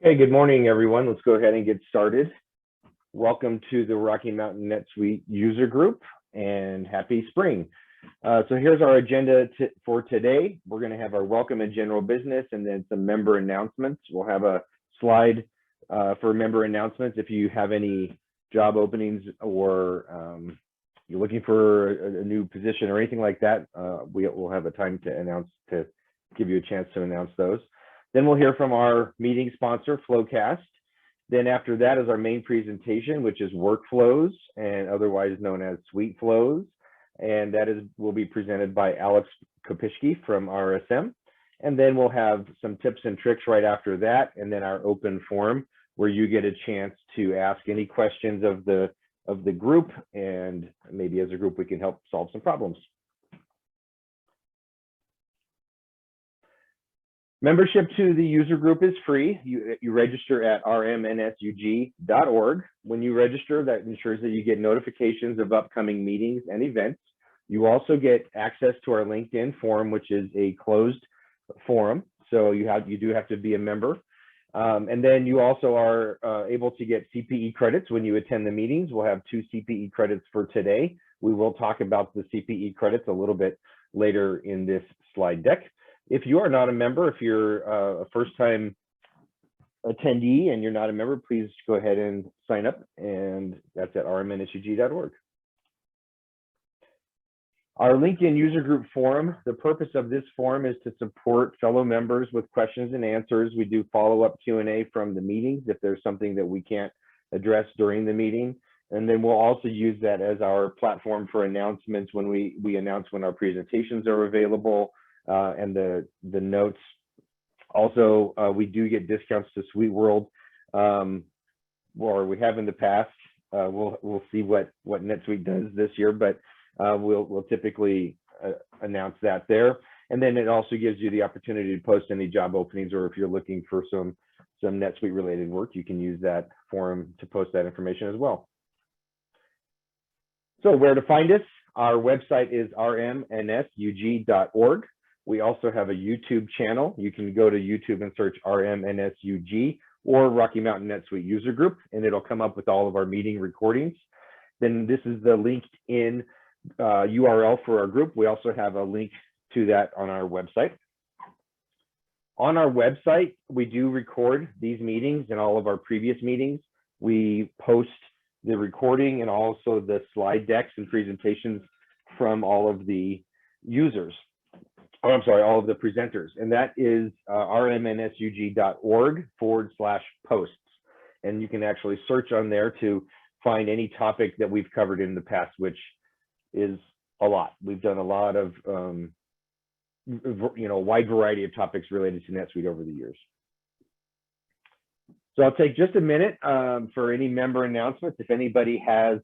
Okay, good morning, everyone. Let's go ahead and get started. Welcome to the Rocky Mountain NetSuite user group and happy spring. So here's our agenda for today. We're going to have our welcome and general business and then some member announcements. We'll have a slide for member announcements. If you have any job openings or you're looking for a new position or anything like that, we'll have a time to give you a chance to announce those. Then we'll hear from our meeting sponsor, Flowcast. Then after that is our main presentation, which is workflows and otherwise known as suite flows. And that will be presented by Alex Kopishki from RSM. And then we'll have some tips and tricks right after that. And then our open forum where you get a chance to ask any questions of the group. And maybe as a group, we can help solve some problems. Membership to the user group is free. You register at RMNSUG.org. When you register, that ensures that you get notifications of upcoming meetings and events. You also get access to our LinkedIn forum, which is a closed forum. So you do have to be a member. And then you also are able to get CPE credits when you attend the meetings. We'll have 2 CPE credits for today. We will talk about the CPE credits a little bit later in this slide deck. If you are not a member, if you're a first-time attendee and you're not a member, please go ahead and sign up, and that's at RMNSUG.org. Our LinkedIn user group forum, the purpose of this forum is to support fellow members with questions and answers. We do follow-up Q&A from the meetings if there's something that we can't address during the meeting. And then we'll also use that as our platform for announcements when we announce when our presentations are available. And the notes. Also, we do get discounts to SuiteWorld, or we have in the past. We'll see what NetSuite does this year, but we'll typically announce that there. And then it also gives you the opportunity to post any job openings, or if you're looking for some NetSuite related work, you can use that forum to post that information as well. So where to find us? Our website is rmnsug.org. We also have a YouTube channel. You can go to YouTube and search RMNSUG or Rocky Mountain NetSuite user group, and it'll come up with all of our meeting recordings. Then this is the LinkedIn URL for our group. We also have a link to that on our website. On our website, we do record these meetings and all of our previous meetings. We post the recording and also the slide decks and presentations from all of the users. Oh, I'm sorry, all of the presenters, and that is rmnsug.org/posts. And you can actually search on there to find any topic that we've covered in the past, which is a lot. We've done a lot of, wide variety of topics related to NetSuite over the years. So I'll take just a minute for any member announcements. If anybody has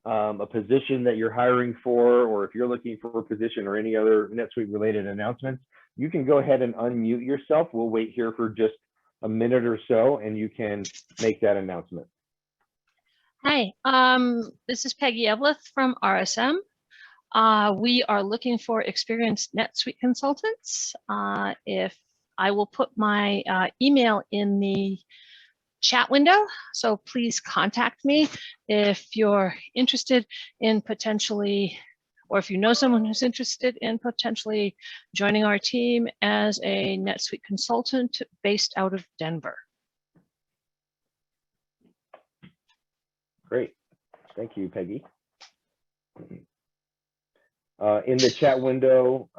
a position that you're hiring for, or if you're looking for a position or any other NetSuite related announcements, you can go ahead and unmute yourself. We'll wait here for just a minute or so and you can make that announcement. Hi, this is Peggy Eveleth from RSM. We are looking for experienced NetSuite consultants. If I will put my email in the chat window, so please contact me if you're interested in potentially, or if you know someone who's interested in potentially joining our team as a NetSuite consultant based out of Denver. Great, thank you, Peggy. In the chat window,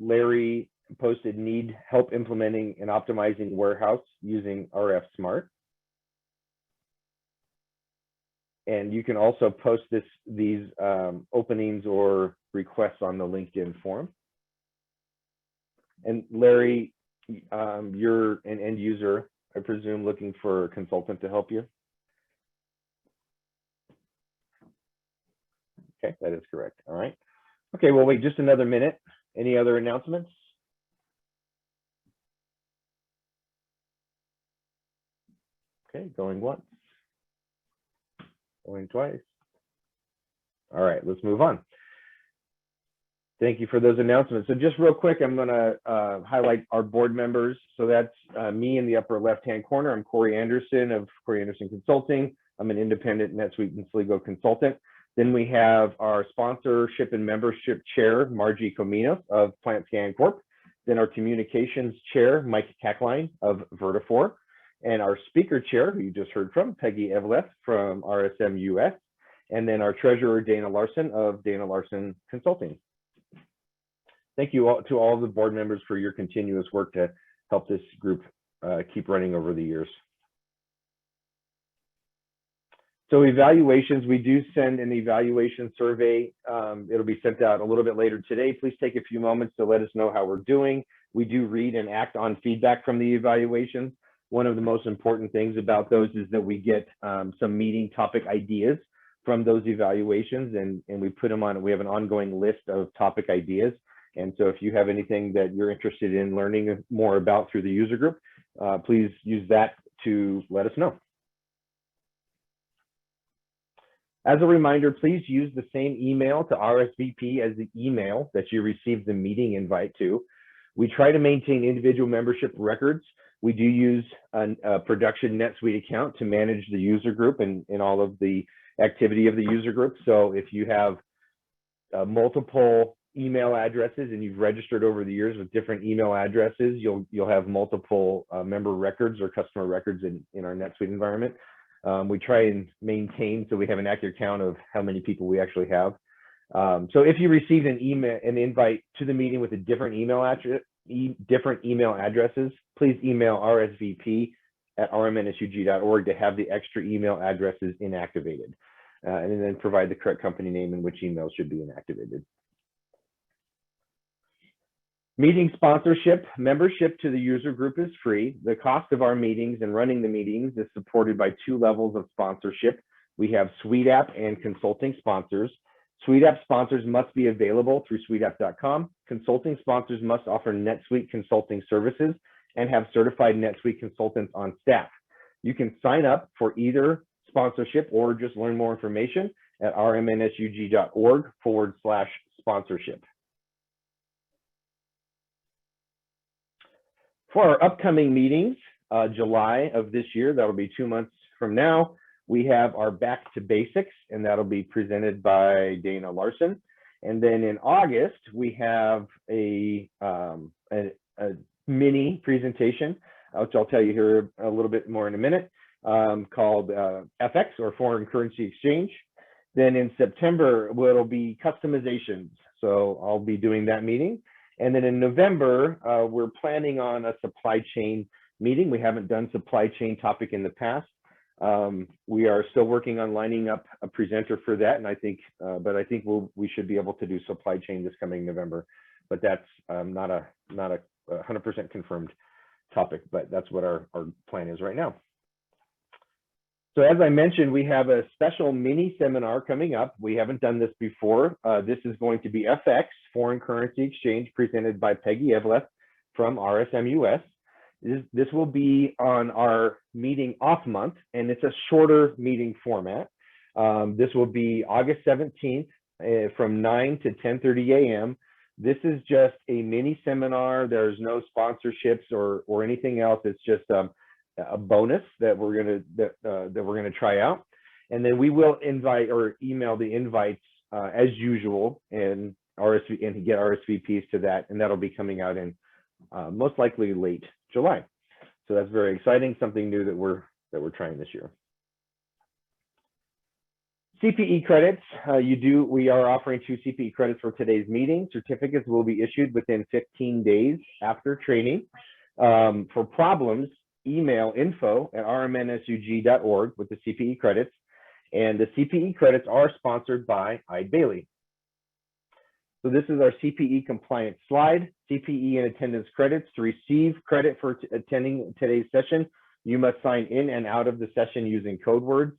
Larry posted need help implementing and optimizing warehouse using RF Smart. And you can also post these openings or requests on the LinkedIn forum. And Larry, you're an end user, I presume, looking for a consultant to help you? Okay, that is correct. All right. Okay, we'll wait just another minute. Any other announcements? Okay, going once. Going twice. All right, let's move on. Thank you for those announcements. So just real quick, I'm going to highlight our board members. So that's me in the upper left-hand corner. I'm Corey Anderson of Corey Anderson Consulting. I'm an independent NetSuite and Sligo consultant. Then we have our sponsorship and membership chair, Margie Comino of PlantScan Corp. Then our communications chair, Mike Kackline of Vertifor. And our speaker chair, who you just heard from, Peggy Eveleth from RSM US. And then our treasurer, Dana Larson of Dana Larson Consulting. Thank you all, to all of the board members for your continuous work to help this group keep running over the years. So evaluations, we do send an evaluation survey. It'll be sent out a little bit later today. Please take a few moments to let us know how we're doing. We do read and act on feedback from the evaluations. One of the most important things about those is that we get some meeting topic ideas from those evaluations, and we put them on. We have an ongoing list of topic ideas. And so if you have anything that you're interested in learning more about through the user group, please use that to let us know. As a reminder, please use the same email to RSVP as the email that you received the meeting invite to. We try to maintain individual membership records. We do use a production NetSuite account to manage the user group and all of the activity of the user group. So if you have multiple email addresses and you've registered over the years with different email addresses, you'll have multiple member records or customer records in our NetSuite environment. We try and maintain so we have an accurate count of how many people we actually have. So if you received an invite to the meeting with a different email addresses, please email rsvp@rmnsug.org to have the extra email addresses inactivated, and then provide the correct company name in which emails should be inactivated. Meeting sponsorship. Membership to the user group is free. The cost of our meetings and running the meetings is supported by 2 levels of sponsorship. We have SuiteApp and consulting sponsors. SuiteApp sponsors must be available through suiteapp.com. Consulting sponsors must offer NetSuite consulting services and have certified NetSuite consultants on staff. You can sign up for either sponsorship or just learn more information at rmnsug.org/sponsorship. For our upcoming meetings, July of this year, that'll be 2 months from now, we have our Back to Basics, and that'll be presented by Dana Larson. And then in August, we have a mini presentation, which I'll tell you here a little bit more in a minute, called FX, or Foreign Currency Exchange. Then in September, it'll be customizations. So I'll be doing that meeting. And then in November, we're planning on a supply chain meeting. We haven't done supply chain topic in the past. We are still working on lining up a presenter for that, and I think we should be able to do supply chain this coming November. But that's not a 100% confirmed topic, but that's what our plan is right now. So as I mentioned, we have a special mini seminar coming up. We haven't done this before. This is going to be FX, Foreign Currency Exchange, presented by Peggy Eveleth from RSM US. This will be on our meeting off month, and it's a shorter meeting format. This will be August 17th from 9 to 10:30 a.m. This is just a mini seminar. There's no sponsorships or anything else. It's just a bonus that we're gonna try out, and then we will invite or email the invites as usual and get RSVPs to that, and that'll be coming out in most likely late July. So that's very exciting, something new that we're trying this year. CPE credits, we are offering 2 CPE credits for today's meeting. Certificates will be issued within 15 days after training. For problems, email info@rmnsug.org with the CPE credits, and the CPE credits are sponsored by Eide Bailly. So this is our CPE compliance slide. CPE and attendance credits. To receive credit for attending today's session, you must sign in and out of the session using code words.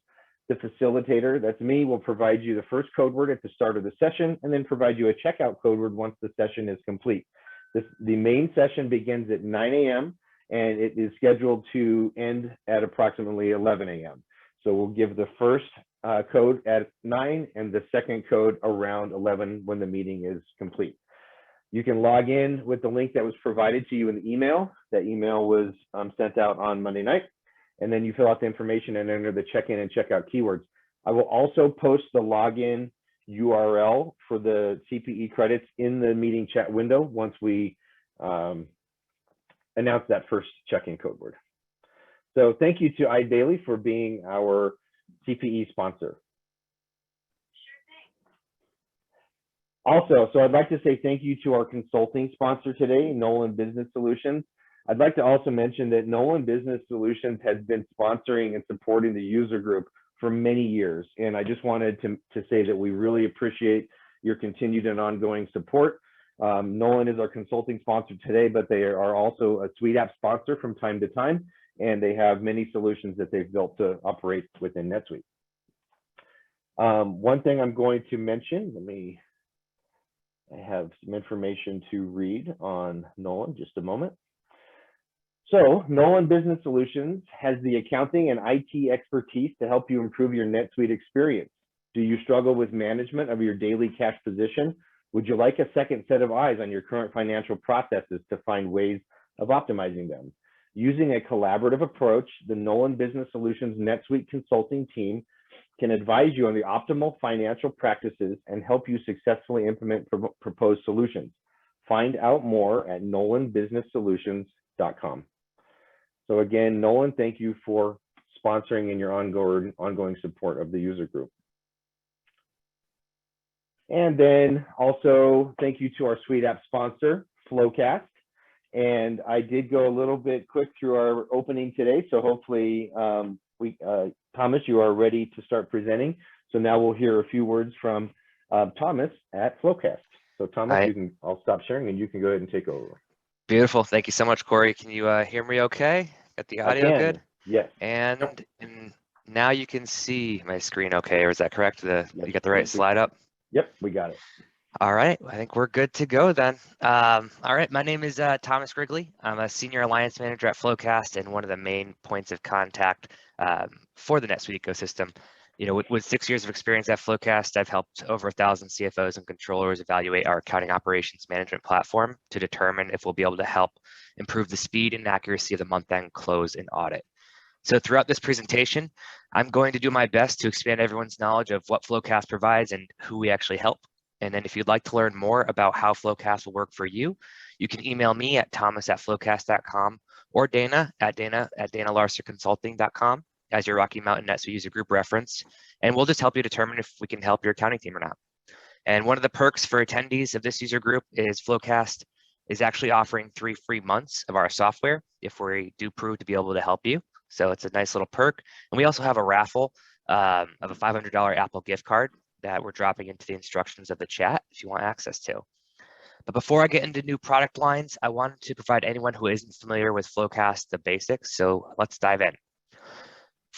The facilitator, that's me, will provide you the first code word at the start of the session and then provide you a checkout code word once the session is complete. The main session begins at 9 a.m. and it is scheduled to end at approximately 11 a.m. So we'll give the first code at 9 and the second code around 11 when the meeting is complete. You can log in with the link that was provided to you in the email. That email was sent out on Monday night. And then you fill out the information and enter the check-in and check-out keywords. I will also post the login URL for the CPE credits in the meeting chat window once we announce that first check-in code word. So thank you to iDaily for being our CPE sponsor. Also, so I'd like to say thank you to our consulting sponsor today, Nolan Business Solutions. I'd like to also mention that Nolan Business Solutions has been sponsoring and supporting the user group for many years. And I just wanted to say that we really appreciate your continued and ongoing support. Nolan is our consulting sponsor today, but they are also a Suite App sponsor from time to time, and they have many solutions that they've built to operate within NetSuite. One thing I'm going to mention, I have some information to read on Nolan, just a moment. So Nolan Business Solutions has the accounting and IT expertise to help you improve your NetSuite experience. Do you struggle with management of your daily cash position? Would you like a second set of eyes on your current financial processes to find ways of optimizing them? Using a collaborative approach, the Nolan Business Solutions NetSuite consulting team can advise you on the optimal financial practices and help you successfully implement proposed solutions. Find out more at nolanbusinesssolutions.com. So again, Nolan, thank you for sponsoring and your ongoing support of the user group. And then also thank you to our Suite App sponsor, Flowcast. And I did go a little bit quick through our opening today, so hopefully Thomas, you are ready to start presenting. So now we'll hear a few words from Thomas at Flowcast. So Thomas, I'll stop sharing and you can go ahead and take over. Beautiful. Thank you so much, Corey. Can you hear me okay? Got the audio good? Yes. And now you can see my screen okay, or is that correct? You got the right slide up? Yep, we got it. All right, I think we're good to go then. All right, my name is Thomas Grigley. I'm a Senior Alliance Manager at Flowcast and one of the main points of contact for the NetSuite ecosystem. You know, with 6 years of experience at Flowcast, I've helped over 1,000 CFOs and controllers evaluate our accounting operations management platform to determine if we'll be able to help improve the speed and accuracy of the month-end close and audit. So throughout this presentation, I'm going to do my best to expand everyone's knowledge of what Flowcast provides and who we actually help. And then if you'd like to learn more about how Flowcast will work for you, you can email me at thomas@flowcast.com or Dana at danalarserconsulting.com as your Rocky Mountain NetSuite user group reference. And we'll just help you determine if we can help your accounting team or not. And one of the perks for attendees of this user group is Flowcast is actually offering 3 free months of our software if we do prove to be able to help you. So it's a nice little perk. And we also have a raffle of a $500 Apple gift card that we're dropping into the instructions of the chat if you want access to. But before I get into new product lines, I wanted to provide anyone who isn't familiar with Flowcast the basics. So let's dive in.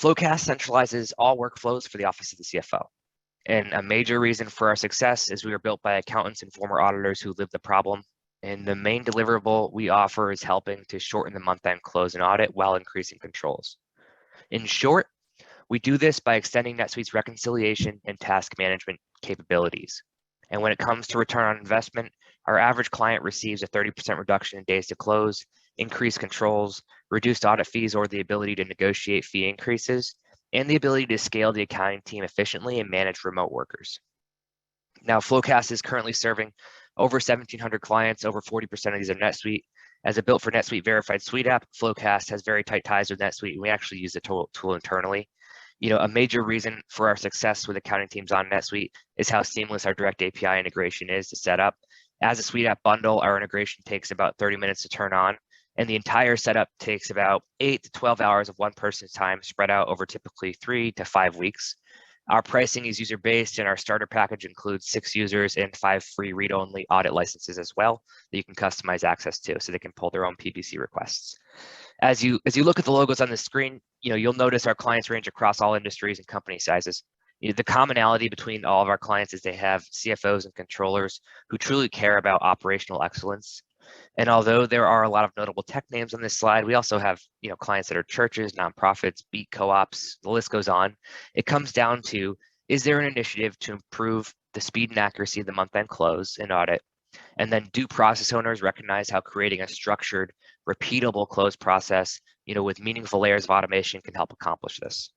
Flowcast centralizes all workflows for the office of the CFO. And a major reason for our success is we were built by accountants and former auditors who lived the problem. And the main deliverable we offer is helping to shorten the month-end close and audit while increasing controls. In short, we do this by extending NetSuite's reconciliation and task management capabilities. And when it comes to return on investment, our average client receives a 30% reduction in days to close, increased controls, reduced audit fees or the ability to negotiate fee increases, and the ability to scale the accounting team efficiently and manage remote workers. Now, Flowcast is currently serving over 1,700 clients, over 40% of these are NetSuite. As a built for NetSuite verified Suite app, Flowcast has very tight ties with NetSuite, and we actually use the tool internally. You know, a major reason for our success with accounting teams on NetSuite is how seamless our direct API integration is to set up. As a Suite app bundle, our integration takes about 30 minutes to turn on, and the entire setup takes about 8 to 12 hours of one person's time spread out over typically 3 to 5 weeks. Our pricing is user-based, and our starter package includes 6 users and 5 free read-only audit licenses as well that you can customize access to, so they can pull their own PPC requests. As you look at the logos on the screen, you'll notice our clients range across all industries and company sizes. The commonality between all of our clients is they have CFOs and controllers who truly care about operational excellence. And although there are a lot of notable tech names on this slide, we also have clients that are churches, nonprofits, beat co-ops, the list goes on. It comes down to, is there an initiative to improve the speed and accuracy of the month-end close and audit? And then do process owners recognize how creating a structured, repeatable close process, with meaningful layers of automation can help accomplish this?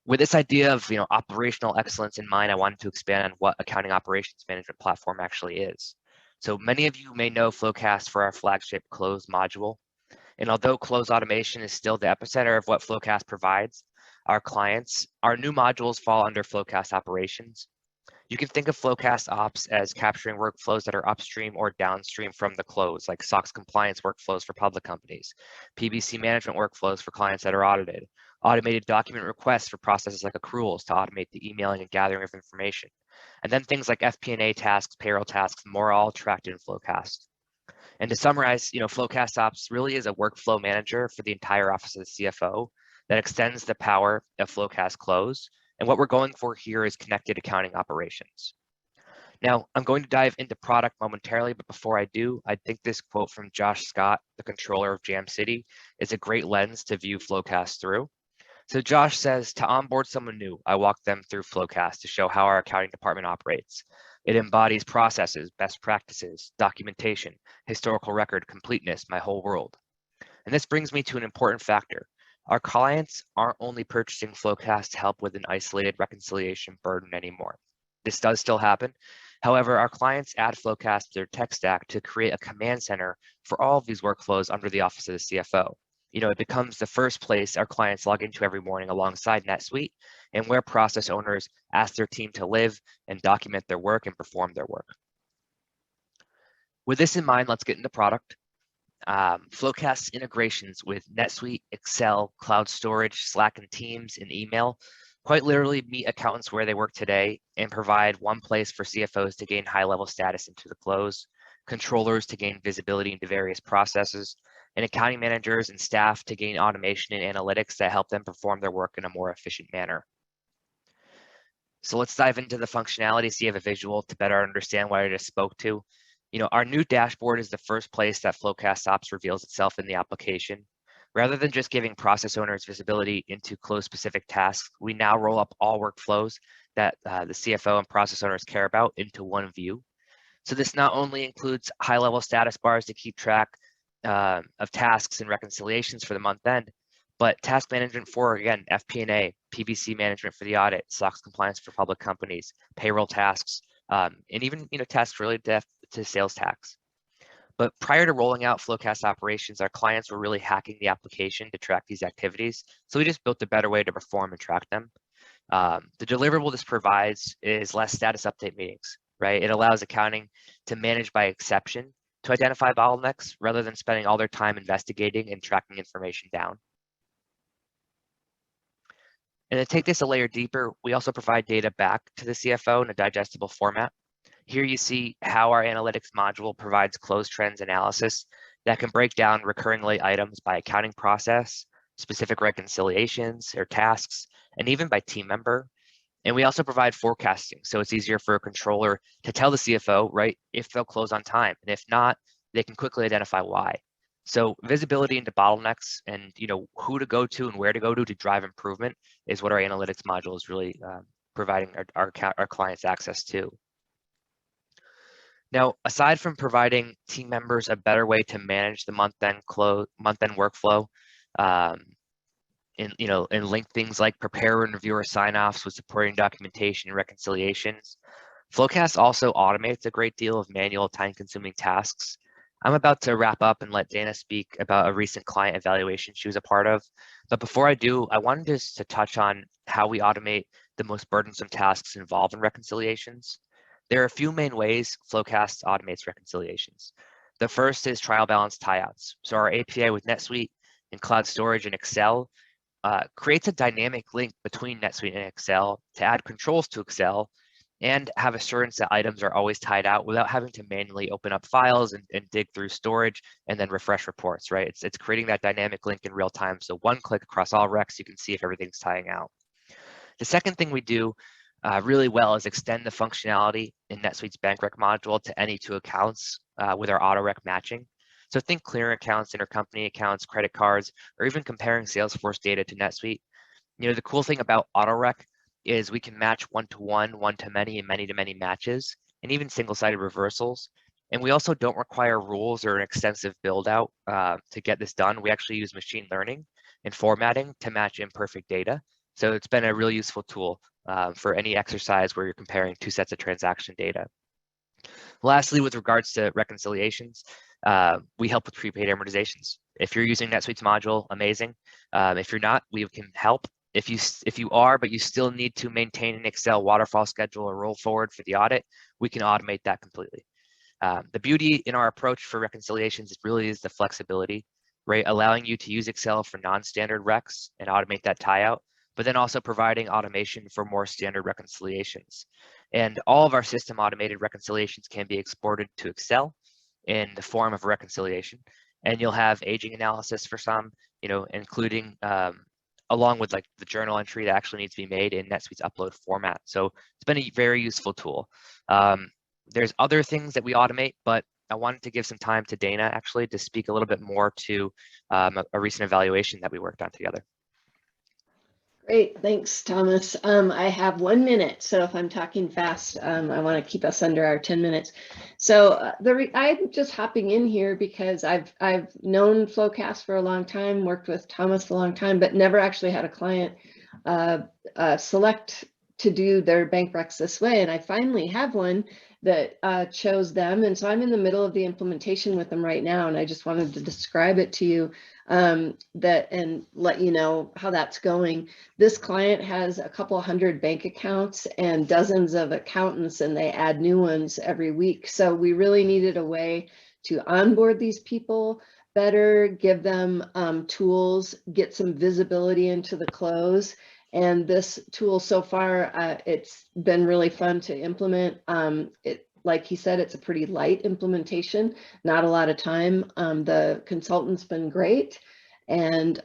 With this idea of operational excellence in mind, I wanted to expand on what accounting operations management platform actually is. So many of you may know Flowcast for our flagship close module. And although close automation is still the epicenter of what Flowcast provides our clients, our new modules fall under Flowcast operations. You can think of Flowcast ops as capturing workflows that are upstream or downstream from the close, like SOX compliance workflows for public companies, PBC management workflows for clients that are audited, automated document requests for processes like accruals to automate the emailing and gathering of information, and then things like FP&A tasks, payroll tasks, more all tracked in Flowcast. And to summarize, Flowcast Ops really is a workflow manager for the entire office of the CFO that extends the power of Flowcast Close. And what we're going for here is connected accounting operations. Now, I'm going to dive into product momentarily, but before I do, I think this quote from Josh Scott, the controller of Jam City, is a great lens to view Flowcast through. So Josh says, to onboard someone new, I walk them through Flowcast to show how our accounting department operates. It embodies processes, best practices, documentation, historical record, completeness, my whole world. And this brings me to an important factor. Our clients aren't only purchasing Flowcast to help with an isolated reconciliation burden anymore. This does still happen. However, our clients add Flowcast to their tech stack to create a command center for all of these workflows under the office of the CFO. It becomes the first place our clients log into every morning alongside NetSuite, and where process owners ask their team to live and document their work and perform their work. With this in mind, let's get into product. Flowcast's integrations with NetSuite, Excel, cloud storage, Slack and Teams, and email quite literally meet accountants where they work today and provide one place for CFOs to gain high-level status into the close, controllers to gain visibility into various processes, and accounting managers and staff to gain automation and analytics that help them perform their work in a more efficient manner. So let's dive into the functionality so you have a visual to better understand what I just spoke to. Our new dashboard is the first place that Flowcast Ops reveals itself in the application. Rather than just giving process owners visibility into close-specific tasks, we now roll up all workflows that the CFO and process owners care about into one view. So this not only includes high-level status bars to keep track of tasks and reconciliations for the month end, but task management for, again, FP&A, PBC management for the audit, SOX compliance for public companies, payroll tasks, and even tasks related to sales tax. But prior to rolling out Flowcast operations, our clients were really hacking the application to track these activities. So we just built a better way to perform and track them. The deliverable this provides is less status update meetings, right? It allows accounting to manage by exception to identify bottlenecks rather than spending all their time investigating and tracking information down. And to take this a layer deeper, we also provide data back to the CFO in a digestible format. Here you see how our analytics module provides close trends analysis that can break down recurring late items by accounting process, specific reconciliations or tasks, and even by team member. And we also provide forecasting, so it's easier for a controller to tell the CFO, right, if they'll close on time. And if not, they can quickly identify why. So visibility into bottlenecks and who to go to and where to go to drive improvement is what our analytics module is really providing our clients access to. Now, aside from providing team members a better way to manage the month-end workflow, and link things like prepare and reviewer sign-offs with supporting documentation and reconciliations, Flowcast also automates a great deal of manual time-consuming tasks. I'm about to wrap up and let Dana speak about a recent client evaluation she was a part of. But before I do, I wanted just to touch on how we automate the most burdensome tasks involved in reconciliations. There are a few main ways Flowcast automates reconciliations. The first is trial balance tieouts. So our API with NetSuite and cloud storage and Excel creates a dynamic link between NetSuite and Excel to add controls to Excel and have assurance that items are always tied out without having to manually open up files and dig through storage and then refresh reports, right? It's creating that dynamic link in real time. So one click across all recs, you can see if everything's tying out. The second thing we do really well is extend the functionality in NetSuite's bank rec module to any two accounts with our auto rec matching. So think clearing accounts, intercompany accounts, credit cards, or even comparing Salesforce data to NetSuite. The cool thing about auto rec is we can match one-to-one, one-to-many, and many-to-many matches and even single-sided reversals. And we also don't require rules or an extensive build out to get this done. We actually use machine learning and formatting to match imperfect data. So it's been a really useful tool for any exercise where you're comparing two sets of transaction data. Lastly, with regards to reconciliations, we help with prepaid amortizations. If you're using NetSuite's module, amazing. If you're not, we can help. If you are, but you still need to maintain an Excel waterfall schedule or roll forward for the audit, we can automate that completely. The beauty in our approach for reconciliations really is the flexibility, right? Allowing you to use Excel for non-standard recs and automate that tie out, but then also providing automation for more standard reconciliations. And all of our system automated reconciliations can be exported to Excel in the form of a reconciliation. And you'll have aging analysis for some, including along with like the journal entry that actually needs to be made in NetSuite's upload format. So it's been a very useful tool. There's other things that we automate, but I wanted to give some time to Dana actually to speak a little bit more to a recent evaluation that we worked on together. Great, thanks, Thomas. I have 1 minute, so if I'm talking fast, I want to keep us under our 10 minutes. So I'm just hopping in here because I've known Flowcast for a long time, worked with Thomas a long time, but never actually had a client select to do their bank recs this way. And I finally have one that chose them. And so I'm in the middle of the implementation with them right now. And I just wanted to describe it to you and let you know how that's going. This client has a couple hundred bank accounts and dozens of accountants, and they add new ones every week. So we really needed a way to onboard these people better, give them tools, get some visibility into the close. And this tool so far, it's been really fun to implement. Like he said, it's a pretty light implementation, not a lot of time. The consultant's been great. And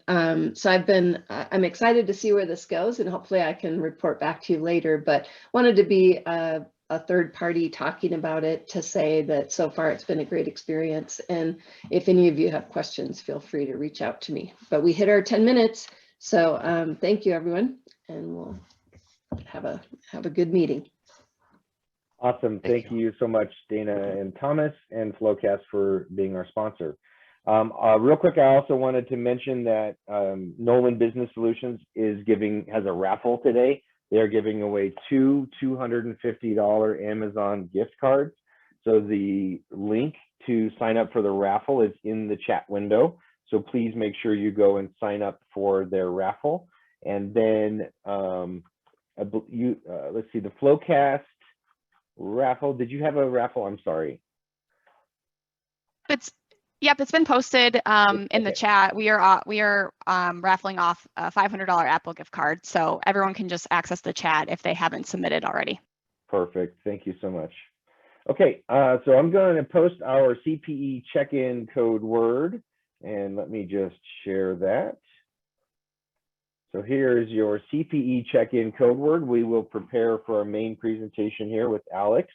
so I'm excited to see where this goes, and hopefully I can report back to you later, but wanted to be a third party talking about it to say that so far it's been a great experience. And if any of you have questions, feel free to reach out to me. But we hit our 10 minutes. So thank you, everyone, and we'll have a good meeting. Awesome. Thank you so much, Dana and Thomas and Flowcast for being our sponsor. Real quick, I also wanted to mention that Nolan Business Solutions has a raffle today. They're giving away two $250 Amazon gift cards. So the link to sign up for the raffle is in the chat window. So please make sure you go and sign up for their raffle. And then let's see, the Flowcast raffle. Did you have a raffle? I'm sorry. Yep, it's been posted in the chat. We are raffling off a $500 Apple gift card, so everyone can just access the chat if they haven't submitted already. Perfect. Thank you so much. Okay, so I'm going to post our CPE check-in code word, and let me just share that. So here's your CPE check-in code word. We will prepare for our main presentation here with Alex.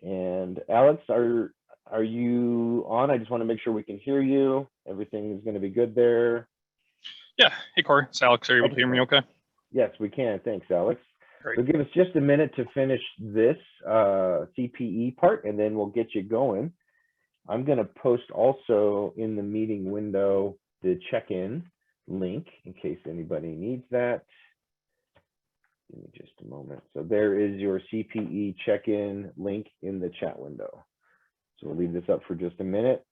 And Alex, are you on? I just want to make sure we can hear you. Everything is going to be good there. Yeah. Hey, Corey. It's Alex. Are you able to hear me okay? Yes, we can. Thanks, Alex. Great. So give us just a minute to finish this CPE part, and then we'll get you going. I'm going to post also in the meeting window the check-in link in case anybody needs that. Give me just a moment. So there is your CPE check-in link in the chat window. So we'll leave this up for just a minute.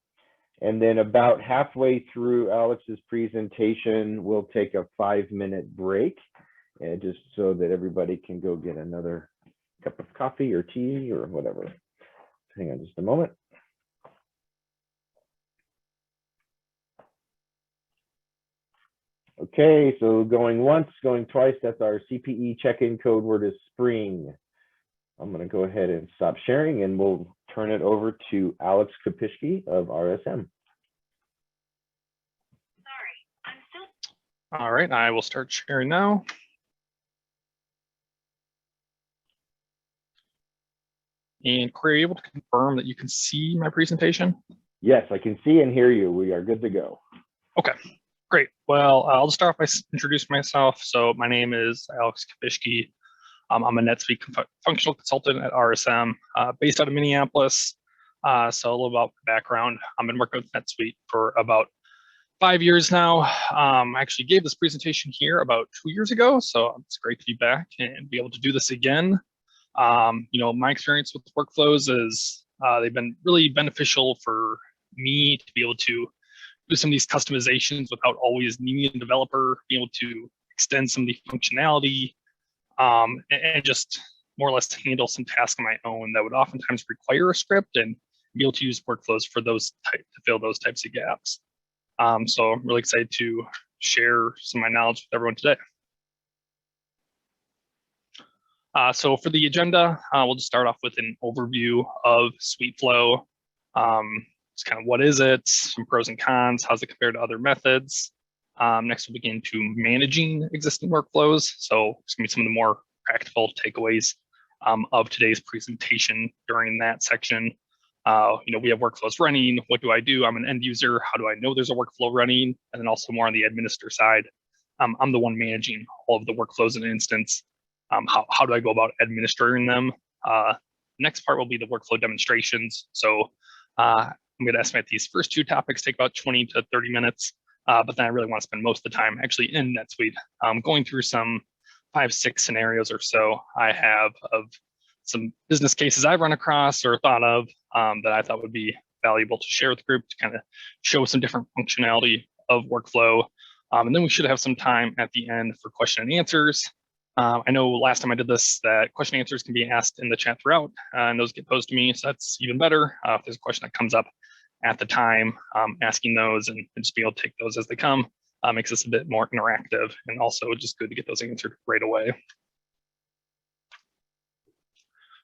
And then about halfway through Alex's presentation, we'll take a 5-minute break, and just so that everybody can go get another cup of coffee or tea or whatever. Hang on just a moment. Okay, so going once, going twice, that's our CPE check-in code word is spring. I'm going to go ahead and stop sharing, and we'll turn it over to Alex Kopishki of RSM. All right, I will start sharing now. And Corey, are you able to confirm that you can see my presentation? Yes, I can see and hear you. We are good to go. Okay, great. Well, I'll just start off by introducing myself. So my name is Alex Kopishki. I'm a NetSuite functional consultant at RSM, based out of Minneapolis. So a little about background. I've been working with NetSuite for about 5 years now. I actually gave this presentation here about 2 years ago, so it's great to be back and be able to do this again. My experience with workflows is they've been really beneficial for me to be able to do some of these customizations without always needing a developer, be able to extend some of the functionality, and just more or less handle some tasks on my own that would oftentimes require a script, and be able to use workflows for those to fill those types of gaps. So I'm really excited to share some of my knowledge with everyone today. So for the agenda, we'll just start off with an overview of SuiteFlow. Just kind of what is it, some pros and cons, how's it compared to other methods. Next, we'll begin to managing existing workflows. So it's gonna be some of the more practical takeaways of today's presentation during that section. We have workflows running. What do I do? I'm an end user. How do I know there's a workflow running? And then also more on the administrator side. I'm the one managing all of the workflows in an instance. How do I go about administering them? Next part will be the workflow demonstrations. So I'm going to estimate these first two topics take about 20 to 30 minutes, but then I really want to spend most of the time actually in NetSuite, going through some 5-6 scenarios or so I have of some business cases I've run across or thought of that I thought would be valuable to share with the group to kind of show some different functionality of workflow. And then we should have some time at the end for question and answers. I know last time I did this that question and answers can be asked in the chat throughout, and those get posed to me, so that's even better. If there's a question that comes up at the time, asking those and just be able to take those as they come makes this a bit more interactive, and also just good to get those answered right away.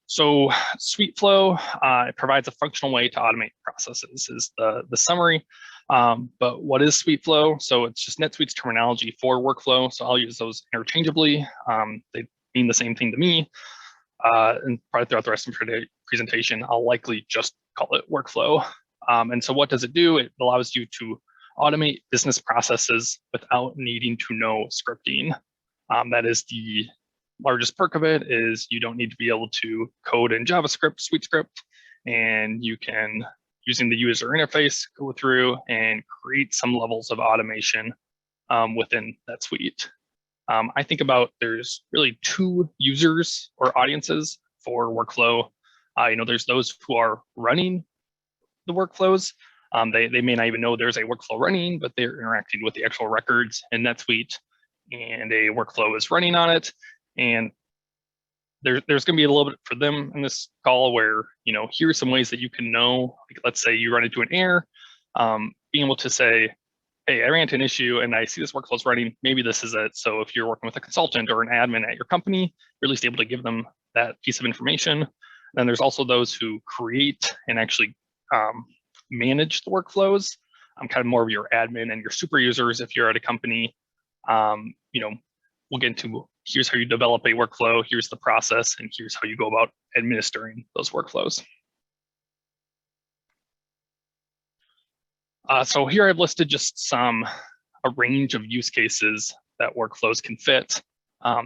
So SuiteFlow, it provides a functional way to automate processes is the summary. But what is SuiteFlow? So it's just NetSuite's terminology for workflow. So I'll use those interchangeably. They mean the same thing to me. And probably throughout the rest of the presentation, I'll likely just call it workflow. And so what does it do? It allows you to automate business processes without needing to know scripting. That is the largest perk of it, is you don't need to be able to code in JavaScript, SuiteScript, and you can, using the user interface, go through and create some levels of automation within that suite. I think about there's really two users or audiences for workflow. There's those who are running the workflows. They may not even know there's a workflow running, but they're interacting with the actual records in NetSuite, and a workflow is running on it. And there's going to be a little bit for them in this call where, here's some ways that you can know, like, let's say you run into an error, being able to say, hey, I ran into an issue and I see this workflow's running, maybe this is it. So if you're working with a consultant or an admin at your company, you're at least able to give them that piece of information. Then there's also those who create and actually manage the workflows. I'm kind of more of your admin and your super users if you're at a company. We'll get into here's how you develop a workflow, here's the process, and here's how you go about administering those workflows. So here I've listed just a range of use cases that workflows can fit.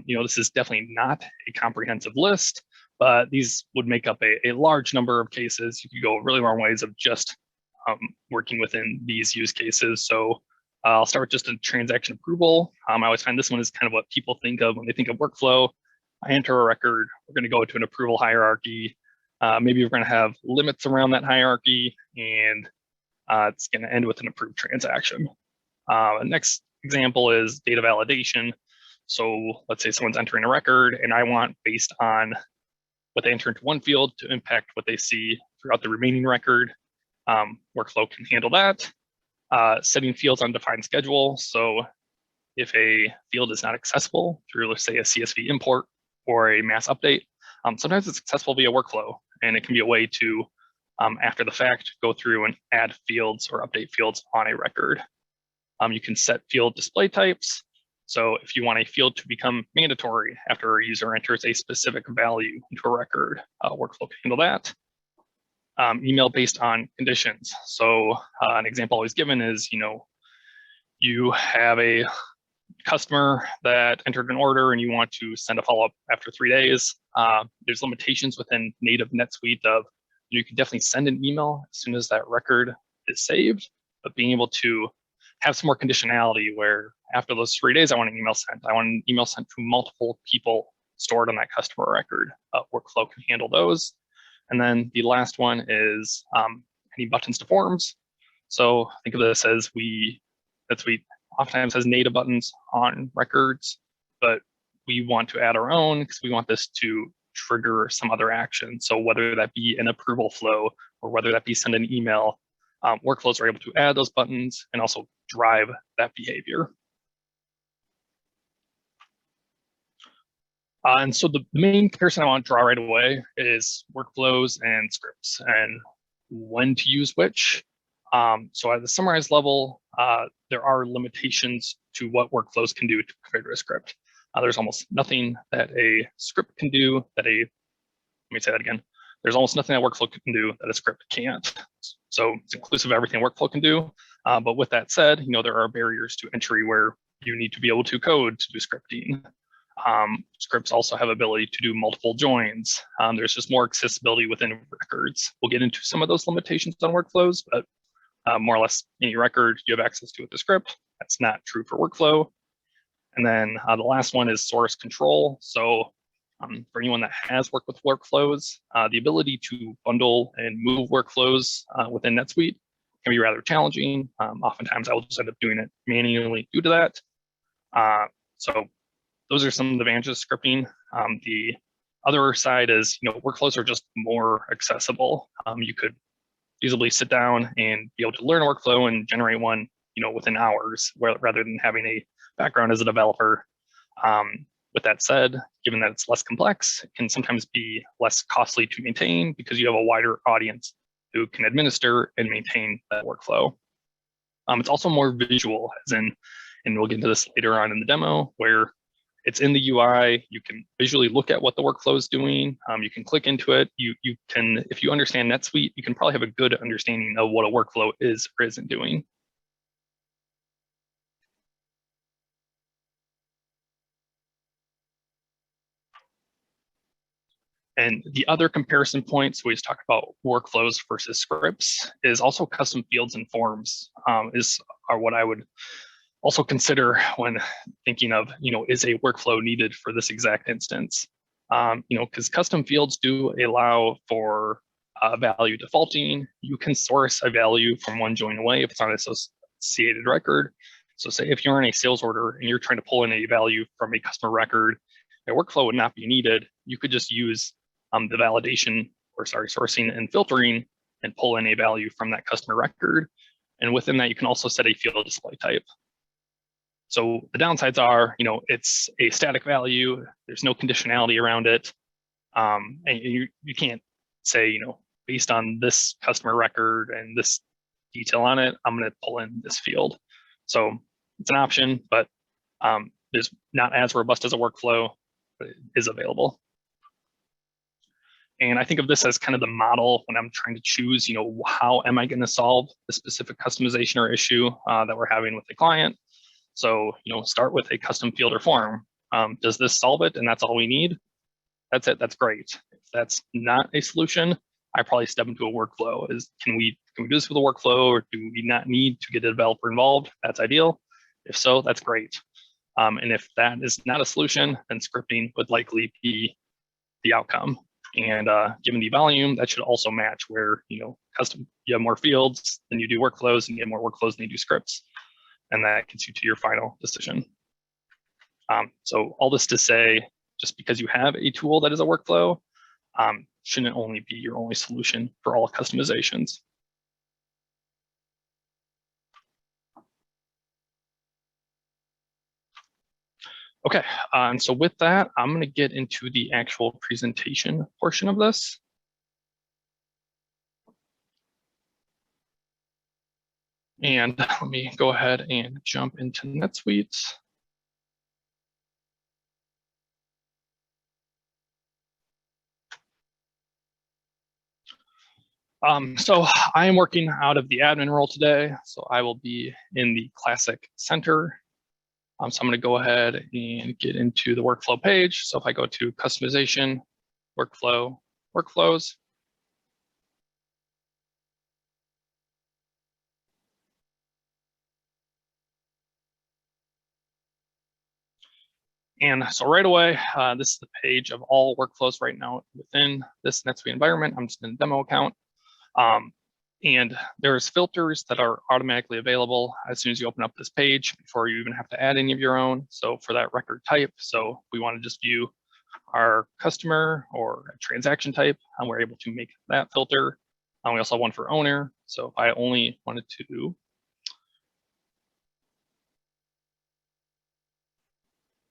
This is definitely not a comprehensive list, but these would make up a large number of cases. You could go really long ways of just working within these use cases. So I'll start with just a transaction approval. I always find this one is kind of what people think of when they think of workflow. I enter a record, we're going to go to an approval hierarchy. Maybe we're going to have limits around that hierarchy, and it's going to end with an approved transaction. The next example is data validation. So let's say someone's entering a record, and I want, based on what they enter into one field, to impact what they see throughout the remaining record. Workflow can handle that. Setting fields on defined schedule. So if a field is not accessible through, let's say, a CSV import or a mass update, sometimes it's accessible via workflow, and it can be a way to, after the fact, go through and add fields or update fields on a record. You can set field display types. So if you want a field to become mandatory after a user enters a specific value into a record, workflow can handle that. Email based on conditions. So an example always given is, you have a customer that entered an order and you want to send a follow-up after 3 days, there's limitations within native NetSuite of you can definitely send an email as soon as that record is saved, but being able to have some more conditionality where after those 3 days, I want an email sent. I want an email sent to multiple people stored on that customer record. Workflow can handle those. And then the last one is any buttons to forms. So think of this as NetSuite oftentimes has native buttons on records, but we want to add our own because we want this to trigger some other action. So whether that be an approval flow or whether that be send an email, workflows are able to add those buttons and also drive that behavior. And so the main comparison I want to draw right away is workflows and scripts and when to use which. So at the summarized level, there are limitations to what workflows can do to configure a script. There's almost nothing that a script can do that let me say that again. There's almost nothing that workflow can do that a script can't. So it's inclusive of everything workflow can do. But with that said, there are barriers to entry where you need to be able to code to do scripting. Scripts also have ability to do multiple joins. There's just more accessibility within records. We'll get into some of those limitations on workflows, but more or less any record you have access to with the script. That's not true for workflow. And then the last one is source control. So for anyone that has worked with workflows, the ability to bundle and move workflows within NetSuite can be rather challenging. Oftentimes I will just end up doing it manually due to that. So those are some of the advantages of scripting. The other side is, workflows are just more accessible. You could easily sit down and be able to learn a workflow and generate one, within hours, rather than having a background as a developer. With that said, given that it's less complex, it can sometimes be less costly to maintain because you have a wider audience who can administer and maintain that workflow. It's also more visual, as in, and we'll get into this later on in the demo, where it's in the UI, you can visually look at what the workflow is doing. You can click into it. You can, if you understand NetSuite, you can probably have a good understanding of what a workflow is or isn't doing. And the other comparison points, we just talked about workflows versus scripts, is also custom fields and forms are what I would also consider when thinking of, is a workflow needed for this exact instance? Because custom fields do allow for value defaulting. You can source a value from one join away if it's on an associated record. So say if you're in a sales order and you're trying to pull in a value from a customer record, a workflow would not be needed. You could just use the validation, sourcing and filtering and pull in a value from that customer record. And within that, you can also set a field display type. So the downsides are, it's a static value. There's no conditionality around it. And you can't say, based on this customer record and this detail on it, I'm going to pull in this field. So it's an option, but it's not as robust as a workflow, but it is available. And I think of this as kind of the model when I'm trying to choose, how am I going to solve the specific customization or issue that we're having with the client? So, start with a custom field or form. Does this solve it? And that's all we need? That's it. That's great. If that's not a solution, I probably step into a workflow. Can we do this with a workflow, or do we not need to get a developer involved? That's ideal. If so, that's great. And if that is not a solution, then scripting would likely be the outcome. And given the volume, that should also match where, you have more fields than you do workflows, and you have more workflows than you do scripts. And that gets you to your final decision. So all this to say, just because you have a tool that is a workflow, shouldn't only be your only solution for all customizations. Okay, and so with that, I'm going to get into the actual presentation portion of this. And let me go ahead and jump into NetSuite. So I am working out of the admin role today. So I will be in the Classic Center. So I'm going to go ahead and get into the workflow page. So if I go to customization, workflow, workflows, and so right away, this is the page of all workflows right now within this NetSuite environment. I'm just in a demo account. And there's filters that are automatically available as soon as you open up this page before you even have to add any of your own. So for that record type, so we want to just view our customer or a transaction type, and we're able to make that filter. We also have one for owner. So if I only wanted to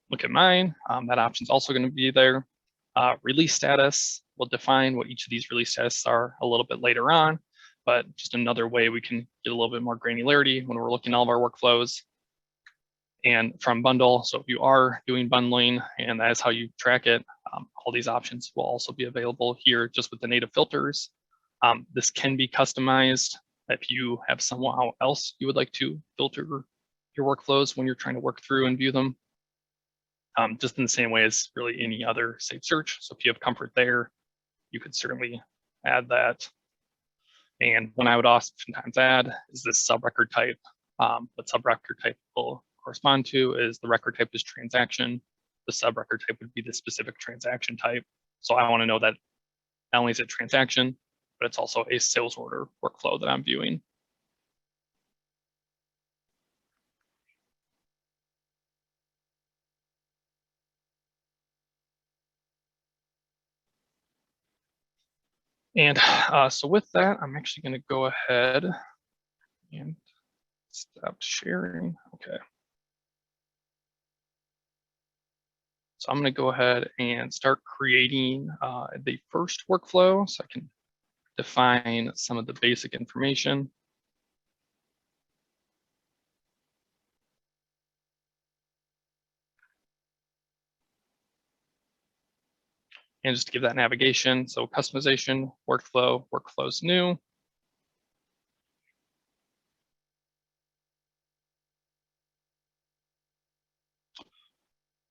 look at mine, that option is also going to be there. Release status will define what each of these release statuses are a little bit later on, but just another way we can get a little bit more granularity when we're looking at all of our workflows. And from bundle, so if you are doing bundling and that is how you track it, all these options will also be available here just with the native filters. This can be customized if you have someone else you would like to filter your workflows when you're trying to work through and view them. Just in the same way as really any other saved search. So if you have comfort there, you could certainly add that. And when I would oftentimes add is this sub-record type. What sub-record type will correspond to is the record type is transaction. The sub-record type would be the specific transaction type. So I want to know that not only is it transaction, but it's also a sales order workflow that I'm viewing. And so with that, I'm actually going to go ahead and stop sharing. Okay. So I'm going to go ahead and start creating the first workflow so I can define some of the basic information. And just to give that navigation, so customization, workflow, workflows new.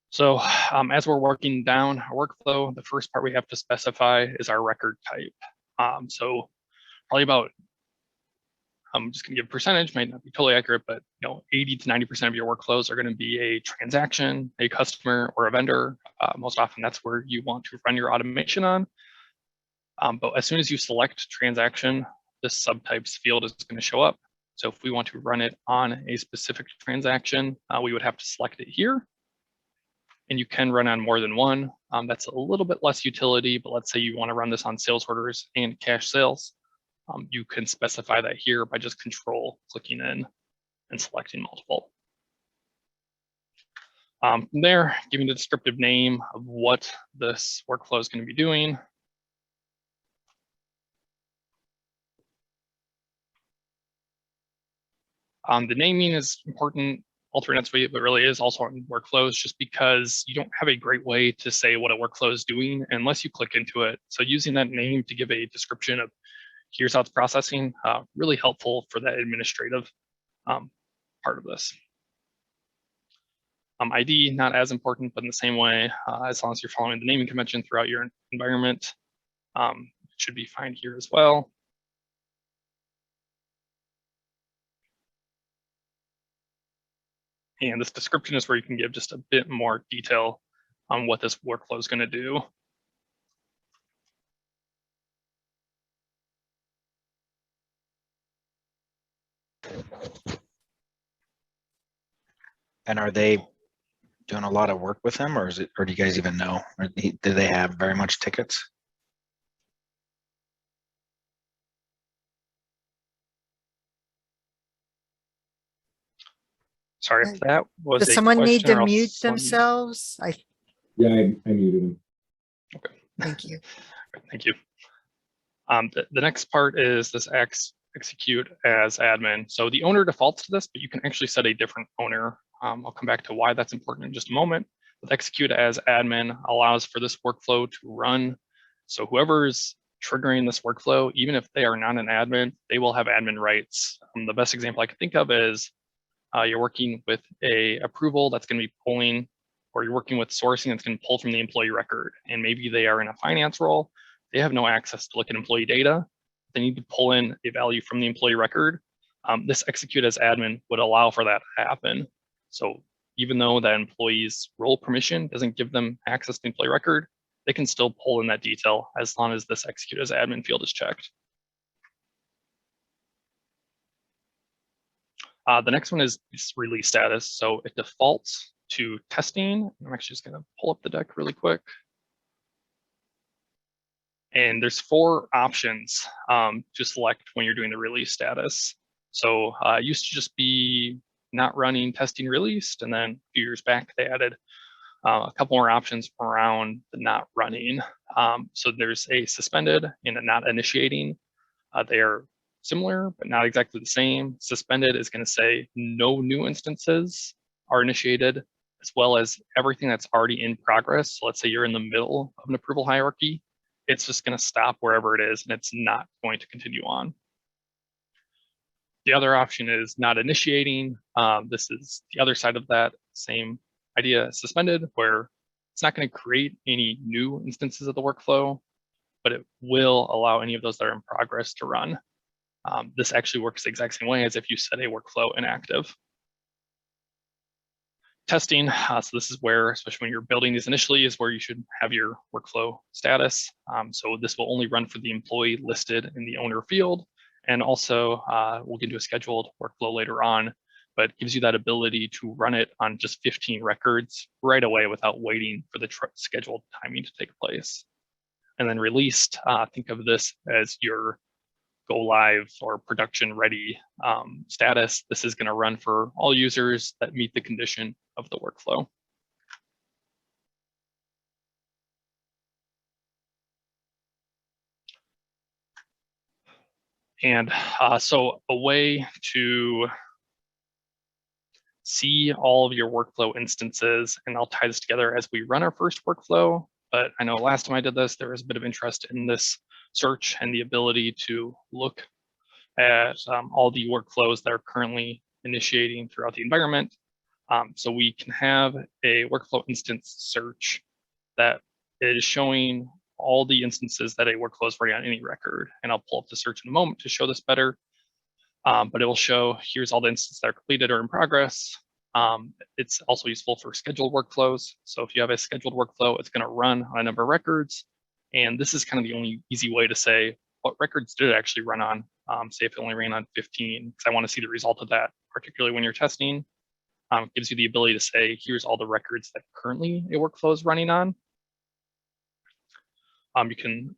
So as we're working down our workflow, the first part we have to specify is our record type. So probably about, I'm just gonna give a percentage, might not be totally accurate, but 80 to 90% of your workflows are gonna be a transaction, a customer, or a vendor. Most often that's where you want to run your automation on. But as soon as you select transaction, this subtypes field is gonna show up. So if we want to run it on a specific transaction, we would have to select it here. And you can run on more than one. That's a little bit less utility, but let's say you want to run this on sales orders and cash sales. You can specify that here by just control clicking in and selecting multiple. From there, giving the descriptive name of what this workflow is going to be doing. The naming is important. NetSuite, but really is also in workflows just because you don't have a great way to say what a workflow is doing unless you click into it. So using that name to give a description of here's how it's processing, really helpful for that administrative part of this. ID, not as important, but in the same way, as long as you're following the naming convention throughout your environment, it should be fine here as well. And this description is where you can give just a bit more detail on what this workflow is going to do. And are they doing a lot of work with them, or do you guys even know? Or do they have very much tickets? Sorry if that was Does a someone need question to or mute else themselves? Yeah, I muted him. Okay. Thank you. Thank you. The next part is this execute as admin. So the owner defaults to this, but you can actually set a different owner. I'll come back to why that's important in just a moment. But execute as admin allows for this workflow to run. So whoever's triggering this workflow, even if they are not an admin, they will have admin rights. The best example I can think of is You're working with a approval that's going to be pulling, or you're working with sourcing that's going to pull from the employee record. And maybe they are in a finance role. They have no access to look at employee data. They need to pull in a value from the employee record. This execute as admin would allow for that to happen. So even though that employee's role permission doesn't give them access to the employee record, they can still pull in that detail as long as this execute as admin field is checked. The next one is release status. So it defaults to testing. I'm actually just going to pull up the deck really quick. And there's 4 options to select when you're doing the release status. So it used to just be not running, testing, released. And then a few years back, they added a couple more options around the not running. So there's a suspended and a not initiating. They are similar, but not exactly the same. Suspended is going to say no new instances are initiated, as well as everything that's already in progress. So let's say you're in the middle of an approval hierarchy. It's just going to stop wherever it is, and it's not going to continue on. The other option is not initiating. This is the other side of that same idea, suspended, where it's not going to create any new instances of the workflow, but it will allow any of those that are in progress to run. This actually works the exact same way as if you set a workflow inactive. Testing, so this is where, especially when you're building these initially, is where you should have your workflow status. So this will only run for the employee listed in the owner field. And also, we'll get into a scheduled workflow later on, but it gives you that ability to run it on just 15 records right away without waiting for the scheduled timing to take place. And then released, think of this as your go live or production ready status. This is going to run for all users that meet the condition of the workflow. And so a way to see all of your workflow instances, and I'll tie this together as we run our first workflow, but I know last time I did this, there was a bit of interest in this search and the ability to look at all the workflows that are currently initiating throughout the environment. So we can have a workflow instance search that is showing all the instances that a workflow is running on any record. And I'll pull up the search in a moment to show this better. But it will show here's all the instances that are completed or in progress. It's also useful for scheduled workflows. So if you have a scheduled workflow, it's going to run on a number of records. And this is kind of the only easy way to say what records did it actually run on. Say if it only ran on 15, because I want to see the result of that, particularly when you're testing. It gives you the ability to say, here's all the records that currently a workflow is running on. You can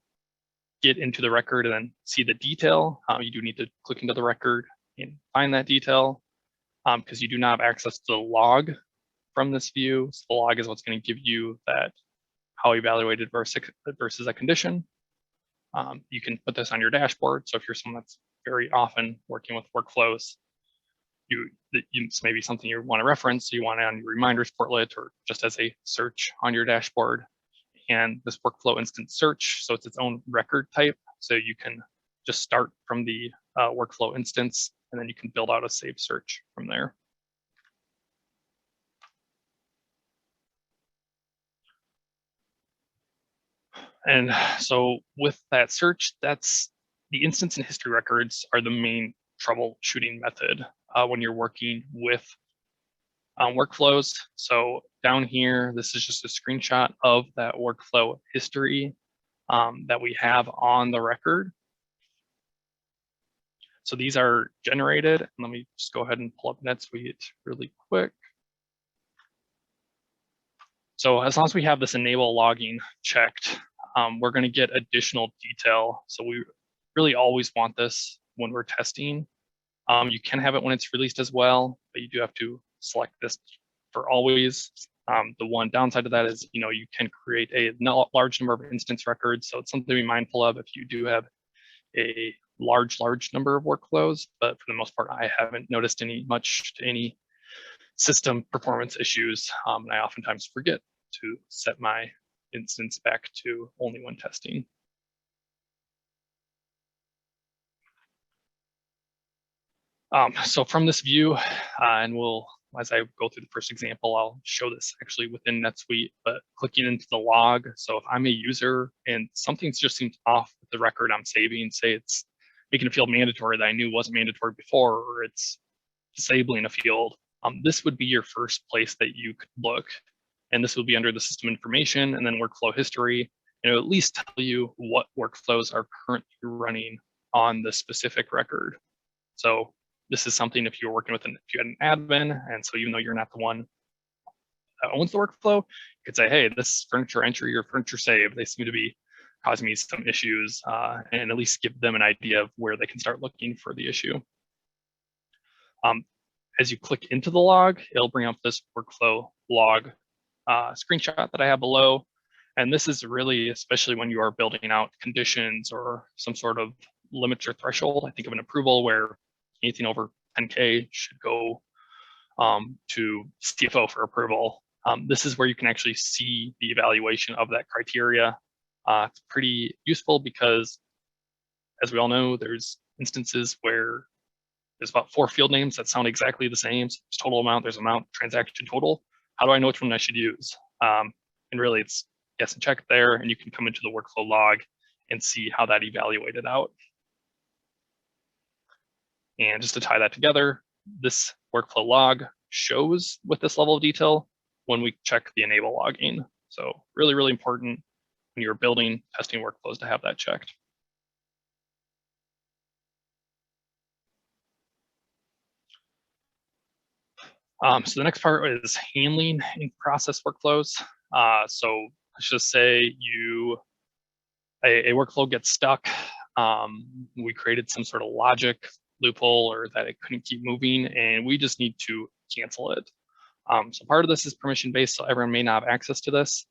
get into the record and then see the detail. You do need to click into the record and find that detail because you do not have access to the log from this view. So the log is what's going to give you that how evaluated versus a condition. You can put this on your dashboard. So if you're someone that's very often working with workflows, it's maybe something you want to reference. So you want it on your reminders portlet or just as a search on your dashboard. And this workflow instance search, so it's its own record type. So you can just start from the workflow instance, and then you can build out a saved search from there. And so with that search, that's the instance and history records are the main troubleshooting method when you're working with workflows. So down here, this is just a screenshot of that workflow history that we have on the record. So these are generated. Let me just go ahead and pull up NetSuite really quick. So as long as we have this enable logging checked, we're going to get additional detail. So we really always want this when we're testing. You can have it when it's released as well, but you do have to select this for always. The one downside of that is, you can create a large number of instance records. So it's something to be mindful of if you do have a large number of workflows. But for the most part, I haven't noticed any system performance issues. And I oftentimes forget to set my instance back to only when testing. So from this view, and as I go through the first example, I'll show this actually within NetSuite, but clicking into the log. So if I'm a user and something just seems off with the record I'm saving, say it's making a field mandatory that I knew wasn't mandatory before, or it's disabling a field, this would be your first place that you could look. And this will be under the system information and then workflow history. And it'll at least tell you what workflows are currently running on the specific record. So this is something if you're working with if you had an admin, and so even though you're not the one that owns the workflow, you could say, hey, this furniture entry or furniture save, they seem to be causing me some issues, and at least give them an idea of where they can start looking for the issue. As you click into the log, it'll bring up this workflow log screenshot that I have below. And this is really, especially when you are building out conditions or some sort of limit or threshold. I think of an approval where anything over 10K should go to CFO for approval. This is where you can actually see the evaluation of that criteria. It's pretty useful because, as we all know, there's instances where there's about 4 field names that sound exactly the same. So there's total amount, there's amount, transaction total. How do I know which one I should use? And really it's yes and check there, and you can come into the workflow log and see how that evaluated out. And just to tie that together, this workflow log shows with this level of detail when we check the enable logging. So really, really important when you're building testing workflows to have that checked. So the next part is handling in process workflows. So let's just say a workflow gets stuck. We created some sort of logic loophole or that it couldn't keep moving, and we just need to cancel it. So part of this is permission based, so everyone may not have access to this.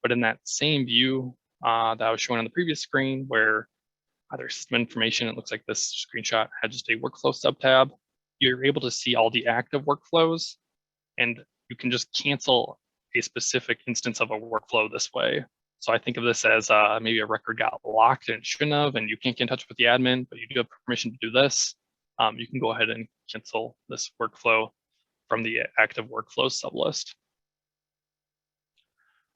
But in that same view that I was showing on the previous screen, where either system information, it looks like this screenshot had just a workflow subtab, you're able to see all the active workflows, and you can just cancel a specific instance of a workflow this way. So I think of this as maybe a record got locked and it shouldn't have, and you can't get in touch with the admin, but you do have permission to do this. You can go ahead and cancel this workflow from the active workflows sublist.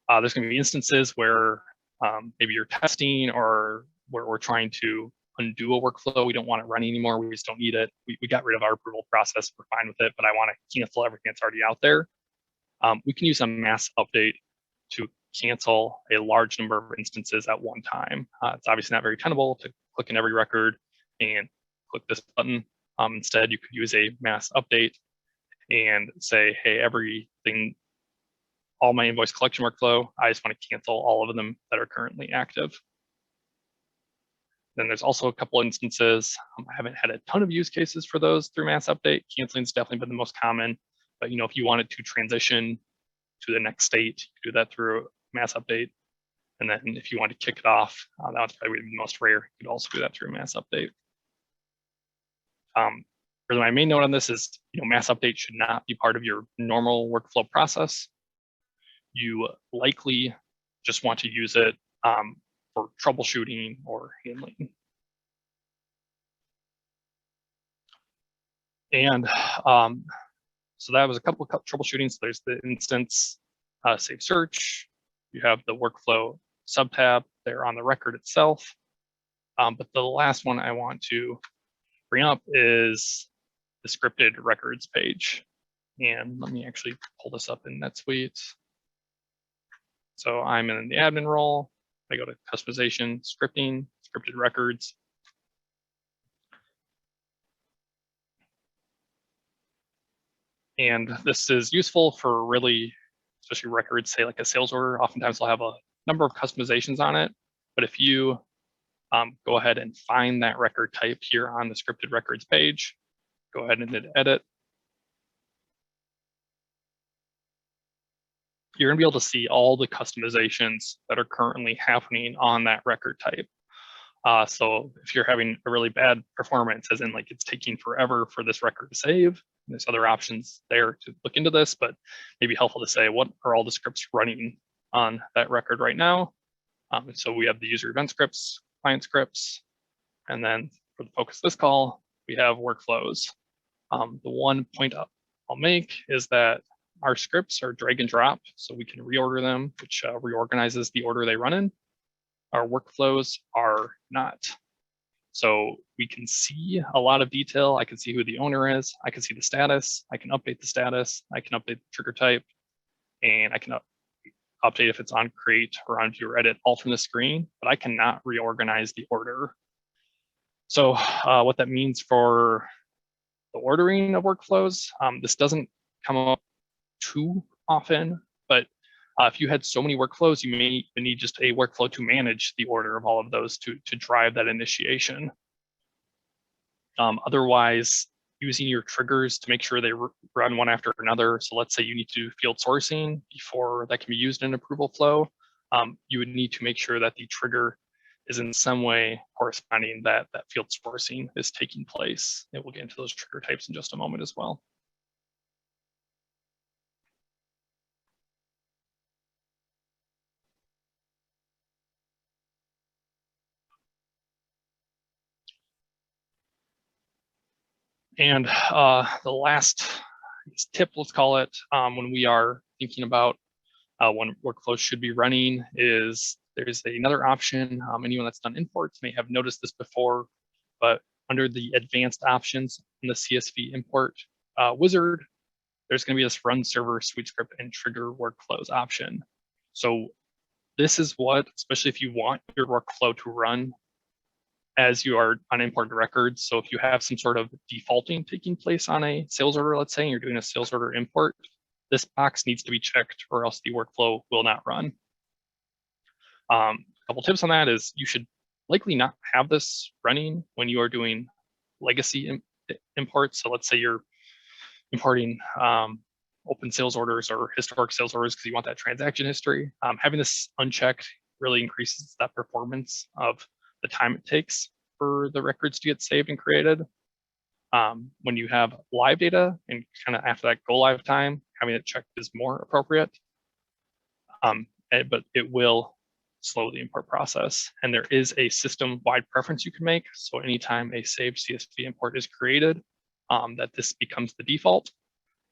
There's going to be instances where maybe you're testing or where we're trying to undo a workflow. We don't want it running anymore. We just don't need it. We got rid of our approval process. We're fine with it, but I want to cancel everything that's already out there. We can use a mass update to cancel a large number of instances at one time. It's obviously not very tenable to click in every record and click this button. Instead, you could use a mass update and say, hey, everything, all my invoice collection workflow, I just want to cancel all of them that are currently active. Then there's also a couple instances. I haven't had a ton of use cases for those through mass update. Canceling has definitely been the most common, but if you wanted to transition to the next state, you do that through mass update. And then if you want to kick it off, that one's probably the most rare. You could also do that through mass update. My main note on this is, mass update should not be part of your normal workflow process. You likely just want to use it for troubleshooting or handling. And so that was a couple of troubleshooting. So there's the instance save search. You have the workflow subtab there on the record itself. But the last one I want to bring up is the scripted records page. And let me actually pull this up in NetSuite. So I'm in the admin role. I go to customization, scripting, scripted records. And this is useful for really, especially records, say like a sales order. Oftentimes they'll have a number of customizations on it. But if you go ahead and find that record type here on the scripted records page, go ahead and hit edit. You're gonna be able to see all the customizations that are currently happening on that record type. So if you're having a really bad performance, as in like it's taking forever for this record to save, there's other options there to look into this, but maybe helpful to say what are all the scripts running on that record right now. So we have the user event scripts, client scripts, and then for the focus of this call, we have workflows. The one point I'll make is that our scripts are drag and drop, so we can reorder them, which reorganizes the order they run in. Our workflows are not. So we can see a lot of detail. I can see who the owner is. I can see the status. I can update the status. I can update the trigger type, and I can update if it's on create or on view or edit, all from the screen, but I cannot reorganize the order. So what that means for the ordering of workflows, this doesn't come up too often, but if you had so many workflows, you may need just a workflow to manage the order of all of those to drive that initiation. Otherwise, using your triggers to make sure they run one after another. So let's say you need to do field sourcing before that can be used in approval flow. You would need to make sure that the trigger is in some way corresponding that field sourcing is taking place. And we'll get into those trigger types in just a moment as well. And the last tip, let's call it, when we are thinking about when workflows should be running is there's another option. Anyone that's done imports may have noticed this before, but under the advanced options in the CSV import wizard, there's going to be this run server suite script and trigger workflows option. So this is what, especially if you want your workflow to run as you are on imported records. So if you have some sort of defaulting taking place on a sales order, let's say, and you're doing a sales order import, this box needs to be checked or else the workflow will not run. A couple tips on that is you should likely not have this running when you are doing legacy imports. So let's say you're importing open sales orders or historic sales orders because you want that transaction history. Having this unchecked really increases that performance of the time it takes for the records to get saved and created. When you have live data and kind of after that go live time, having it checked is more appropriate. But it will slow the import process. And there is a system-wide preference you can make. So anytime a saved CSV import is created, that this becomes the default.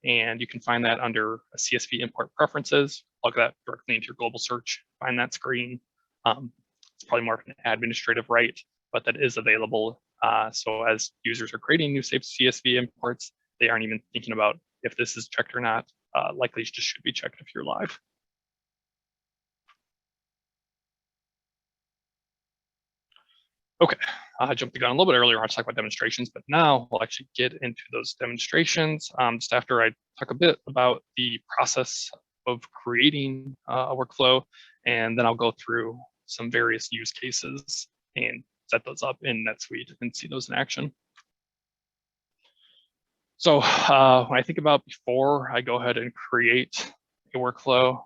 And you can find that under a CSV import preferences, plug that directly into your global search, find that screen. It's probably more of an administrative right, but that is available. So as users are creating new saved CSV imports, they aren't even thinking about if this is checked or not. Likely just should be checked if you're live. Okay, I jumped the gun a little bit earlier. I talked about demonstrations, but now we'll actually get into those demonstrations just after I talk a bit about the process of creating a workflow, and then I'll go through some various use cases and set those up in NetSuite and see those in action. So when I think about before I go ahead and create a workflow,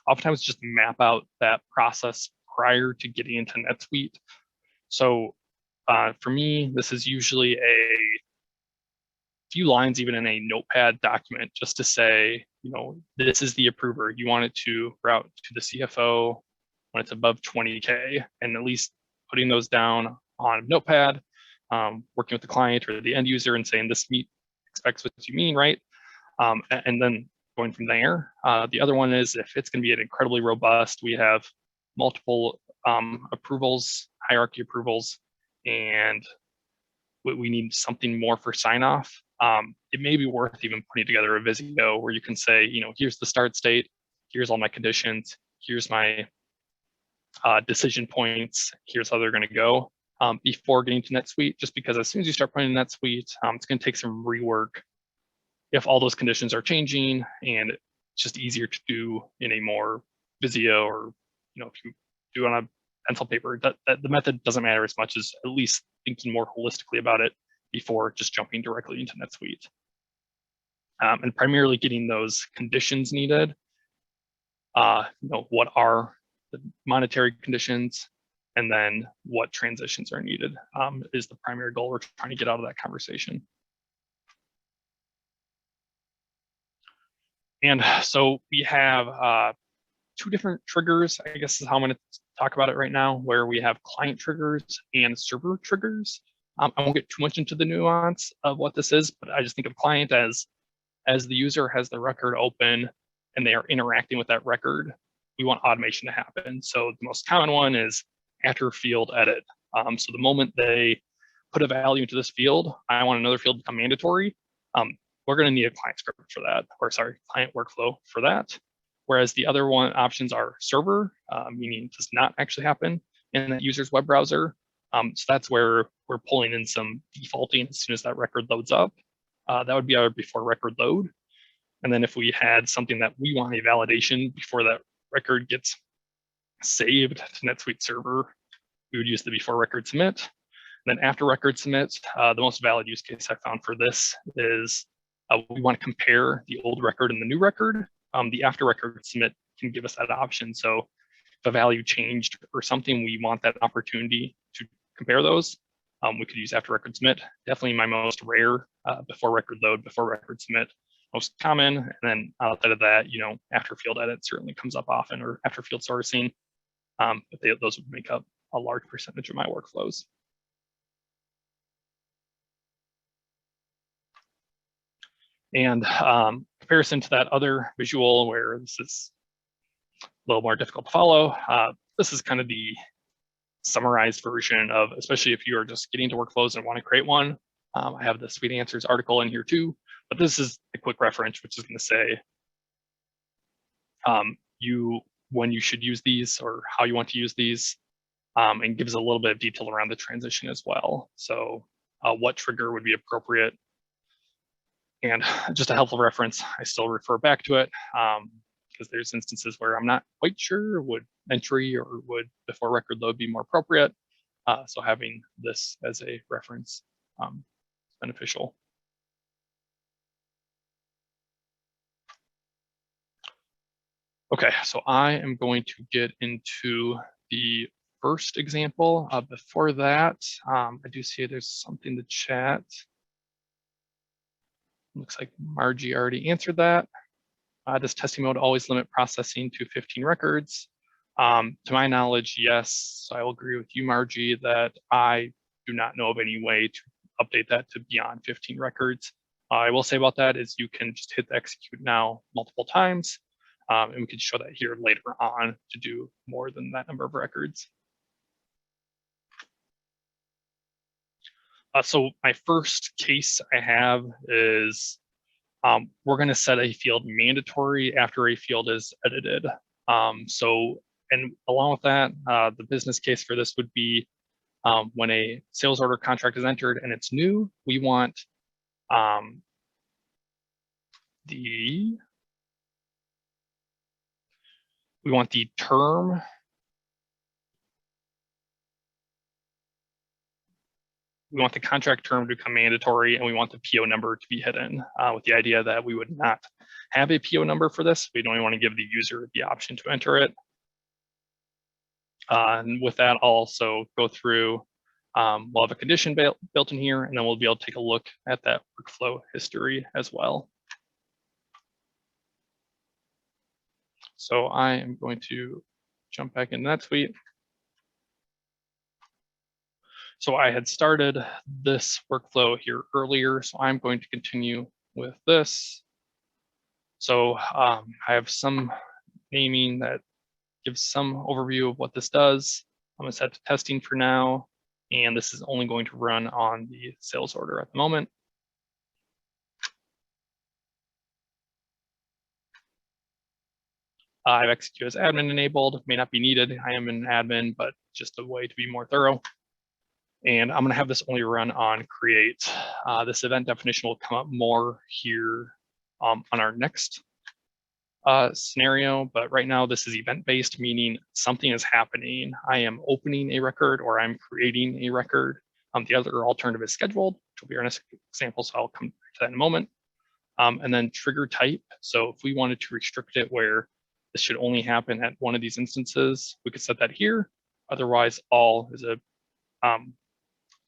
oftentimes just map out that process prior to getting into NetSuite. So for me, this is usually a few lines even in a notepad document just to say, you know, this is the approver. You want it to route to the CFO when it's above 20K, and at least putting those down on notepad, working with the client or the end user and saying this expects what you mean, right? And then going from there. The other one is if it's going to be an incredibly robust, we have multiple approvals, hierarchy approvals, and we need something more for sign off. It may be worth even putting together a Visio where you can say, you know, here's the start state, here's all my conditions, here's my decision points, here's how they're going to go before getting to NetSuite, just because as soon as you start putting in NetSuite, it's going to take some rework if all those conditions are changing, and it's just easier to do in a more Visio, or, you know, if you do on a pencil paper, that the method doesn't matter as much as at least thinking more holistically about it before just jumping directly into NetSuite. And primarily getting those conditions needed. You know, what are the monetary conditions, and then what transitions are needed is the primary goal we're trying to get out of that conversation. And so we have two different triggers, I guess is how I'm going to talk about it right now, where we have client triggers and server triggers. I won't get too much into the nuance of what this is, but I just think of client as the user has the record open and they are interacting with that record, we want automation to happen. So the most common one is after field edit. So the moment they put a value into this field, I want another field to become mandatory. We're going to need a client script for that, or sorry, client workflow for that. Whereas the other one options are server, meaning it does not actually happen in that user's web browser. So that's where we're pulling in some defaulting as soon as that record loads up. That would be our before record load. And then if we had something that we want a validation before that record gets saved to NetSuite server, we would use the before record submit. And then after record submit, the most valid use case I found for this is we want to compare the old record and the new record. The after record submit can give us that option. So if a value changed or something, we want that opportunity to compare those. We could use after record submit. Definitely my most rare before record load, before record submit, most common. And then outside of that, after field edit certainly comes up often, or after field sourcing. But those would make up a large percentage of my workflows. And comparison to that other visual where this is a little more difficult to follow, this is kind of the summarized version of, especially if you are just getting into workflows and want to create one. I have the Sweet Answers article in here too, but this is a quick reference, which is going to say when you should use these or how you want to use these, and gives a little bit of detail around the transition as well. So what trigger would be appropriate. And just a helpful reference, I still refer back to it because there's instances where I'm not quite sure would entry or would before record load be more appropriate. So having this as a reference is beneficial. Okay, so I am going to get into the first example. Before that, I do see there's something to chat. Looks like Margie already answered that. Does testing mode always limit processing to 15 records? To my knowledge, yes. So I will agree with you, Margie, that I do not know of any way to update that to beyond 15 records. I will say about that is you can just hit the execute now multiple times, and we can show that here later on to do more than that number of records. So my first case I have is we're going to set a field mandatory after a field is edited. And along with that, the business case for this would be when a sales order contract is entered and it's new, we want the term. We want the contract term to become mandatory, and we want the PO number to be hidden, with the idea that we would not have a PO number for this. We'd only want to give the user the option to enter it. And with that, I'll also go through, we'll have a condition built in here, and then we'll be able to take a look at that workflow history as well. So I am going to jump back in NetSuite. So I had started this workflow here earlier, so I'm going to continue with this. So I have some naming that gives some overview of what this does. I'm going to set to testing for now, and this is only going to run on the sales order at the moment. I have execute as admin enabled, may not be needed. I am an admin, but just a way to be more thorough. And I'm going to have this only run on create. This event definition will come up more here on our next scenario, but right now this is event-based, meaning something is happening. I am opening a record or I'm creating a record. The other alternative is scheduled, which will be our next example, so I'll come back to that in a moment. And then trigger type. So if we wanted to restrict it where this should only happen at one of these instances, we could set that here. Otherwise, all is a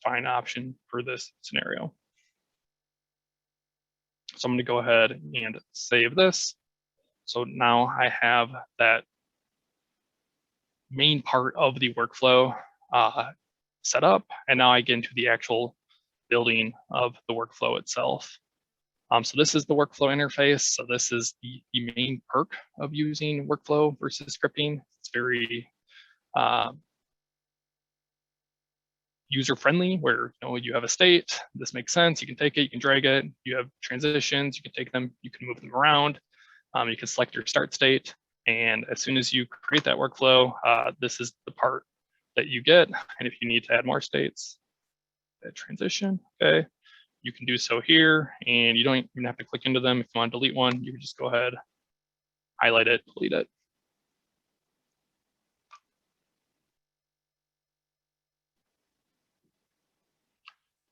fine option for this scenario. So I'm going to go ahead and save this. So now I have that main part of the workflow set up, and now I get into the actual building of the workflow itself. So this is the workflow interface. So this is the main perk of using workflow versus scripting. It's very user-friendly, where you have a state, this makes sense, you can take it, you can drag it, you have transitions, you can take them, you can move them around, you can select your start state, and as soon as you create that workflow, this is the part that you get. And if you need to add more states, add transition, okay, you can do so here, and you don't even have to click into them. If you want to delete one, you can just go ahead, highlight it, delete it.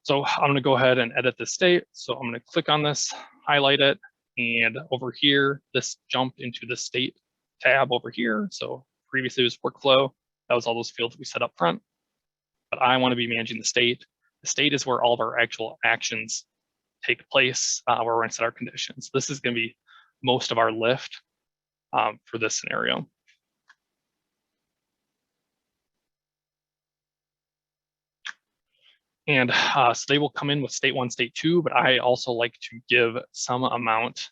So I'm going to go ahead and edit this state. So I'm going to click on this, highlight it, and over here, this jumped into the state tab over here. So previously it was workflow. That was all those fields we set up front. But I want to be managing the state. The state is where all of our actual actions take place, where we're going to set our conditions. This is going to be most of our lift for this scenario. And so they will come in with state 1, state 2, but I also like to give some amount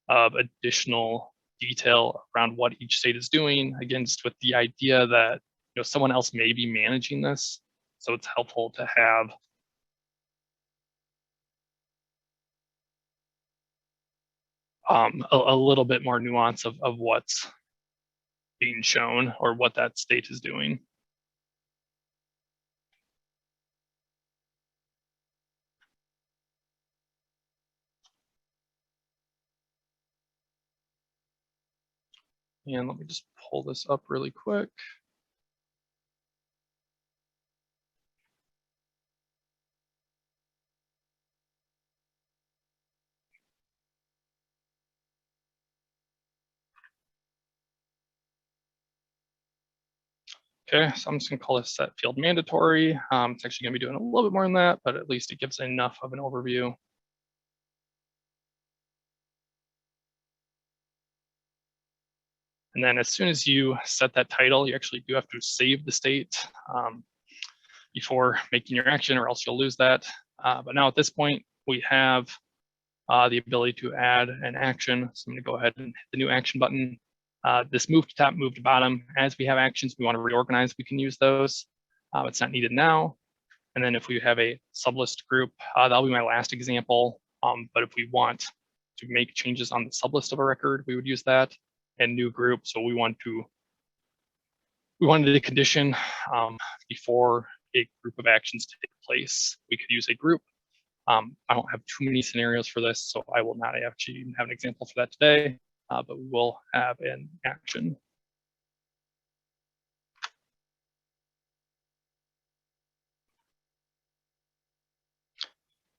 of additional detail around what each state is doing, again, just with the idea that someone else may be managing this. So it's helpful to have a little bit more nuance of what's being shown or what that state is doing. And let me just pull this up really quick. Okay, so I'm just gonna call this set field mandatory. It's actually gonna be doing a little bit more than that, but at least it gives enough of an overview. And then as soon as you set that title, you actually do have to save the state before making your action, or else you'll lose that. But now at this point, we have the ability to add an action. So I'm gonna go ahead and hit the new action button. This move to top, move to bottom. As we have actions we want to reorganize, we can use those. It's not needed now. And then if we have a sublist group, that'll be my last example. But if we want to make changes on the sublist of a record, we would use that. And new group. So we wanted a condition before a group of actions take place. We could use a group. I don't have too many scenarios for this, so I will not actually have an example for that today, but we will have an action.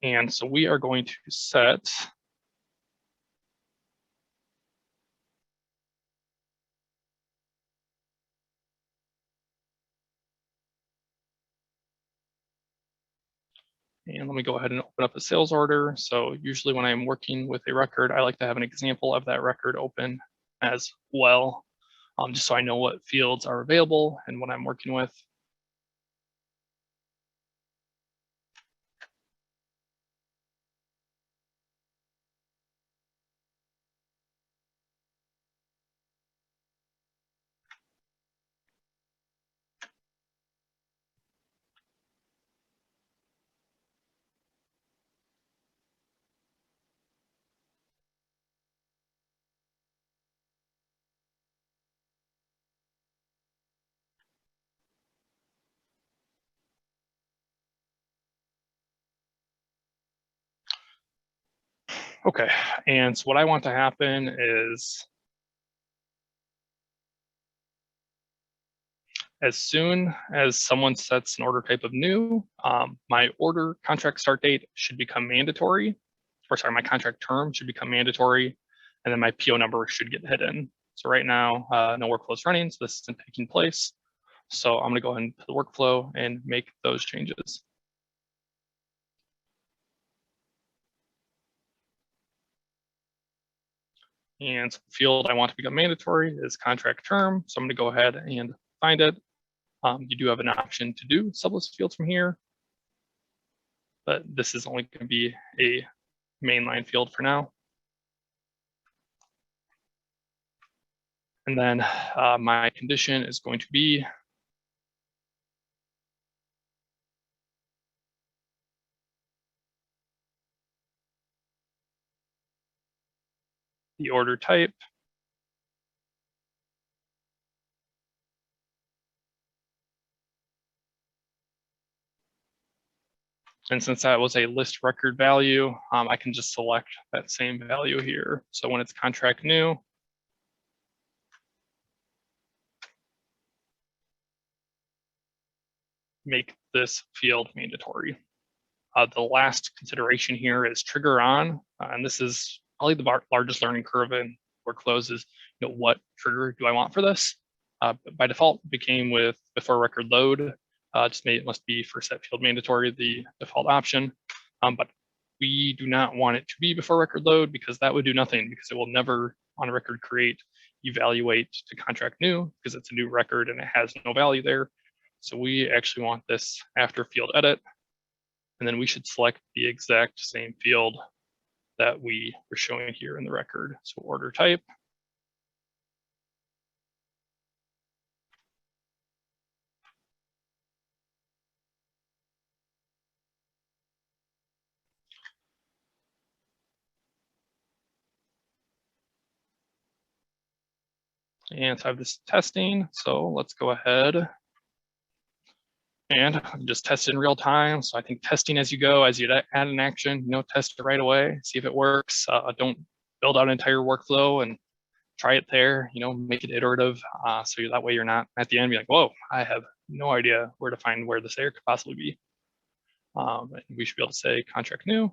And so we are going to set and let me go ahead and open up a sales order. So usually when I'm working with a record, I like to have an example of that record open as well, just so I know what fields are available and what I'm working with. Okay, and so what I want to happen is as soon as someone sets an order type of new, my order contract start date should become mandatory, or sorry, my contract term should become mandatory, and then my PO number should get hidden. So right now, no workflow is running, so this isn't taking place. So I'm gonna go ahead into the workflow and make those changes. And the field I want to become mandatory is contract term. So I'm gonna go ahead and find it. You do have an option to do sublist fields from here. but this is only going to be a mainline field for now. And then my condition is going to be the order type. And since that was a list record value, I can just select that same value here. So when it's contract new, make this field mandatory. The last consideration here is trigger on, and this is probably the largest learning curve in workflows is, what trigger do I want for this? By default, it became with before record load. Just made it must be for set field mandatory, the default option. But we do not want it to be before record load because that would do nothing because it will never on a record create, evaluate to contract new because it's a new record and it has no value there. So we actually want this after field edit. And then we should select the exact same field that we were showing here in the record. So order type. And so I have this testing. So let's go ahead and just test it in real time. So I think testing as you go, as you add an action, test it right away, see if it works. Don't build out an entire workflow and try it there, make it iterative. So that way you're not at the end be like, whoa, I have no idea where to find where this error could possibly be. We should be able to say contract new.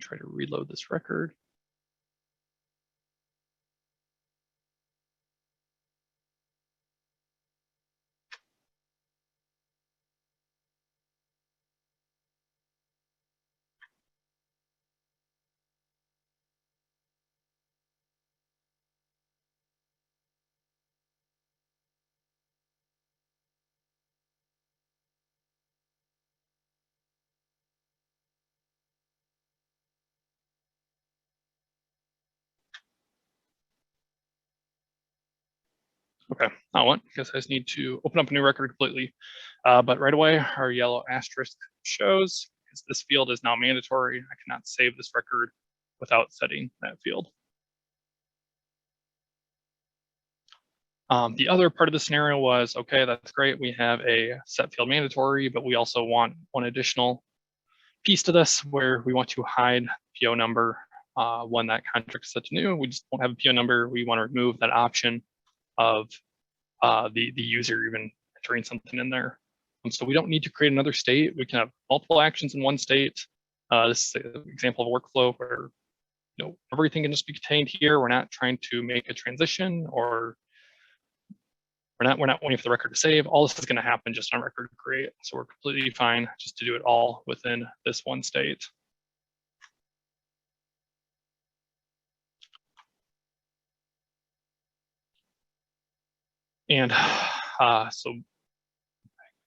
Try to reload this record. Okay, now what? Because I just need to open up a new record completely. But right away, our yellow asterisk shows because this field is now mandatory. I cannot save this record without setting that field. The other part of the scenario was, okay, that's great. We have a set field mandatory, but we also want one additional piece to this where we want to hide PO number when that contract is set to new. We just won't have a PO number. We want to remove that option of the user even entering something in there. So we don't need to create another state. We can have multiple actions in one state. This is an example of a workflow where everything can just be contained here. We're not trying to make a transition or we're not waiting for the record to save. All this is going to happen just on record create. So we're completely fine just to do it all within this one state. And so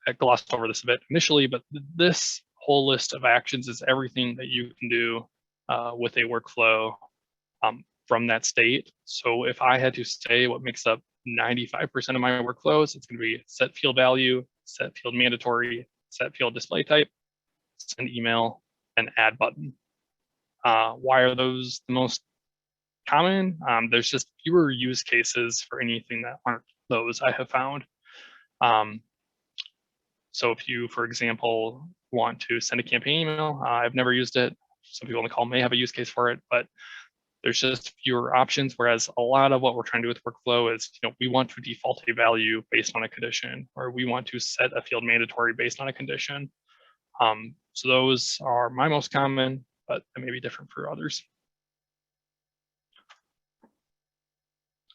I glossed over this a bit initially, but this whole list of actions is everything that you can do with a workflow from that state. So if I had to say what makes up 95% of my workflows, it's going to be set field value, set field mandatory, set field display type, send email, and add button. Why are those the most common? There's just fewer use cases for anything that aren't those I have found. So if you, for example, want to send a campaign email, I've never used it. Some people on the call may have a use case for it, but there's just fewer options. Whereas a lot of what we're trying to do with workflow is, we want to default a value based on a condition, or we want to set a field mandatory based on a condition. So those are my most common, but it may be different for others.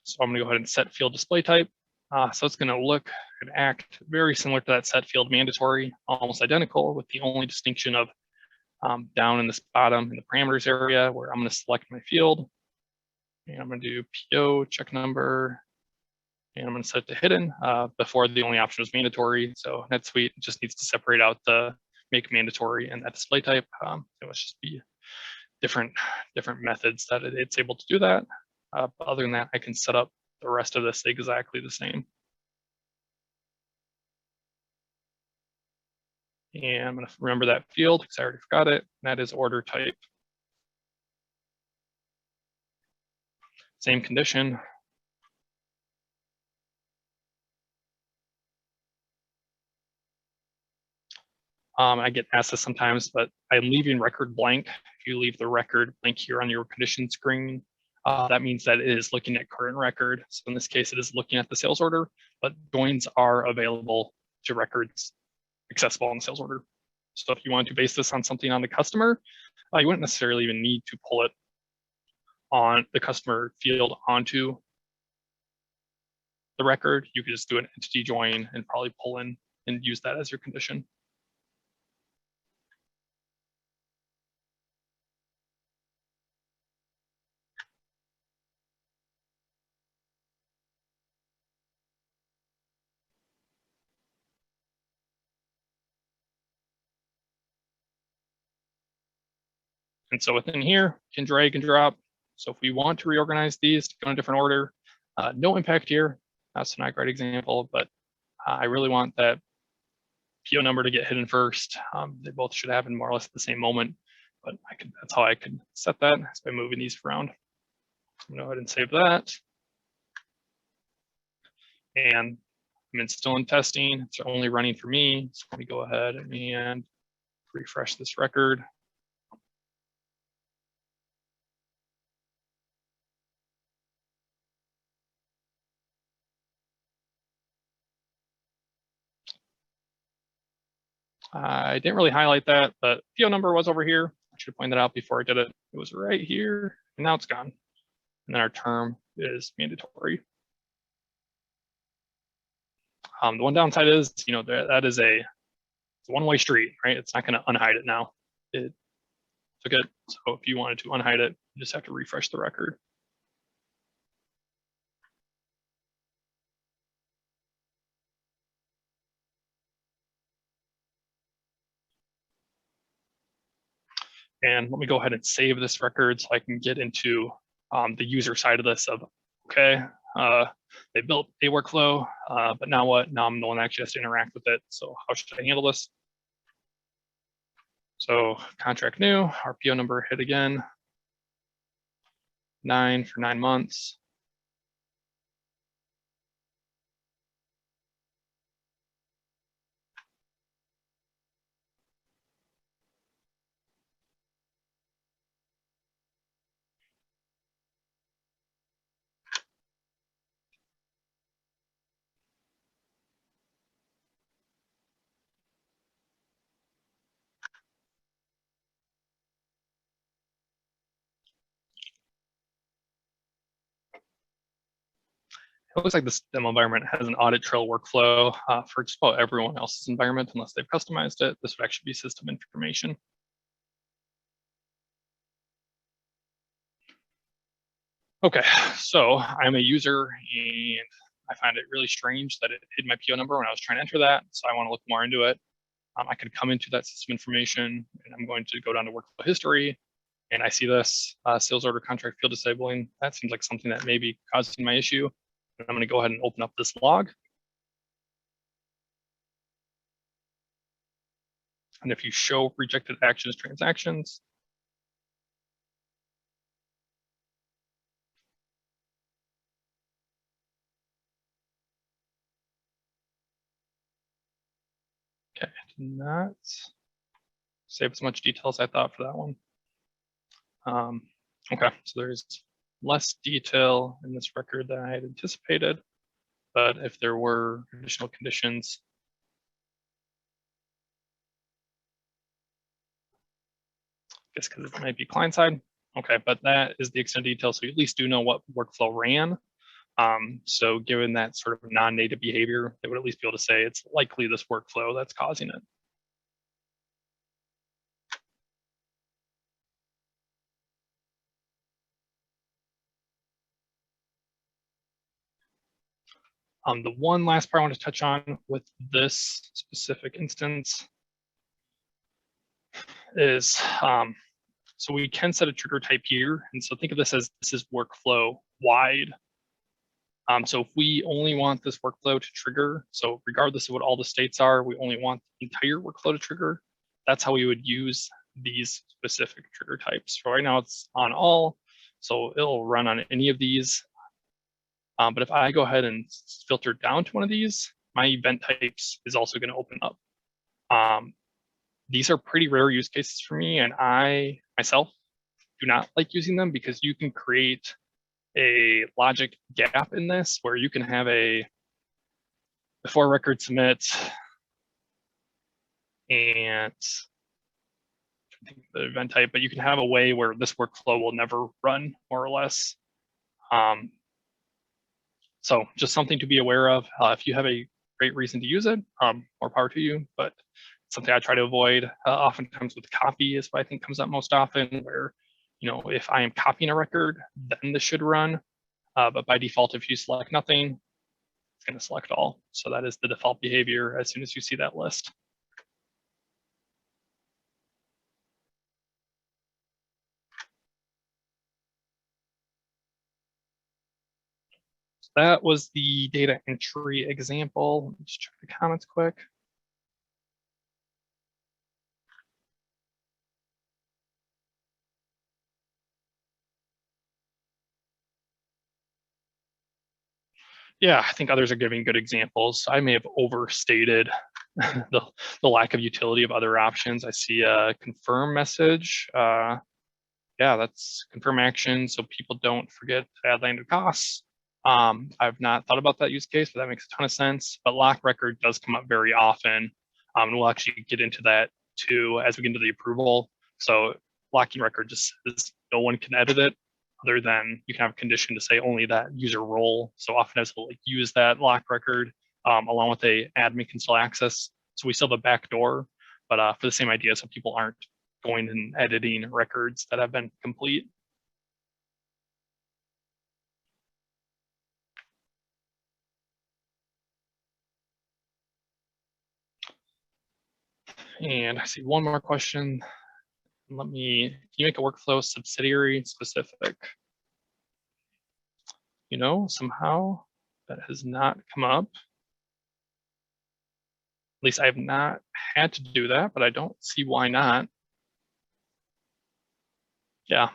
So I'm going to go ahead and set field display type. So it's going to look and act very similar to that set field mandatory, almost identical, with the only distinction of down in this bottom in the parameters area where I'm going to select my field. And I'm going to do PO check number And I'm going to set it to hidden. Before, the only option was mandatory. So NetSuite just needs to separate out the make mandatory and that display type. It must just be different methods that it's able to do that. But other than that, I can set up the rest of this exactly the same. And I'm going to remember that field because I already forgot it. That is order type. Same condition. I get asked this sometimes, but I'm leaving record blank. If you leave the record blank here on your condition screen, that means that it is looking at current record. So in this case, it is looking at the sales order, but joins are available to records accessible on the sales order. So if you want to base this on something on the customer, you wouldn't necessarily even need to pull it on the customer field onto the record. You could just do an entity join and probably pull in and use that as your condition. And so within here, you can drag and drop. So if we want to reorganize these to go in a different order, no impact here. That's not a great example, but I really want that PO number to get hidden first. They both should happen more or less at the same moment, but that's how I can set that, is by moving these around. So I'm gonna go ahead and save that. And I'm still in testing. It's only running for me. So let me go ahead and refresh this record. I didn't really highlight that, but PO number was over here. I should have pointed that out before I did it. It was right here, and now it's gone. And then our term is mandatory. The one downside is, that is it's a one-way street, right? It's not going to unhide it now. It took it. So if you wanted to unhide it, you just have to refresh the record. And let me go ahead and save this record so I can get into the user side of this of, okay, they built a workflow, but now what? Now I'm the one that actually has to interact with it. So how should I handle this? So contract new, our PO number hit again, 9 for 9 months. It looks like this demo environment has an audit trail workflow for just about everyone else's environment, unless they've customized it. This would actually be system information. Okay, so I'm a user and I find it really strange that it hid my PO number when I was trying to enter that. So I want to look more into it. I could come into that system information and I'm going to go down to workflow history and I see this sales order contract field disabling. That seems like something that may be causing my issue. I'm going to go ahead and open up this log. And if you show rejected actions transactions, okay, did not save as much detail as I thought for that one. Okay, so there's less detail in this record than I had anticipated, but if there were additional conditions, I guess because it might be client side. Okay, but that is the extent of detail, so you at least do know what workflow ran. So given that sort of non-native behavior, they would at least be able to say it's likely this workflow that's causing it. The one last part I want to touch on with this specific instance is, so we can set a trigger type here. And so think of this as this is workflow wide. So if we only want this workflow to trigger, so regardless of what all the states are, we only want the entire workflow to trigger. That's how we would use these specific trigger types. So right now it's on all, so it'll run on any of these. But if I go ahead and filter down to one of these, my event types is also going to open up. These are pretty rare use cases for me, and I myself do not like using them because you can create a logic gap in this where you can have a before record submits and I think the event type, but you can have a way where this workflow will never run, more or less. So just something to be aware of. If you have a great reason to use it, more power to you, but something I try to avoid. Oftentimes with copy is what I think comes up most often, where, you know, if I am copying a record, then this should run. But by default, if you select nothing, it's going to select all. So that is the default behavior as soon as you see that list. So that was the data entry example. Let me just check the comments quick. Yeah, I think others are giving good examples. I may have overstated the lack of utility of other options. I see a confirm message. Yeah, that's confirm action, so people don't forget to add landed costs. I've not thought about that use case, but that makes a ton of sense. But lock record does come up very often. And we'll actually get into that too as we get into the approval. So locking record just is no one can edit it, other than you can have a condition to say only that user role. So often we'll like use that lock record along with a admin can still access. So we still have a backdoor, but for the same idea, so people aren't going and editing records that have been complete. And I see one more question. Can you make a workflow subsidiary specific? You know, somehow that has not come up. At least I have not had to do that, but I don't see why not. Yeah.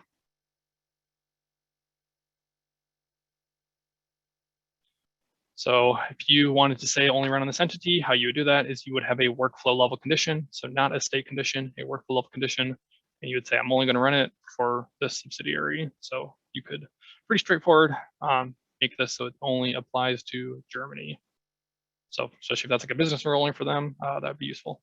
So if you wanted to say only run on this entity, how you would do that is you would have a workflow level condition. So not a state condition, a workflow level condition. And you would say, I'm only going to run it for this subsidiary. So you could pretty straightforward make this so it only applies to Germany. So especially if that's like a business rolling for them, that'd be useful.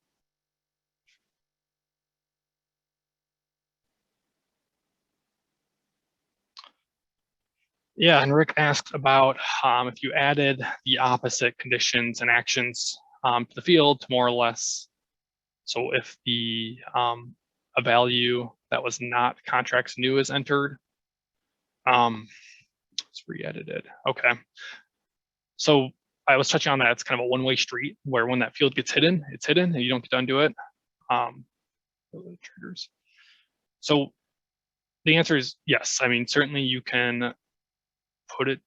Yeah, and Rick asked about if you added the opposite conditions and actions to the field to more or less. So if a value that was not contracts new is entered, let's re-edit it. Okay. So I was touching on that. It's kind of a one-way street where when that field gets hidden, it's hidden and you don't get to undo it. Triggers. So the answer is yes. I mean, certainly you can put it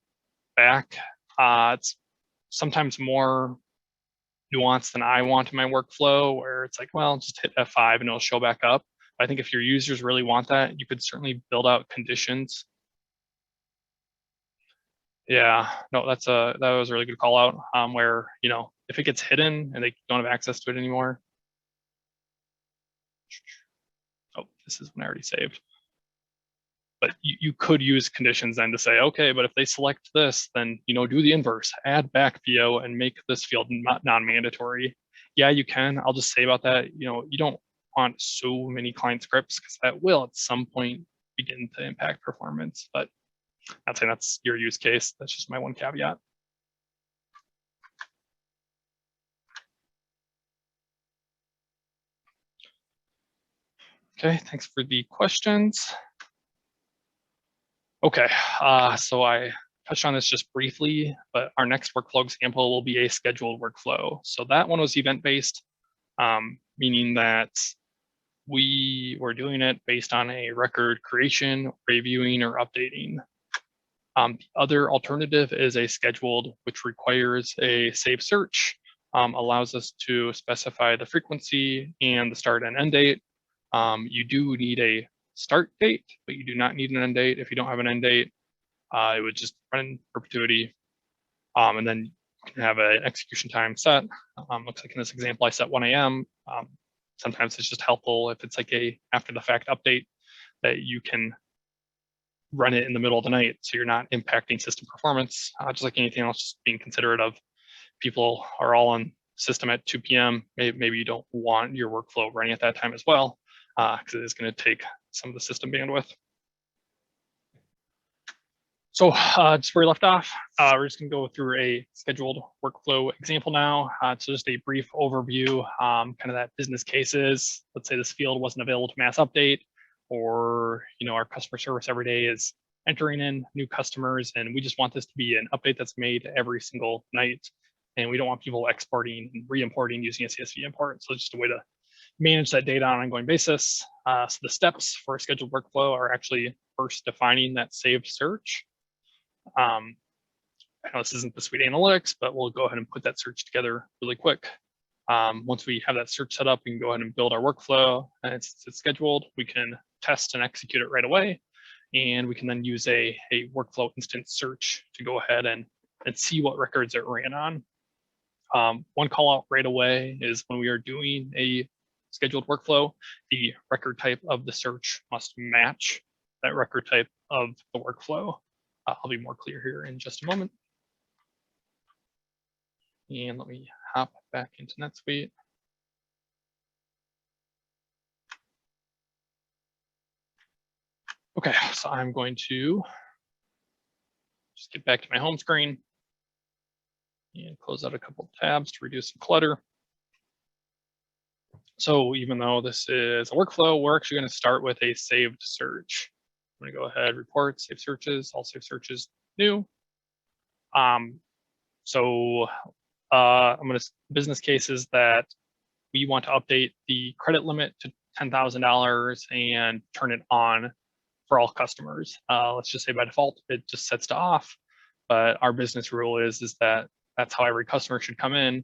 back. It's sometimes more nuanced than I want in my workflow, where it's like, well, just hit F5 and it'll show back up. I think if your users really want that, you could certainly build out conditions. Yeah, no, that was a really good call out. Where, you know, if it gets hidden and they don't have access to it anymore. Oh, this is one I already saved. But you could use conditions then to say, okay, but if they select this, then, you know, do the inverse, add back VO and make this field non-mandatory. Yeah, you can. I'll just say about that, you know, you don't want so many client scripts because that will at some point begin to impact performance. But I'd say that's your use case. That's just my one caveat. Okay, thanks for the questions. Okay, so I touched on this just briefly, but our next workflow example will be a scheduled workflow. So that one was event-based, meaning that we were doing it based on a record creation, reviewing, or updating. The other alternative is a scheduled, which requires a save search, allows us to specify the frequency and the start and end date. You do need a start date, but you do not need an end date. If you don't have an end date, it would just run in perpetuity. And then you can have an execution time set. Looks like in this example, I set 1 a.m. Sometimes it's just helpful if it's like a after the fact update that you can run it in the middle of the night, so you're not impacting system performance. Just like anything else, just being considerate of people are all on system at 2 p.m. Maybe you don't want your workflow running at that time as well, because it is going to take some of the system bandwidth. So just where we left off, we're just going to go through a scheduled workflow example now. So just a brief overview, kind of that business cases. Let's say this field wasn't available to mass update, or our customer service every day is entering in new customers, and we just want this to be an update that's made every single night. And we don't want people exporting and re-importing using a CSV import. So it's just a way to manage that data on an ongoing basis. So the steps for a scheduled workflow are actually first defining that saved search. I know this isn't the suite analytics, but we'll go ahead and put that search together really quick. Once we have that search set up, we can go ahead and build our workflow, and it's scheduled. We can test and execute it right away. And we can then use a workflow instance search to go ahead and see what records it ran on. One call out right away is when we are doing a scheduled workflow, the record type of the search must match that record type of the workflow. I'll be more clear here in just a moment. And let me hop back into NetSuite. Okay, so I'm going to just get back to my home screen and close out a couple of tabs to reduce some clutter. So even though this is a workflow, we're actually going to start with a saved search. I'm going to go ahead, report, save searches, all save searches new. So I'm going to business cases that we want to update the credit limit to $10,000 and turn it on for all customers. Let's just say by default, it just sets to off. But our business rule is that that's how every customer should come in.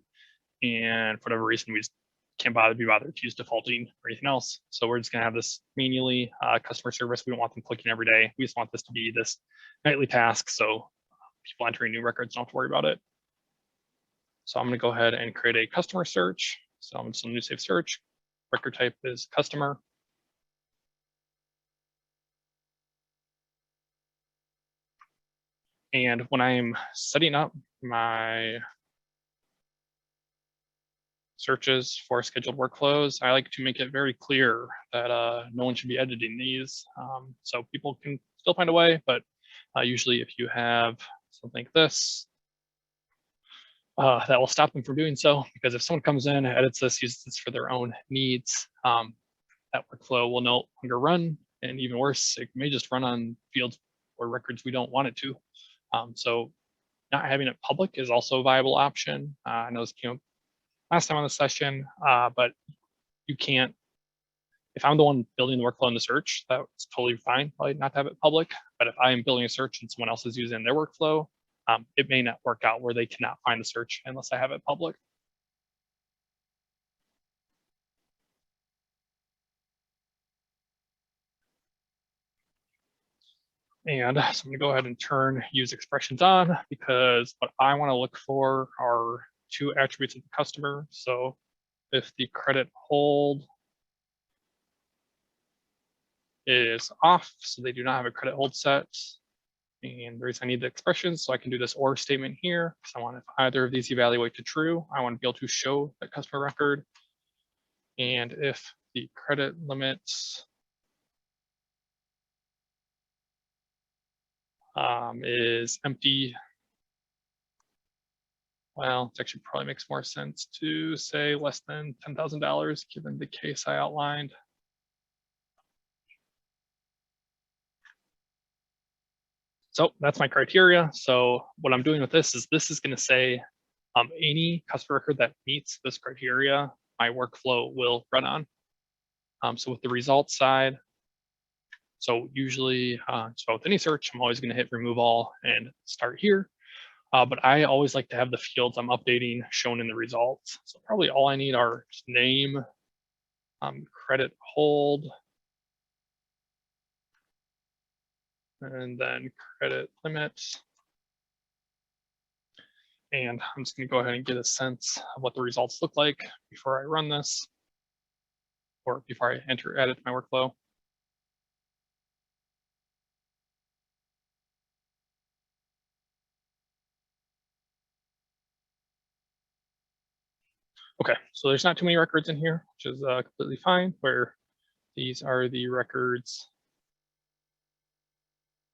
And for whatever reason, we just can't be bothered to use defaulting or anything else. So we're just going to have this manually customer service. We don't want them clicking every day. We just want this to be this nightly task. So people entering new records don't have to worry about it. So I'm going to go ahead and create a customer search. So I'm going to new save search. Record type is customer. And when I'm setting up my searches for scheduled workflows, I like to make it very clear that no one should be editing these. So people can still find a way, but usually if you have something like this, that will stop them from doing so, because if someone comes in, edits this, uses this for their own needs, that workflow will no longer run. And even worse, it may just run on fields or records we don't want it to. So not having it public is also a viable option. I know this came up last time on the session, but you can't, if I'm the one building the workflow in the search, that's totally fine, probably not to have it public. But if I am building a search and someone else is using their workflow, it may not work out where they cannot find the search unless I have it public. And so I'm gonna go ahead and turn use expressions on, because what I want to look for are two attributes of the customer. So if the credit hold is off, so they do not have a credit hold set, and the reason I need the expressions, so I can do this or statement here, because I want, if either of these evaluate to true, I want to be able to show that customer record. And if the credit limits is empty, well, it actually probably makes more sense to say less than $10,000, given the case I outlined. So that's my criteria. So what I'm doing with this is going to say any customer record that meets this criteria, my workflow will run on. So with the results side, so usually, so with any search, I'm always going to hit remove all and start here. But I always like to have the fields I'm updating shown in the results. So probably all I need are just name, credit hold, and then credit limit. And I'm just going to go ahead and get a sense of what the results look like before I run this, or before I edit my workflow. Okay, so there's not too many records in here, which is completely fine, where these are the records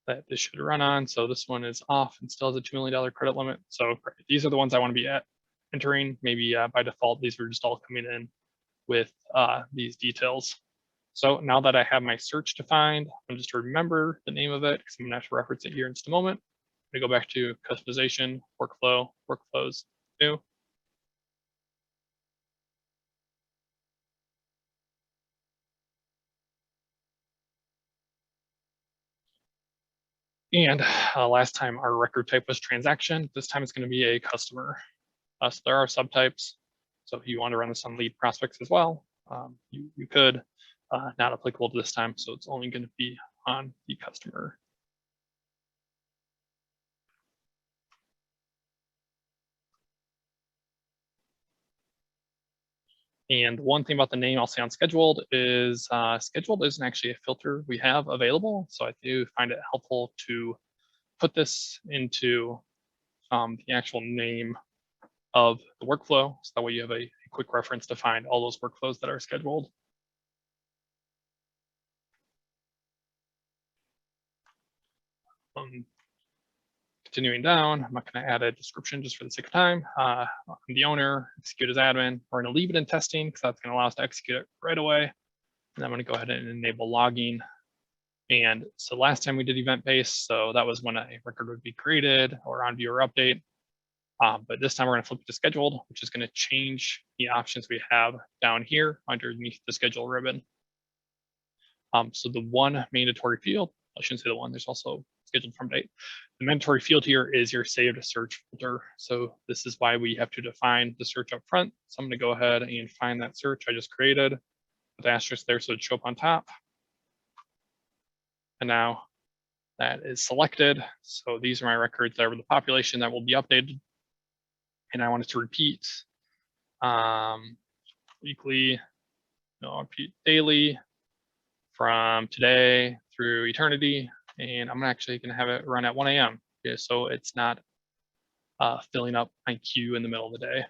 that this should run on. So this one is off and still has a $2 million credit limit. So these are the ones I want to be entering. Maybe by default, these are just all coming in with these details. So now that I have my search defined, I'm just to remember the name of it because I'm gonna have to reference it here in just a moment. I'm gonna go back to customization, workflow, workflows, new. And last time our record type was transaction. This time it's going to be a customer. So there are subtypes. So if you want to run this on lead prospects as well, you could. Not applicable to this time. So it's only going to be on the customer. And one thing about the name I'll say on scheduled is scheduled isn't actually a filter we have available. So I do find it helpful to put this into the actual name of the workflow. So that way you have a quick reference to find all those workflows that are scheduled. Continuing down, I'm not going to add a description just for the sake of time. I'm the owner, execute as admin. We're going to leave it in testing because that's going to allow us to execute it right away. And I'm going to go ahead and enable logging. And so last time we did event-based, so that was when a record would be created or on viewer update. But this time we're going to flip it to scheduled, which is going to change the options we have down here underneath the schedule ribbon. So the one mandatory field, I shouldn't say the one, there's also scheduled from date. The mandatory field here is your saved search filter. So this is why we have to define the search up front. So I'm going to go ahead and find that search I just created with the asterisk there so it show up on top. And now that is selected. So these are my records that are the population that will be updated. And I want it to repeat weekly, no, repeat daily from today through eternity. And I'm actually going to have it run at 1 a.m. Okay, so it's not filling up my queue in the middle of the day.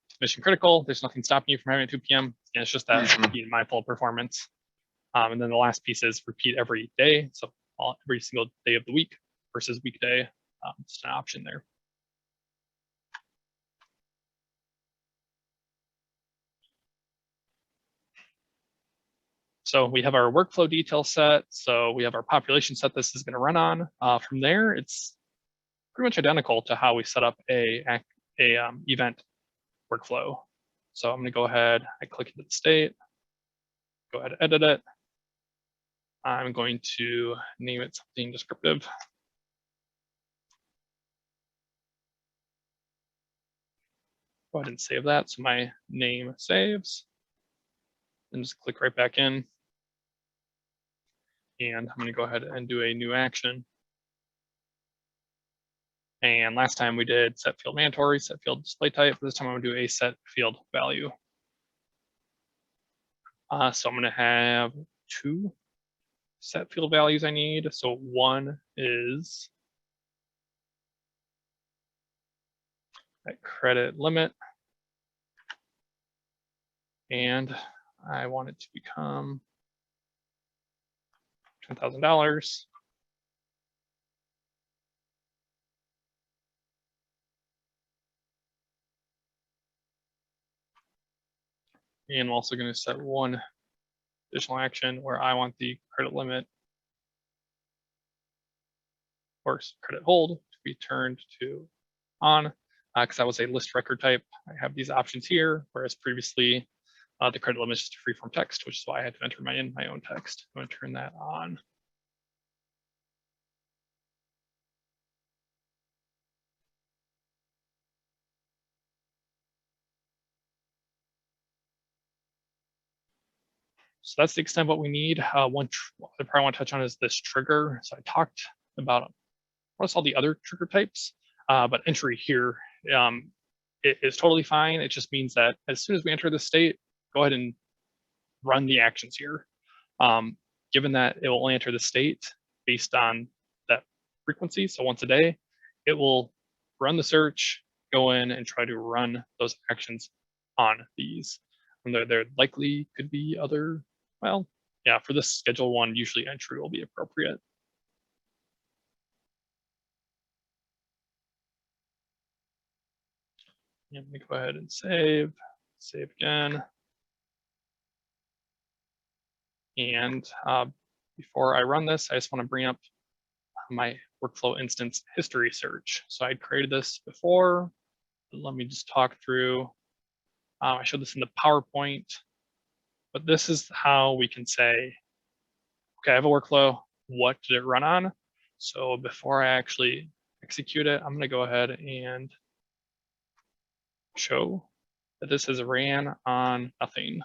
It's mission critical. There's nothing stopping you from having it at 2 p.m. And it's just that being mindful of performance. And then the last piece is repeat every day. So every single day of the week versus weekday. Just an option there. So we have our workflow detail set. So we have our population set this is going to run on. From there, it's pretty much identical to how we set up a event workflow. So I'm going to go ahead, I click into the state, go ahead and edit it. I'm going to name it something descriptive. Go ahead and save that. So my name saves. And just click right back in. And I'm going to go ahead and do a new action. And last time we did set field mandatory, set field display type. This time I'm going to do a set field value. So I'm going to have 2 set field values I need. So one is that credit limit. And I want it to become $10,000. And I'm also going to set one additional action where I want the credit limit course, credit hold to be turned to on, because that was a list record type. I have these options here, whereas previously the credit limit is just freeform text, which is why I had to enter my own text. I'm going to turn that on. So that's the extent of what we need. One I probably want to touch on is this trigger. So I talked about what's all the other trigger types, but entry here it is totally fine. It just means that as soon as we enter the state, go ahead and run the actions here. Given that it will only enter the state based on that frequency, so once a day, it will run the search, go in and try to run those actions on these. And there likely could be other, well, yeah, for this schedule one, usually entry will be appropriate. Let me go ahead and save again. And before I run this, I just want to bring up my workflow instance history search. So I created this before. Let me just talk through. I showed this in the PowerPoint, but this is how we can say, okay, I have a workflow. What did it run on? So before I actually execute it, I'm going to go ahead and show that this has ran on nothing,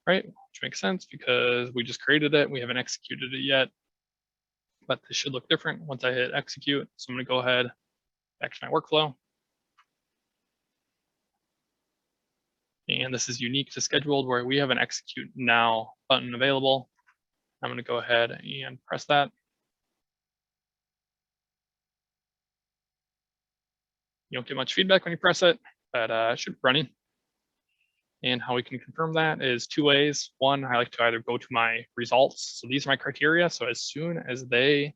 right? Which makes sense because we just created it. We haven't executed it yet, but this should look different once I hit execute. So I'm going to go ahead back to my workflow. And this is unique to scheduled where we have an execute now button available. I'm going to go ahead and press that. You don't get much feedback when you press it, but it should be running. And how we can confirm that is two ways. One, I like to either go to my results. So these are my criteria. So as soon as they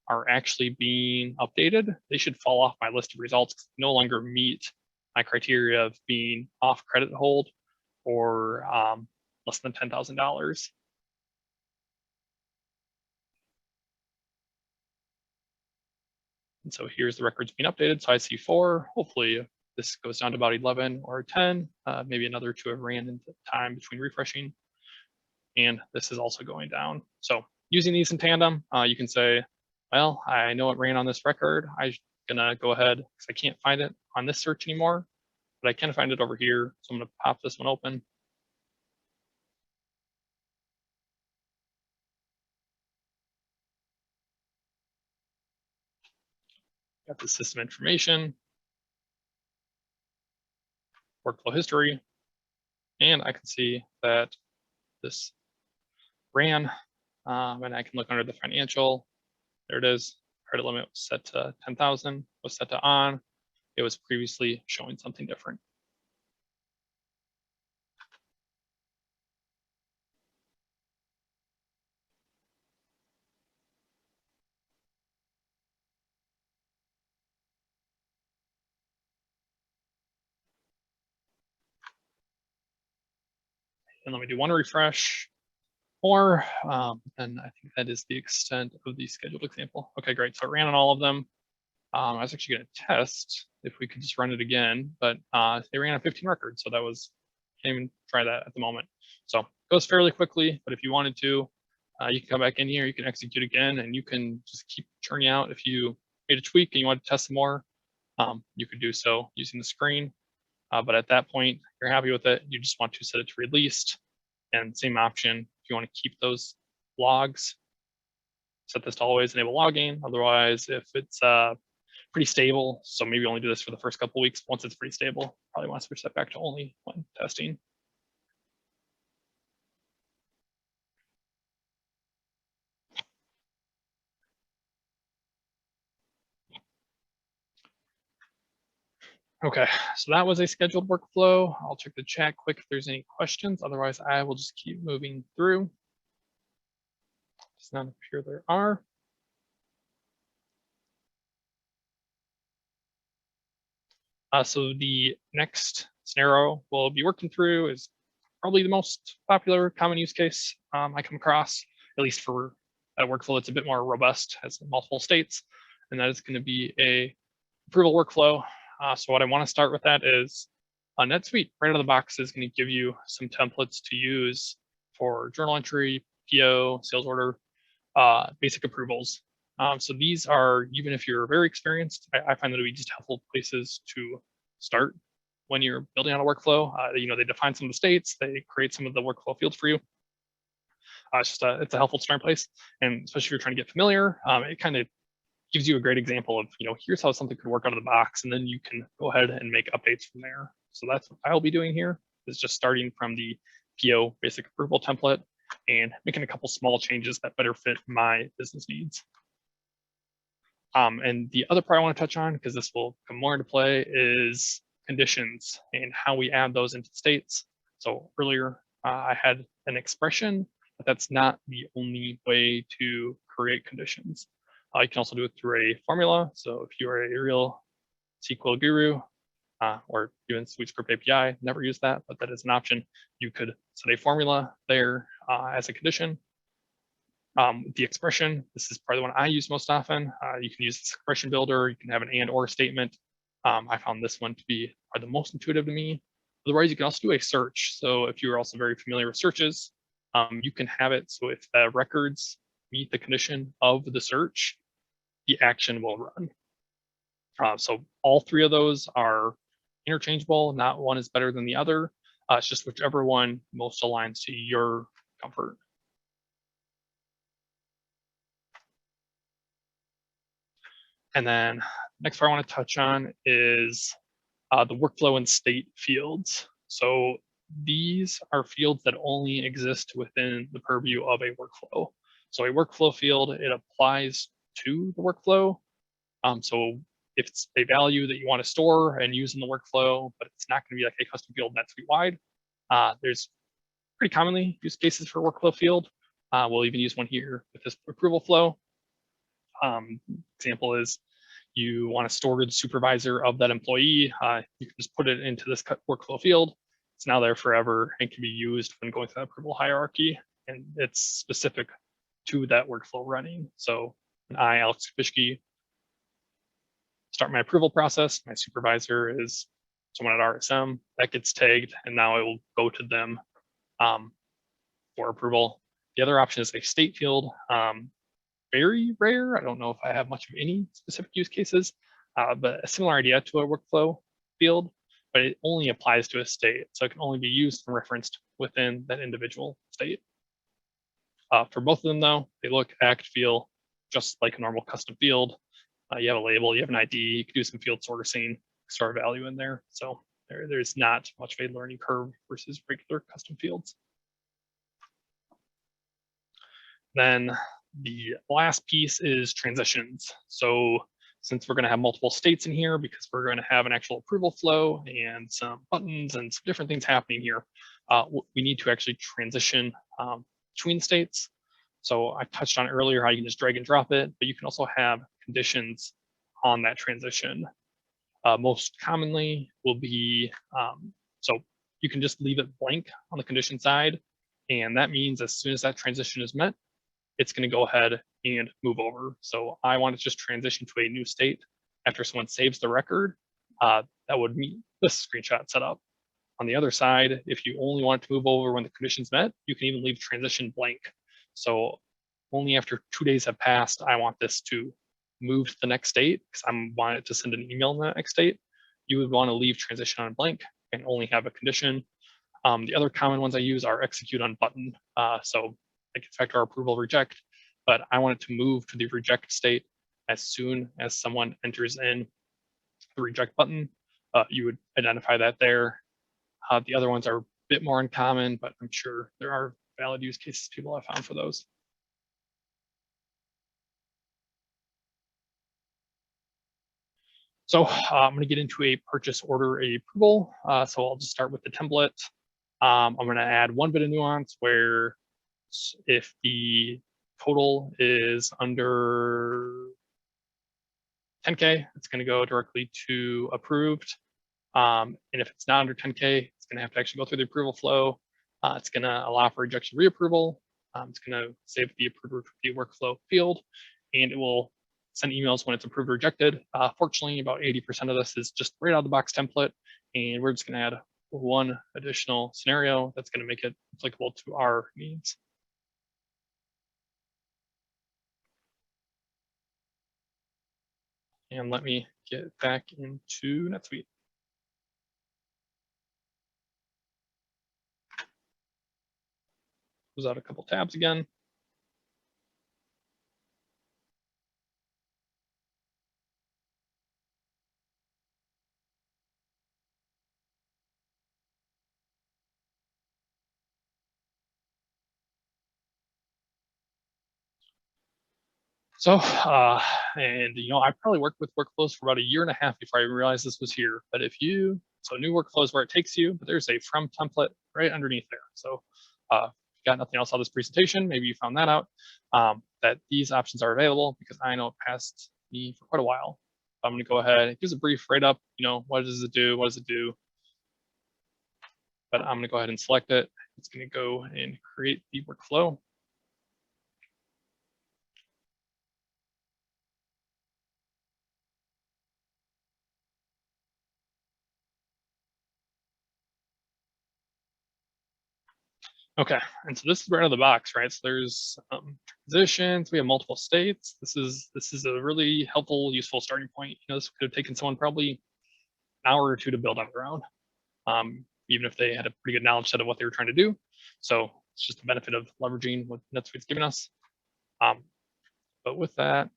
are actually being updated, they should fall off my list of results because they no longer meet my criteria of being off credit hold or less than $10,000. And so here's the records being updated. So I see 4. Hopefully this goes down to about 11 or 10, maybe another 2 have ran into time between refreshing. And this is also going down. So using these in tandem, you can say, well, I know it ran on this record. I'm gonna go ahead because I can't find it on this search anymore, but I can find it over here. So I'm gonna pop this one open. Got the system information, workflow history, and I can see that this ran, and I can look under the financial. There it is. Credit limit was set to 10,000, was set to on. It was previously showing something different. And let me do one refresh more, and I think that is the extent of the scheduled example. Okay, great. So it ran on all of them. I was actually going to test if we could just run it again, but they ran on 15 records, so that was, can't even try that at the moment. So it goes fairly quickly, but if you wanted to, you can come back in here, you can execute again, and you can just keep churning out. If you made a tweak and you want to test some more, you could do so using the screen. But at that point, you're happy with it. You just want to set it to released, and same option. If you want to keep those logs, set this to always enable logging. Otherwise, if it's pretty stable, so maybe only do this for the first couple of weeks. Once it's pretty stable, probably want to switch that back to only when testing. Okay, so that was a scheduled workflow. I'll check the chat quick if there's any questions. Otherwise, I will just keep moving through. Does not appear there are. So the next scenario we'll be working through is probably the most popular common use case I come across, at least for a workflow that's a bit more robust, has multiple states, and that is going to be a approval workflow. So what I want to start with that is NetSuite right out of the box is going to give you some templates to use for journal entry, PO, sales order, basic approvals. So these are, even if you're very experienced, I find that to be just helpful places to start when you're building out a workflow. They define some of the states, they create some of the workflow fields for you. It's a helpful starting place, and especially if you're trying to get familiar, it kind of gives you a great example of, here's how something could work out of the box, and then you can go ahead and make updates from there. So that's what I'll be doing here, is just starting from the PO basic approval template and making a couple small changes that better fit my business needs. And the other part I want to touch on, because this will come more into play, is conditions and how we add those into states. So earlier I had an expression, but that's not the only way to create conditions. You can also do it through a formula. So if you are a real SQL guru or doing SuiteScript API, never use that, but that is an option. You could set a formula there as a condition. The expression, this is probably the one I use most often. You can use this expression builder. You can have an and or statement. I found this one to be the most intuitive to me. Otherwise, you can also do a search. So if you're also very familiar with searches, you can have it so if the records meet the condition of the search, the action will run. So all three of those are interchangeable. Not one is better than the other. It's just whichever one most aligns to your comfort. And then next part I want to touch on is the workflow and state fields. So these are fields that only exist within the purview of a workflow. So a workflow field, it applies to the workflow. So if it's a value that you want to store and use in the workflow, but it's not going to be like a custom field NetSuite wide, there's pretty commonly use cases for workflow field. We'll even use one here with this approval flow. Example is you want to store the supervisor of that employee. You can just put it into this workflow field. It's now there forever and can be used when going through that approval hierarchy, and it's specific to that workflow running. So I, Alex Fishke, start my approval process. My supervisor is someone at RSM. That gets tagged, and now it will go to them for approval. The other option is a state field. Very rare. I don't know if I have much of any specific use cases, but a similar idea to a workflow field, but it only applies to a state. So it can only be used and referenced within that individual state. For both of them though, they look, act, feel just like a normal custom field. You have a label, you have an ID, you can do some field sourcing, store value in there. So there's not much of a learning curve versus regular custom fields. Then the last piece is transitions. So since we're going to have multiple states in here, because we're going to have an actual approval flow and some buttons and some different things happening here, we need to actually transition between states. So I touched on earlier how you can just drag and drop it, but you can also have conditions on that transition. Most commonly will be, so you can just leave it blank on the condition side. And that means as soon as that transition is met, it's going to go ahead and move over. So I want to just transition to a new state after someone saves the record. That would meet this screenshot setup. On the other side, if you only want it to move over when the condition's met, you can even leave transition blank. So only after 2 days have passed, I want this to move to the next state because I want it to send an email in that next state. You would want to leave transition on blank and only have a condition. The other common ones I use are execute on button. So like effect or approval reject, but I want it to move to the reject state as soon as someone enters in the reject button. You would identify that there. The other ones are a bit more uncommon, but I'm sure there are valid use cases people have found for those. So I'm going to get into a purchase order approval. So I'll just start with the template. I'm going to add one bit of nuance where if the total is under 10K, it's going to go directly to approved. And if it's not under 10K, it's going to have to actually go through the approval flow. It's going to allow for rejection reapproval. It's going to save the approved the workflow field, and it will send emails when it's approved or rejected. Fortunately, about 80% of this is just right out of the box template, and we're just going to add one additional scenario that's going to make it applicable to our needs. And let me get back into NetSuite. Close out a couple tabs again. So, and I probably worked with workflows for about 1.5 years before I realized this was here. But so new workflows where it takes you, but there's a from template right underneath there. So, got nothing else on this presentation, maybe you found that out, that these options are available because I know it passed me for quite a while. I'm going to go ahead. It gives a brief write up. What does it do? What does it do? But I'm going to go ahead and select it. It's going to go and create the workflow. Okay, and so this is right out of the box, right? So there's transitions. We have multiple states. This is a really helpful, useful starting point. This could have taken someone probably an hour or two to build on their own, even if they had a pretty good knowledge set of what they were trying to do. So it's just the benefit of leveraging what NetSuite's given us. But with that,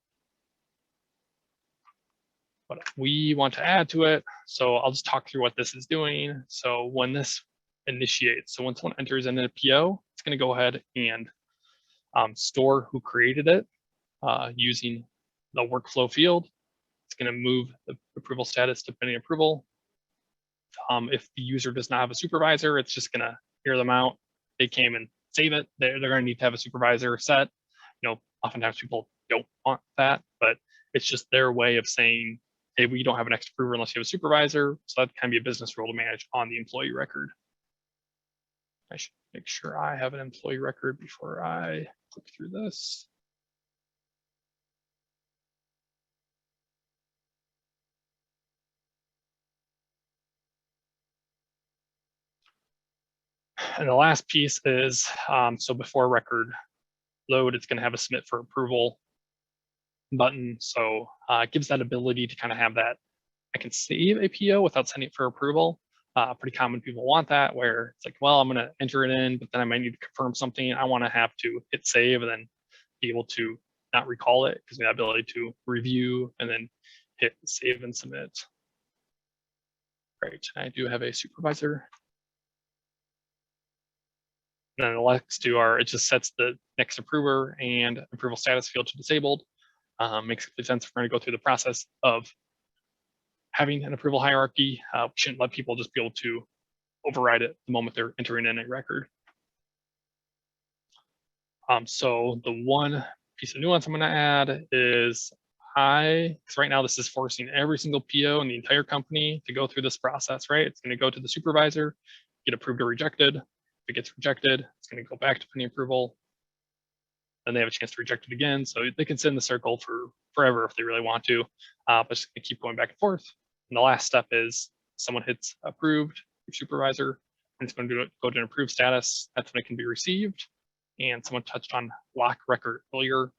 what we want to add to it, so I'll just talk through what this is doing. So when this initiates, so when someone enters in a PO, it's going to go ahead and store who created it using the workflow field. It's going to move the approval status to pending approval. If the user does not have a supervisor, it's just going to hear them out. They came and save it. They're going to need to have a supervisor set. Oftentimes people don't want that, but it's just their way of saying, hey, we don't have an next approver unless you have a supervisor. So that can be a business rule to manage on the employee record. I should make sure I have an employee record before I click through this. And the last piece is, so before record load, it's going to have a submit for approval button. So it gives that ability to kind of have that, I can save a PO without sending it for approval. Pretty common, people want that, where it's like, well, I'm going to enter it in, but then I might need to confirm something. I want to have to hit save and then be able to not recall it, because the ability to review and then hit save and submit. Right, I do have a supervisor. And then the next two are, it just sets the next approver and approval status field to disabled. Makes complete sense if we're going to go through the process of having an approval hierarchy. We shouldn't let people just be able to override it the moment they're entering in a record. So the one piece of nuance I'm going to add is because right now this is forcing every single PO in the entire company to go through this process, right? It's going to go to the supervisor, get approved or rejected. If it gets rejected, it's going to go back to pending approval. Then they have a chance to reject it again. So they can sit in the circle for forever if they really want to, but it's going to keep going back and forth. And the last step is someone hits approved, your supervisor, and it's going to go to an approved status. That's when it can be received. And someone touched on lock record earlier,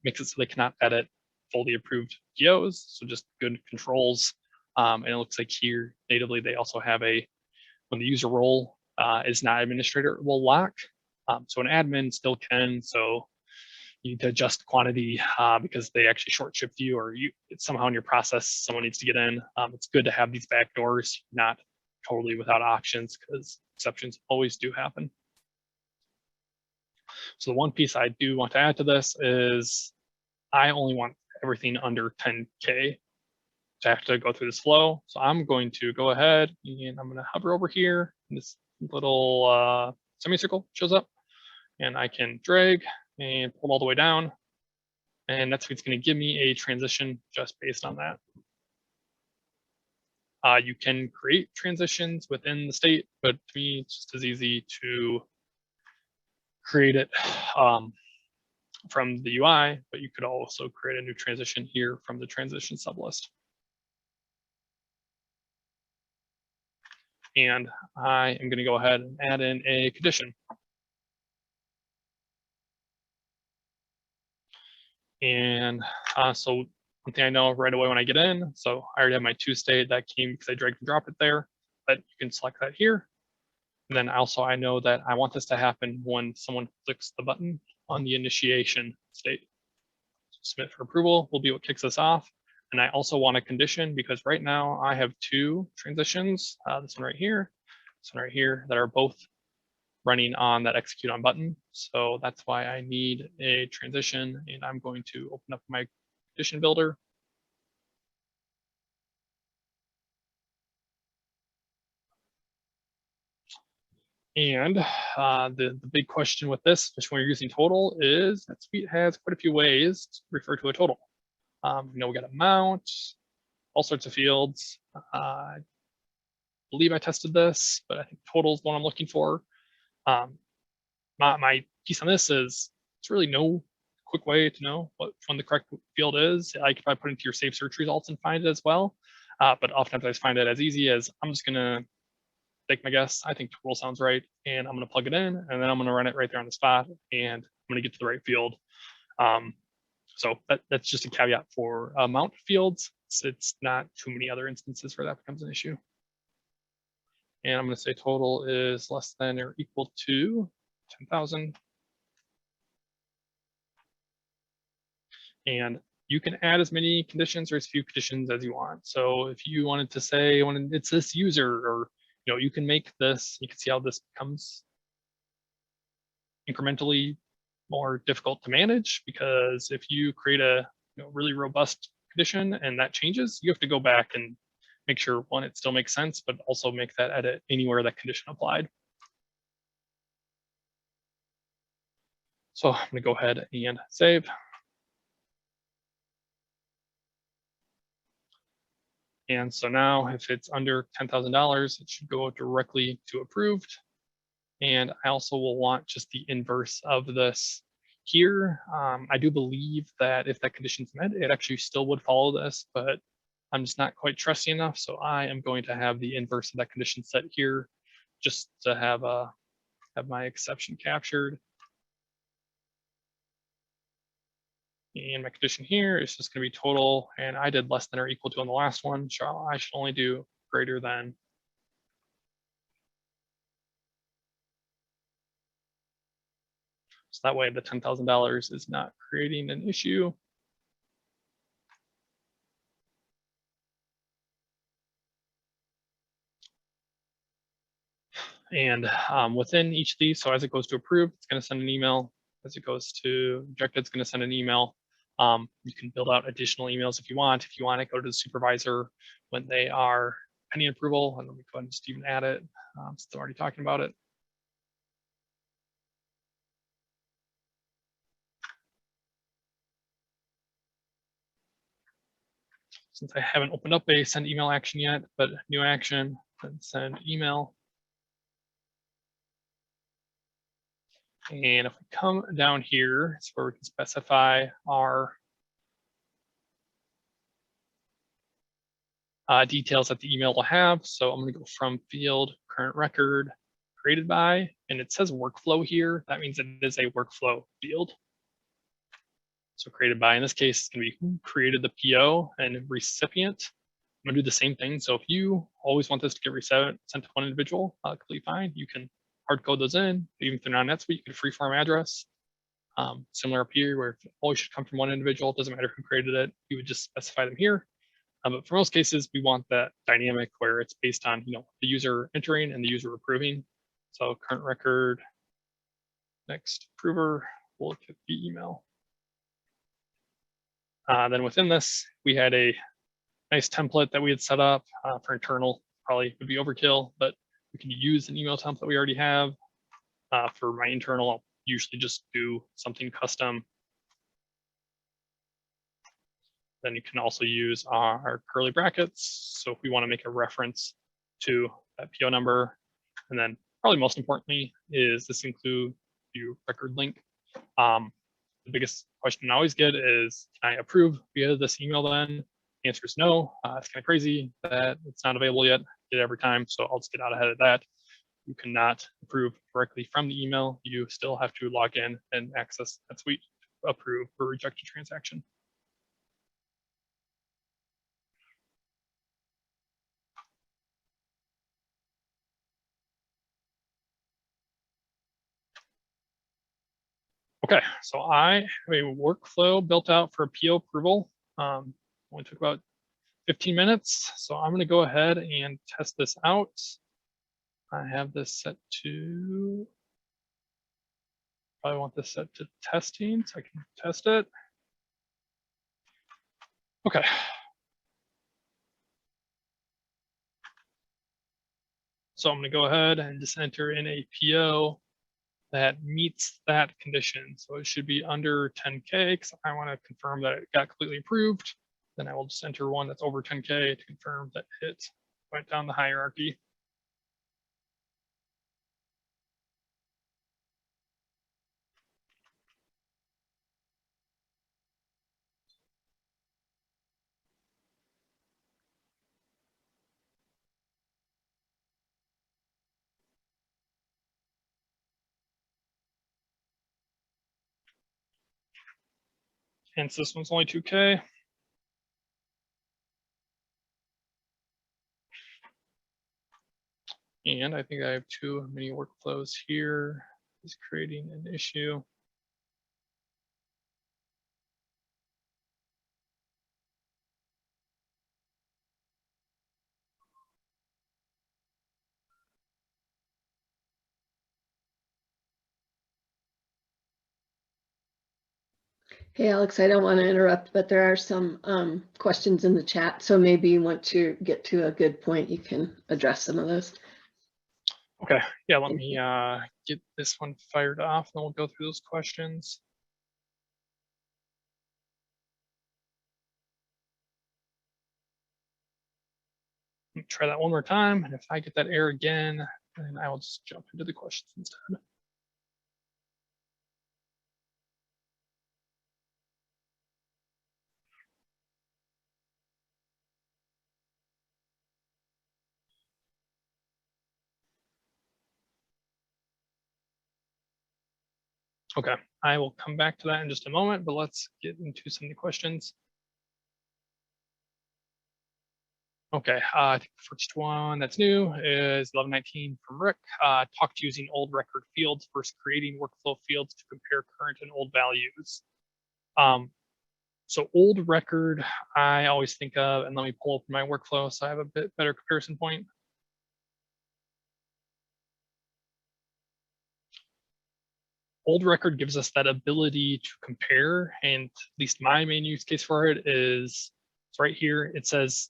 makes it so they cannot edit fully approved POs. So just good controls. And it looks like here natively, they also have when the user role is not administrator, will lock. So an admin still can. So you need to adjust quantity because they actually short shift you, or it's somehow in your process, someone needs to get in. It's good to have these backdoors, not totally without options, because exceptions always do happen. So the one piece I do want to add to this is I only want everything under 10K to have to go through this flow. So I'm going to go ahead and I'm going to hover over here. And this little semicircle shows up, and I can drag and pull all the way down. And NetSuite's going to give me a transition just based on that. You can create transitions within the state, but to me, it's just as easy to create it from the UI, but you could also create a new transition here from the transition sublist. And I am going to go ahead and add in a condition. And so one thing I know right away when I get in, so I already have my toState that came because I dragged and dropped it there, but you can select that here. And then also I know that I want this to happen when someone clicks the button on the initiation state. So submit for approval will be what kicks us off. And I also want a condition because right now I have two transitions, this one right here, this one right here, that are both running on that execute on button. So that's why I need a transition, and I'm going to open up my condition builder. And the big question with this, especially when you're using total, is NetSuite has quite a few ways to refer to a total. You know, we got amount, all sorts of fields. I believe I tested this, but I think total is the one I'm looking for. My piece on this is it's really no quick way to know which one the correct field is. I could probably put into your save search results and find it as well. But oftentimes I just find it as easy as I'm just gonna take my guess. I think total sounds right, and I'm gonna plug it in, and then I'm gonna run it right there on the spot, and I'm gonna get to the right field. So that's just a caveat for amount fields. It's not too many other instances where that becomes an issue. And I'm gonna say total is less than or equal to 10,000. And you can add as many conditions or as few conditions as you want. So if you wanted to say when it's this user, or you know, you can make this, you can see how this becomes incrementally more difficult to manage, because if you create a really robust condition and that changes, you have to go back and make sure, one, it still makes sense, but also make that edit anywhere that condition applied. So I'm going to go ahead and save. And so now if it's under $10,000, it should go directly to approved. And I also will want just the inverse of this here. I do believe that if that condition's met, it actually still would follow this, but I'm just not quite trusty enough. So I am going to have the inverse of that condition set here, just to have my exception captured. And my condition here is just going to be total, and I did less than or equal to on the last one. So I should only do greater than. So that way the $10,000 is not creating an issue. And within each of these, so as it goes to approved, it's going to send an email. As it goes to rejected, it's going to send an email. You can build out additional emails if you want. If you want to go to the supervisor when they are pending approval, and let me go ahead and just even add it. Since I'm already talking about it. Since I haven't opened up a send email action yet, but new action, then send email. And if we come down here, it's where we can specify our details that the email will have. So I'm going to go from field, current record, created by, and it says workflow here. That means it is a workflow field. So created by, in this case, it's going to be who created the PO and recipient. I'm going to do the same thing. So if you always want this to get sent to one individual, completely fine. You can hard code those in. Even if they're not NetSuite, you can freeform address. Similar up here, where it always should come from one individual. It doesn't matter who created it. You would just specify them here. But for most cases, we want that dynamic where it's based on the user entering and the user approving. So current record, next approver, we'll look at the email. Then within this, we had a nice template that we had set up for internal. Probably would be overkill, but we can use an email template we already have. For my internal, I'll usually just do something custom. Then you can also use our curly brackets. So if we want to make a reference to that PO number, and then probably most importantly is this include view record link. The biggest question I always get is, can I approve via this email then? The answer is no. It's kind of crazy that it's not available yet. Get it every time, so I'll just get out ahead of that. You cannot approve directly from the email. You still have to log in and access NetSuite to approve or reject a transaction. Okay, so I have a workflow built out for PO approval. Only took about 15 minutes. So I'm going to go ahead and test this out. I have this set to, probably want this set to testing so I can test it. Okay. So I'm going to go ahead and just enter in a PO that meets that condition. So it should be under 10K because I want to confirm that it got completely approved. Then I will just enter one that's over 10K to confirm that it went down the hierarchy. And so this one's only 2K. And I think I have too many workflows here. It's creating an issue. Hey, Alex, I don't want to interrupt, but there are some questions in the chat. So maybe once you get to a good point, you can address some of those. Okay, yeah, let me get this one fired off, and then we'll go through those questions. Try that one more time, and if I get that error again, then I will just jump into the questions instead. Okay, I will come back to that in just a moment, but let's get into some of the questions. Okay, I think the first one that's new is 1119 from Rick. Talked using old record fields versus creating workflow fields to compare current and old values. So old record, I always think of, and let me pull up my workflow so I have a bit better comparison point. Old record gives us that ability to compare, and at least my main use case for it is it's right here. It says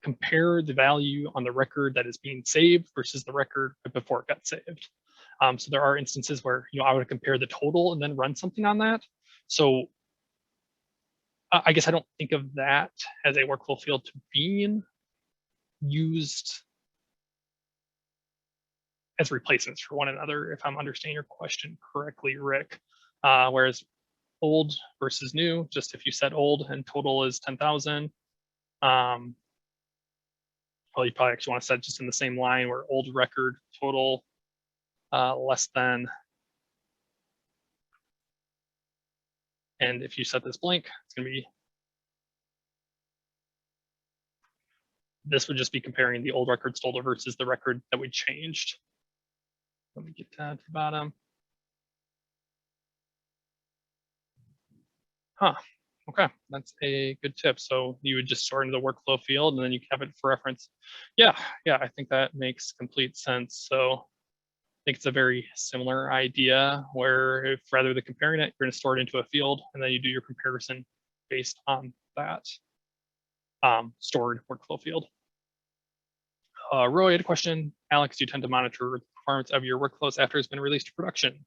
compare the value on the record that is being saved versus the record before it got saved. So there are instances where I would compare the total and then run something on that. So I guess I don't think of that as a workflow field to being used as replacements for one another, if I'm understanding your question correctly, Rick. Whereas old versus new, just if you set old and total is 10,000, well, you probably actually want to set just in the same line where old record total less than. And if you set this blank, it's going to be, this would just be comparing the old records total versus the record that we changed. Let me get down to the bottom. Huh, okay, that's a good tip. So you would just store into the workflow field and then you have it for reference. Yeah, I think that makes complete sense. So I think it's a very similar idea where if rather than comparing it, you're going to store it into a field and then you do your comparison based on that stored workflow field. Roy had a question. Alex, do you tend to monitor the performance of your workflows after it's been released to production?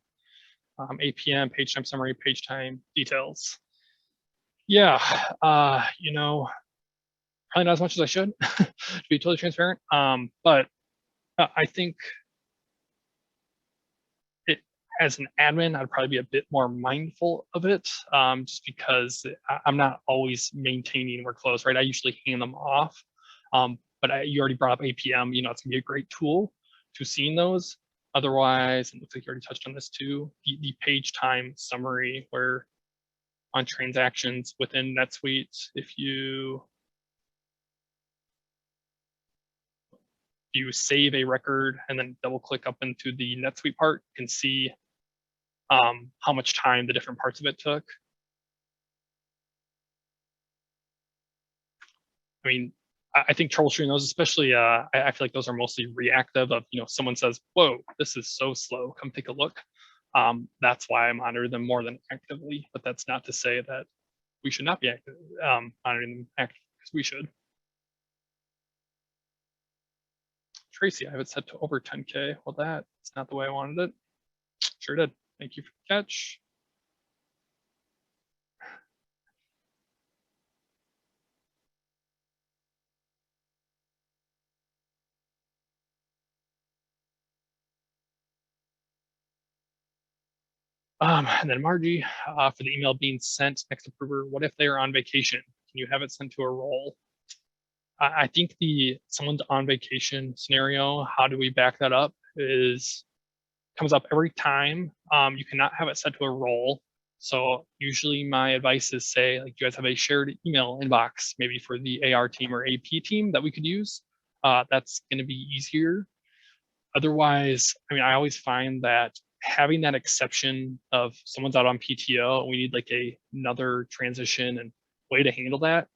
APM, page time summary, page time details. Yeah, probably not as much as I should, to be totally transparent. But I think it as an admin, I'd probably be a bit more mindful of it, just because I'm not always maintaining workflows, right? I usually hand them off. But you already brought up APM, it's gonna be a great tool to seeing those. Otherwise, it looks like you already touched on this too, the page time summary, where on transactions within NetSuite, if you save a record and then double click up into the NetSuite part, you can see how much time the different parts of it took. I mean, I think troubleshooting those, especially, I feel like those are mostly reactive of, someone says, whoa, this is so slow, come take a look. That's why I monitor them more than actively, but that's not to say that we should not be active, monitoring them actively, because we should. Tracy, I have it set to over 10K. Well, that's not the way I wanted it. Sure did. Thank you for the catch. And then Margie, for the email being sent, next approver, what if they are on vacation? Can you have it sent to a role? I think someone's on vacation scenario, how do we back that up, comes up every time. You cannot have it set to a role. So usually my advice is, say, like, you guys have a shared email inbox, maybe for the AR team or AP team that we could use. That's going to be easier. Otherwise, I mean, I always find that having that exception of someone's out on PTO, we need like another transition and way to handle that.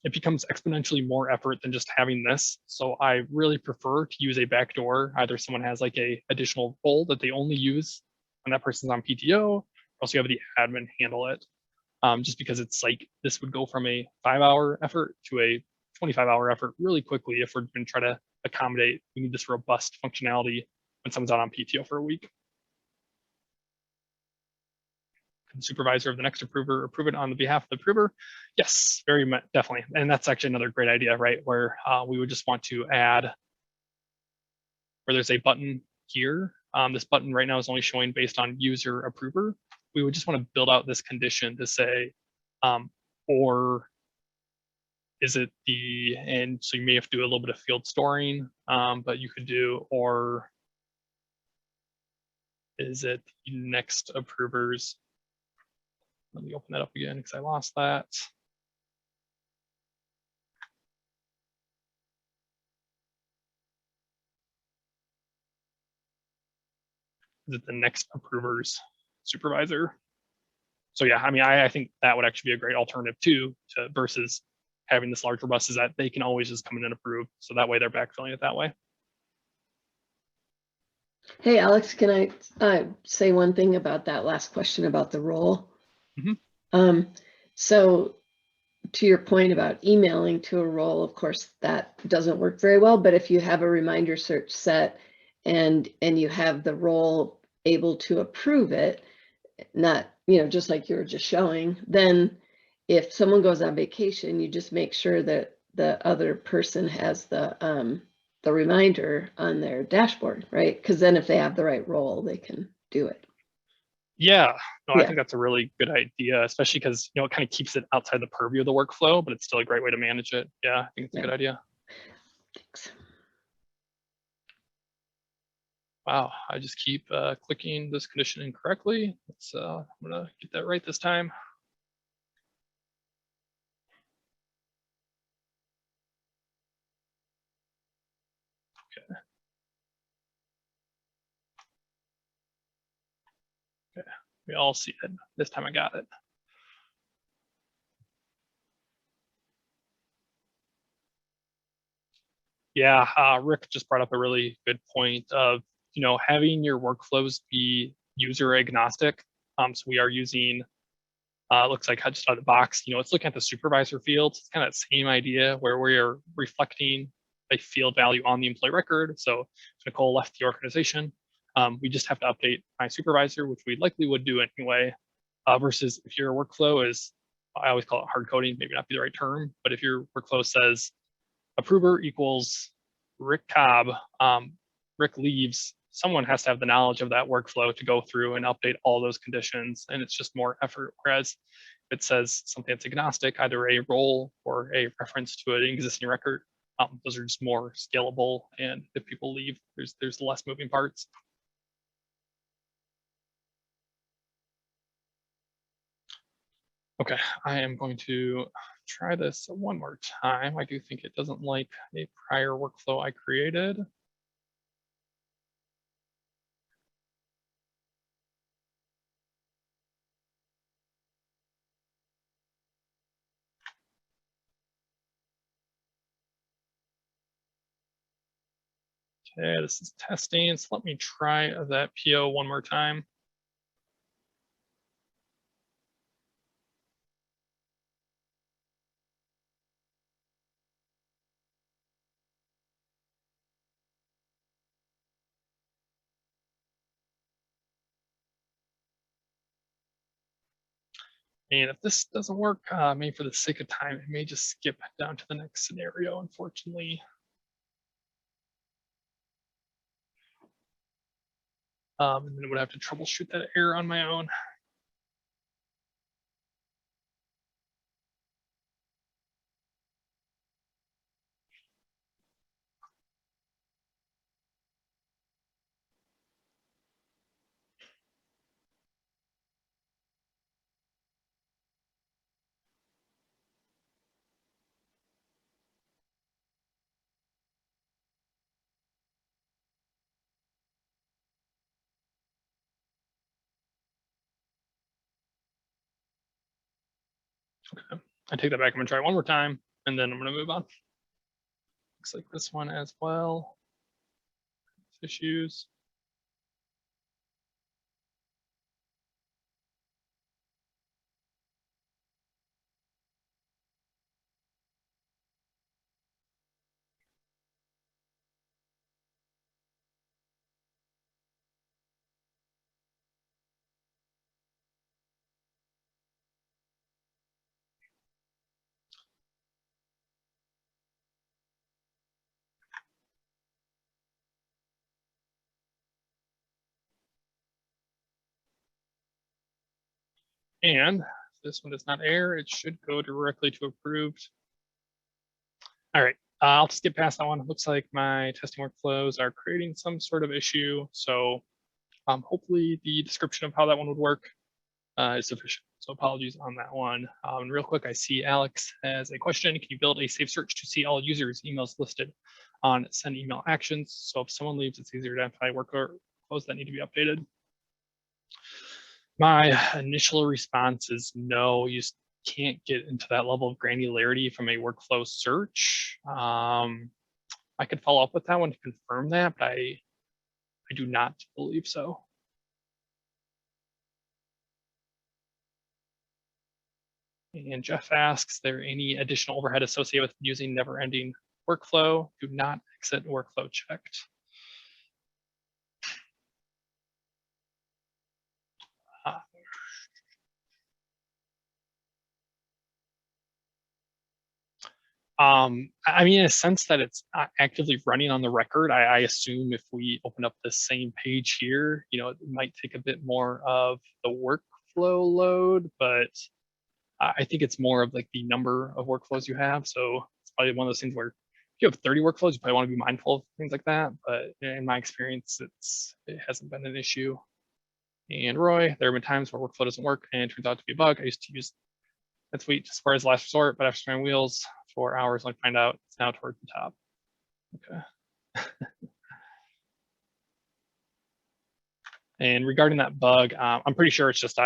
It becomes exponentially more effort than just having this. So I really prefer to use a backdoor. Either someone has like a additional role that they only use when that person's on PTO, or else you have the admin handle it. Just because it's like, this would go from a 5-hour effort to a 25-hour effort really quickly if we're going to try to accommodate, we need this robust functionality when someone's out on PTO for a week. The supervisor of the next approver approve it on the behalf of the approver? Yes, very much, definitely. And that's actually another great idea, right? Where we would just want to add, where there's a button here. This button right now is only showing based on user approver. We would just want to build out this condition to say, or is it and so you may have to do a little bit of field storing, but you could do, or is it the next approvers? Let me open that up again because I lost that. Is it the next approver's supervisor? So yeah, I mean, I think that would actually be a great alternative too, versus having this large robust, is that they can always just come in and approve. So that way they're backfilling it that way. Hey, Alex, can I say one thing about that last question about the role? Mm-hmm. So to your point about emailing to a role, of course, that doesn't work very well. But if you have a reminder search set and you have the role able to approve it, not, just like you were just showing, then if someone goes on vacation, you just make sure that the other person has the reminder on their dashboard, right? Because then if they have the right role, they can do it. Yeah, no, I think that's a really good idea, especially because, it kind of keeps it outside the purview of the workflow, but it's still a great way to manage it. Yeah, I think it's a good idea. Thanks. Wow, I just keep clicking this condition incorrectly. I'm gonna get that right this time. Okay. Okay, we all see it. This time I got it. Yeah, Rick just brought up a really good point of, having your workflows be user agnostic. So we are using, looks like just out of the box, it's looking at the supervisor field. It's kind of the same idea where we are reflecting a field value on the employee record. So if Nicole left the organization, we just have to update my supervisor, which we likely would do anyway, versus if your workflow is, I always call it hard coding, maybe not be the right term, but if your workflow says approver equals Rick Cobb, Rick leaves someone has to have the knowledge of that workflow to go through and update all those conditions, and it's just more effort. Whereas if it says something that's agnostic, either a role or a reference to an existing record, those are just more scalable. And if people leave, there's less moving parts. Okay, I am going to try this one more time. I do think it doesn't like a prior workflow I created. Okay, this is testing, so let me try that PO one more time. And if this doesn't work, maybe for the sake of time, it may just skip down to the next scenario, unfortunately. And then I would have to troubleshoot that error on my own. Okay, I take that back. I'm gonna try one more time, and then I'm gonna move on. Looks like this one as well. Issues. And if this one does not error, it should go directly to approved. All right, I'll just get past that one. It looks like my testing workflows are creating some sort of issue. So hopefully the description of how that one would work is sufficient. So apologies on that one. Real quick, I see Alex has a question. Can you build a safe search to see all users' emails listed on send email actions? So if someone leaves, it's easier to identify workflows that need to be updated. My initial response is no, you can't get into that level of granularity from a workflow search. I could follow up with that one to confirm that, but I do not believe so. And Jeff asks, there any additional overhead associated with using never-ending workflow? Do not exit workflow checked. I mean, in a sense that it's actively running on the record, I assume if we open up the same page here, you know, it might take a bit more of the workflow load, but I think it's more of like the number of workflows you have. So it's probably one of those things where if you have 30 workflows, you probably want to be mindful of things like that. But in my experience, it hasn't been an issue. And Roy, there have been times where workflow doesn't work and it turns out to be a bug. I used to use NetSuite as far as last resort, but after spinning wheels for hours, I find out it's now towards the top. Okay. And regarding that bug, I'm pretty sure it's just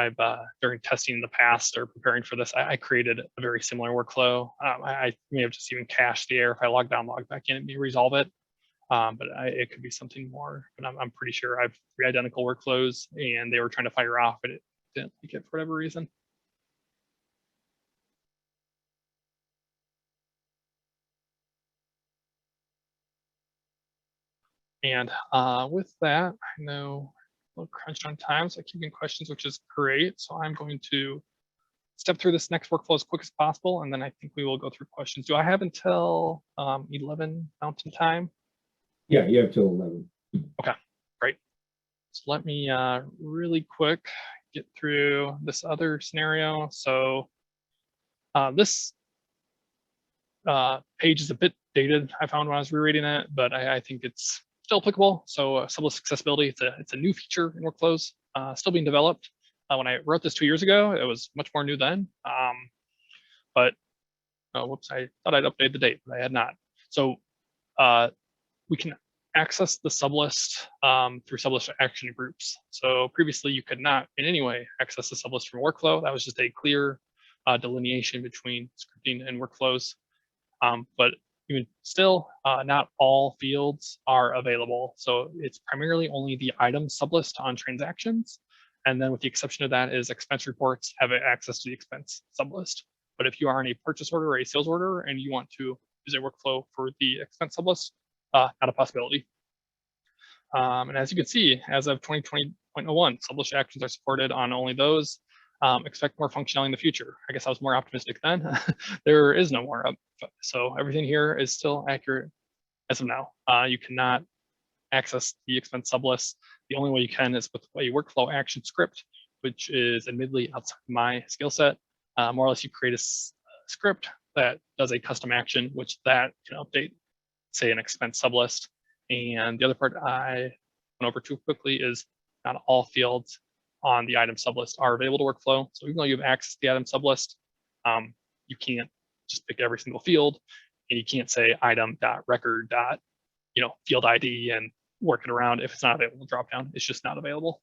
during testing in the past or preparing for this, I created a very similar workflow. I may have just even cached the error. If I log down, log back in, it may resolve it. But it could be something more. But I'm pretty sure I have 3 identical workflows and they were trying to fire off, but it didn't like it for whatever reason. And with that, I know a little crunched on time, so I keep getting questions, which is great. So I'm going to step through this next workflow as quick as possible, and then I think we will go through questions. Do I have until 11 Mountain Time? Yeah, you have till 11. Okay, great. So let me really quick get through this other scenario. So this page is a bit dated, I found when I was rereading it, but I think it's still applicable. So sublist accessibility, it's a new feature in workflows, still being developed. When I wrote this 2 years ago, it was much more new then. But whoops, I thought I'd update the date, but I had not. So we can access the sublist through sublist action groups. So previously you could not in any way access the sublist from workflow. That was just a clear delineation between scripting and workflows. But even still, not all fields are available. So it's primarily only the item sublist on transactions. And then with the exception of that is expense reports have access to the expense sublist. But if you are in a purchase order or a sales order and you want to use a workflow for the expense sublist, not a possibility. And as you can see, as of 2020.01, sublist actions are supported on only those. Expect more functionality in the future. I guess I was more optimistic then. There is no more. So everything here is still accurate as of now. You cannot access the expense sublist. The only way you can is with a workflow action script, which is admittedly outside my skill set. More or less, you create a script that does a custom action, which that can update, say, an expense sublist. And the other part I went over too quickly is not all fields on the item sublist are available to workflow. So even though you have access to the item sublist, you can't just pick every single field, and you can't say item.record. Field ID and work it around if it's not available drop down. It's just not available.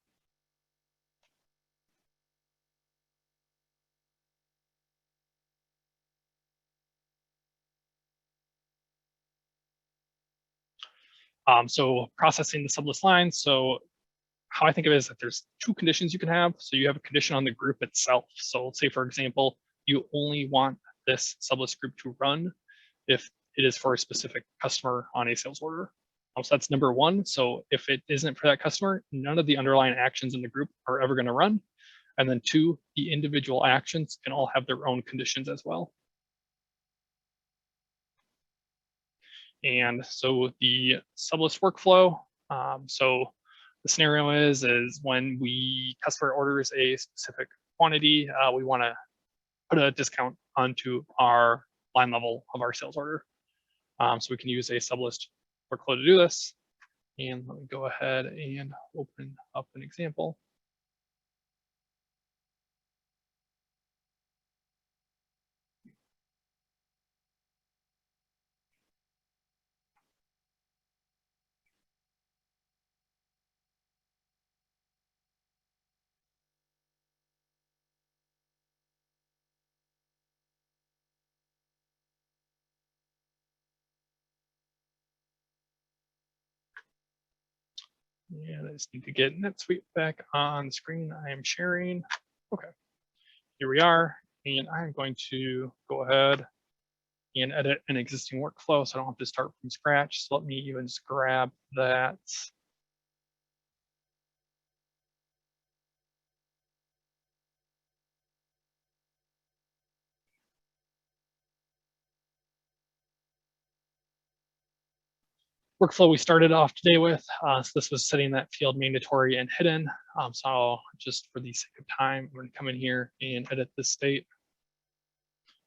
So processing the sublist lines. So how I think of it is that there's two conditions you can have. So you have a condition on the group itself. So let's say, for example, you only want this sublist group to run if it is for a specific customer on a sales order. So that's number one. So if it isn't for that customer, none of the underlying actions in the group are ever going to run. And then two, the individual actions can all have their own conditions as well. And so the sublist workflow, so the scenario is when customer orders a specific quantity, we want to put a discount onto our line level of our sales order. So we can use a sublist workflow to do this. And let me go ahead and open up an example. And I just need to get NetSuite back on the screen. I am sharing. Okay, here we are. And I'm going to go ahead and edit an existing workflow so I don't have to start from scratch. So let me even just grab that. Workflow we started off today with. So this was setting that field mandatory and hidden. So just for the sake of time, we're gonna come in here and edit this state.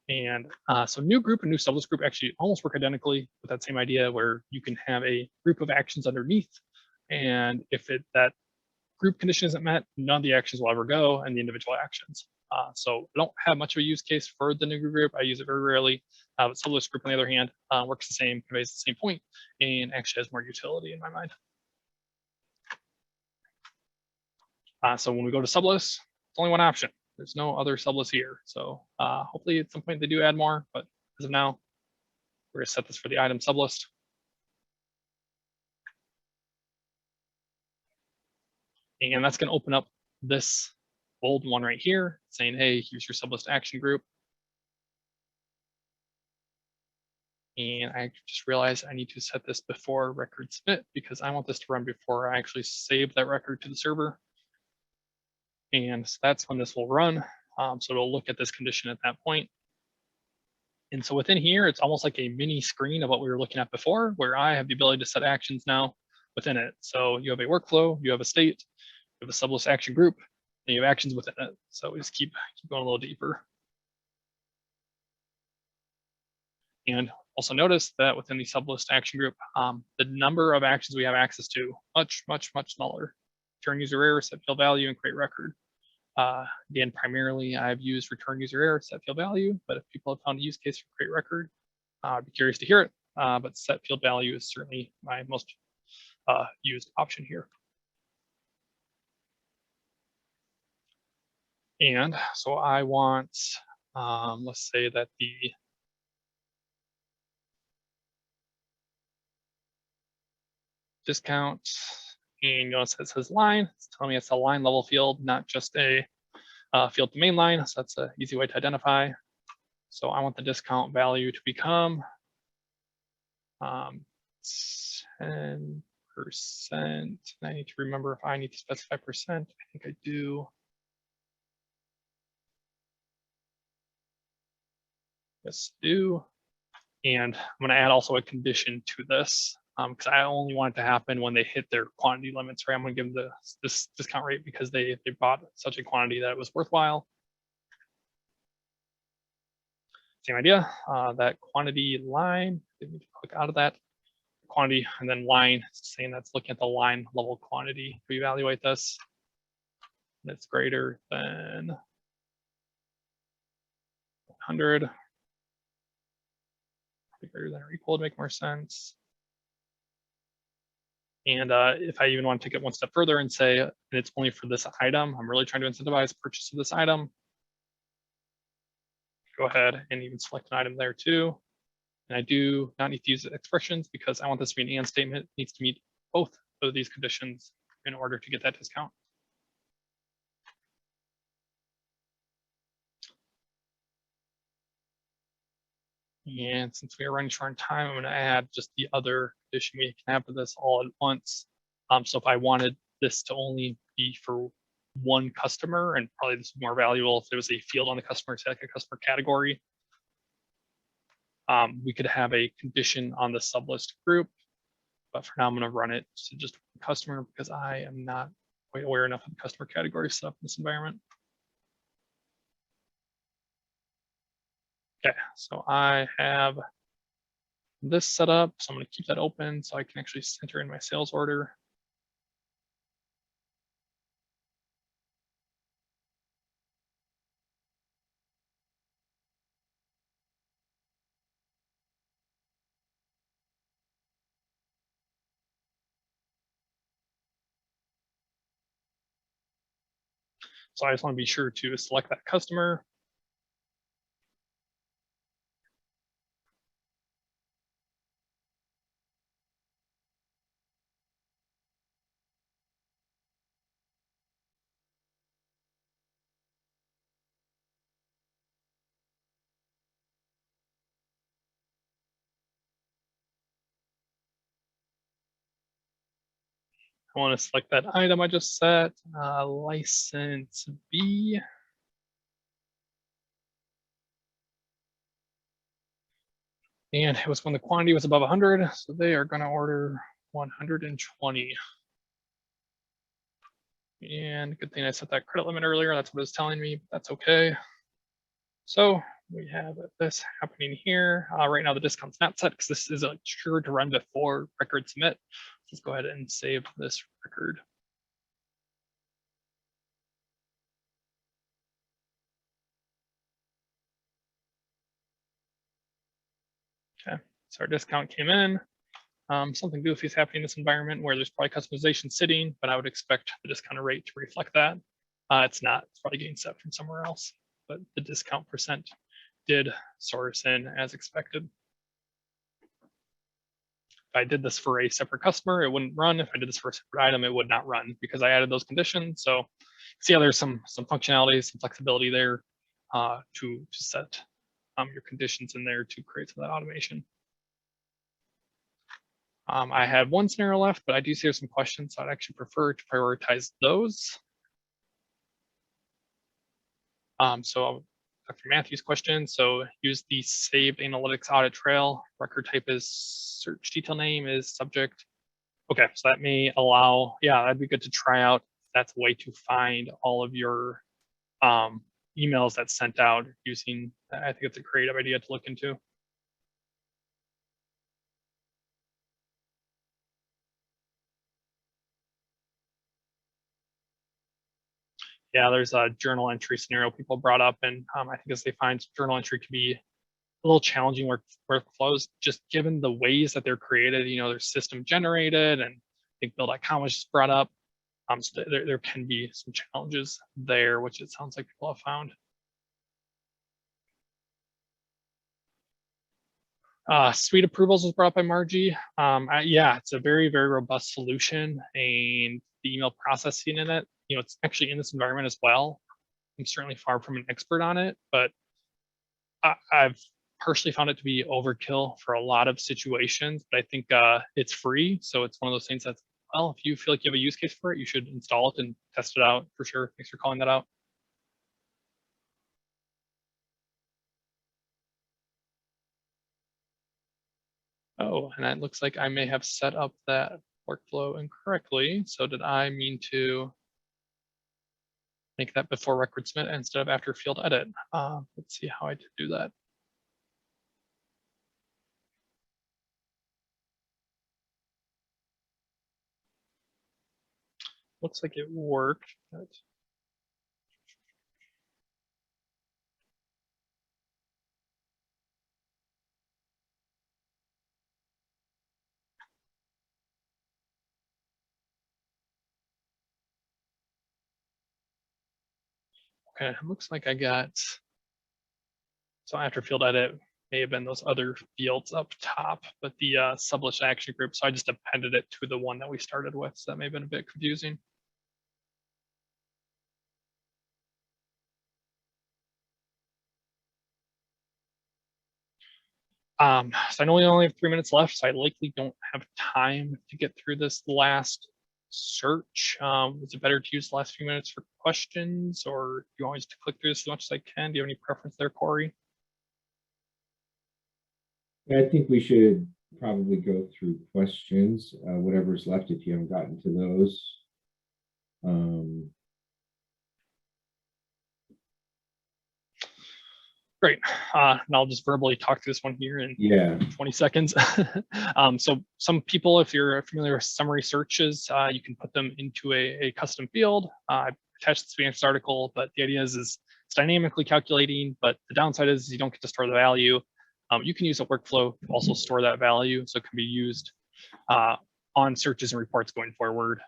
And so new group and new sublist group actually almost work identically with that same idea where you can have a group of actions underneath. And if that group condition isn't met, none of the actions will ever go and the individual actions. So I don't have much of a use case for the new group. I use it very rarely. But sublist group, on the other hand, works the same, conveys the same point, and actually has more utility in my mind. So when we go to sublist, it's only one option. There's no other sublist here. So hopefully at some point they do add more, but as of now, we're gonna set this for the item sublist. And that's gonna open up this bold one right here saying, hey, here's your sublist action group. And I just realized I need to set this before record submit because I want this to run before I actually save that record to the server. And so that's when this will run. So it'll look at this condition at that point. And so within here, it's almost like a mini screen of what we were looking at before, where I have the ability to set actions now within it. So you have a workflow, you have a state, You have a sublist action group, and you have actions within it. So we just keep going a little deeper. And also notice that within the sublist action group, the number of actions we have access to much smaller. Return user error, set field value, and create record. Again, primarily I've used return user error, set field value, but if people have found a use case for create record, I'd be curious to hear it. But set field value is certainly my most used option here. And so I want, let's say that the discount, and notice it says line, it's telling me it's a line level field, not just a field to main line. So that's an easy way to identify. So I want the discount value to become 10%. I need to remember if I need to specify percent. I think I do. Yes, do. And I'm going to add also a condition to this because I only want it to happen when they hit their quantity limits, right? I'm going to give them this discount rate because they bought such a quantity that it was worthwhile. Same idea, that quantity line, they need to click out of that quantity, and then line, saying that's looking at the line level quantity to evaluate this. And it's greater than 100. Greater than or equal to make more sense. And if I even want to take it one step further and say, and it's only for this item, I'm really trying to incentivize purchase of this item. Go ahead and even select an item there too. And I do not need to use expressions because I want this to be an and statement. It needs to meet both of these conditions in order to get that discount. And since we are running short on time, I'm going to add just the other condition we can have to this all at once. So if I wanted this to only be for one customer, and probably this is more valuable if there was a field on the customer, say like a customer category, we could have a condition on the sublist group. But for now, I'm going to run it to just customer because I am not quite aware enough of the customer category stuff in this environment. Okay, so I have this set up, so I'm going to keep that open so I can actually enter in my sales order. So I just want to be sure to select that customer. I want to select that item I just set, license B. And it was when the quantity was above 100, so they are going to order 120. And good thing I set that credit limit earlier. That's what it was telling me, but that's okay. So we have this happening here. Right now the discount's not set because this is sure to run before record submit. Let's go ahead and save this record. Okay, so our discount came in. Something goofy is happening in this environment where there's probably customization sitting, but I would expect the discount rate to reflect that. It's not, it's probably getting set from somewhere else, but the discount percent did source in as expected. If I did this for a separate customer, it wouldn't run. If I did this for a separate item, it would not run because I added those conditions. So see how there's some functionality, some flexibility there to set your conditions in there to create some of that automation. I have one scenario left, but I do see there's some questions, so I'd actually prefer to prioritize those. So Dr. Matthews' question, so use the saved analytics audit trail. Record type is search detail name is subject. Okay, so that may allow, yeah, that'd be good to try out that's a way to find all of your emails that's sent out using, I think it's a creative idea to look into. Yeah, there's a journal entry scenario people brought up, and I think as they find journal entry can be a little challenging workflows, just given the ways that they're created. You know, they're system generated, and I think Bill.com was just brought up. So there can be some challenges there, which it sounds like people have found. Suite approvals was brought up by Margie. Yeah, it's a very, very robust solution, and the email processing in it, you know, it's actually in this environment as well. I'm certainly far from an expert on it, but I've personally found it to be overkill for a lot of situations. But I think it's free, so it's one of those things that's, well, if you feel like you have a use case for it, you should install it and test it out for sure. Thanks for calling that out. Oh, and it looks like I may have set up that workflow incorrectly. So did I mean to make that before record submit instead of after field edit? Let's see how I did do that. Looks like it worked. But okay, it looks like I got, so after field edit may have been those other fields up top, but the sublist action group, so I just appended it to the one that we started with. So that may have been a bit confusing. So I know we only have 3 minutes left, so I likely don't have time to get through this last search. Is it better to use the last few minutes for questions, or do you want me to click through this as much as I can? Do you have any preference there, Corey? I think we should probably go through questions, whatever's left if you haven't gotten to those. Great. And I'll just verbally talk to this one here in 20 seconds. So some people, if you're familiar with summary searches, you can put them into a custom field. I attached this Phoenix article, but the idea is it's dynamically calculating, but the downside is you don't get to store the value. You can use a workflow to also store that value, so it can be used on searches and reports going forward.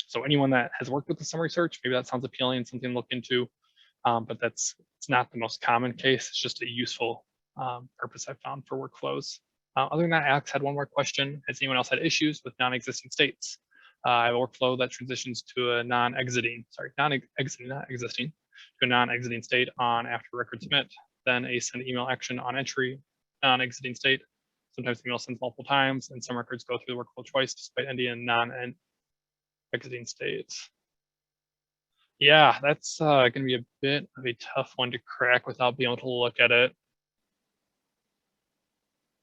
So anyone that has worked with the summary search, maybe that sounds appealing, something to look into. But it's not the most common case. It's just a useful purpose I've found for workflows. Other than that, Alex had one more question. Has anyone else had issues with non-existing states? I have a workflow that transitions to a non-exiting state on after record submit, then a send email action on entry, non-exiting state. Sometimes the email sends multiple times, and some records go through the workflow twice despite ending in non-exiting states. Yeah, that's going to be a bit of a tough one to crack without being able to look at it.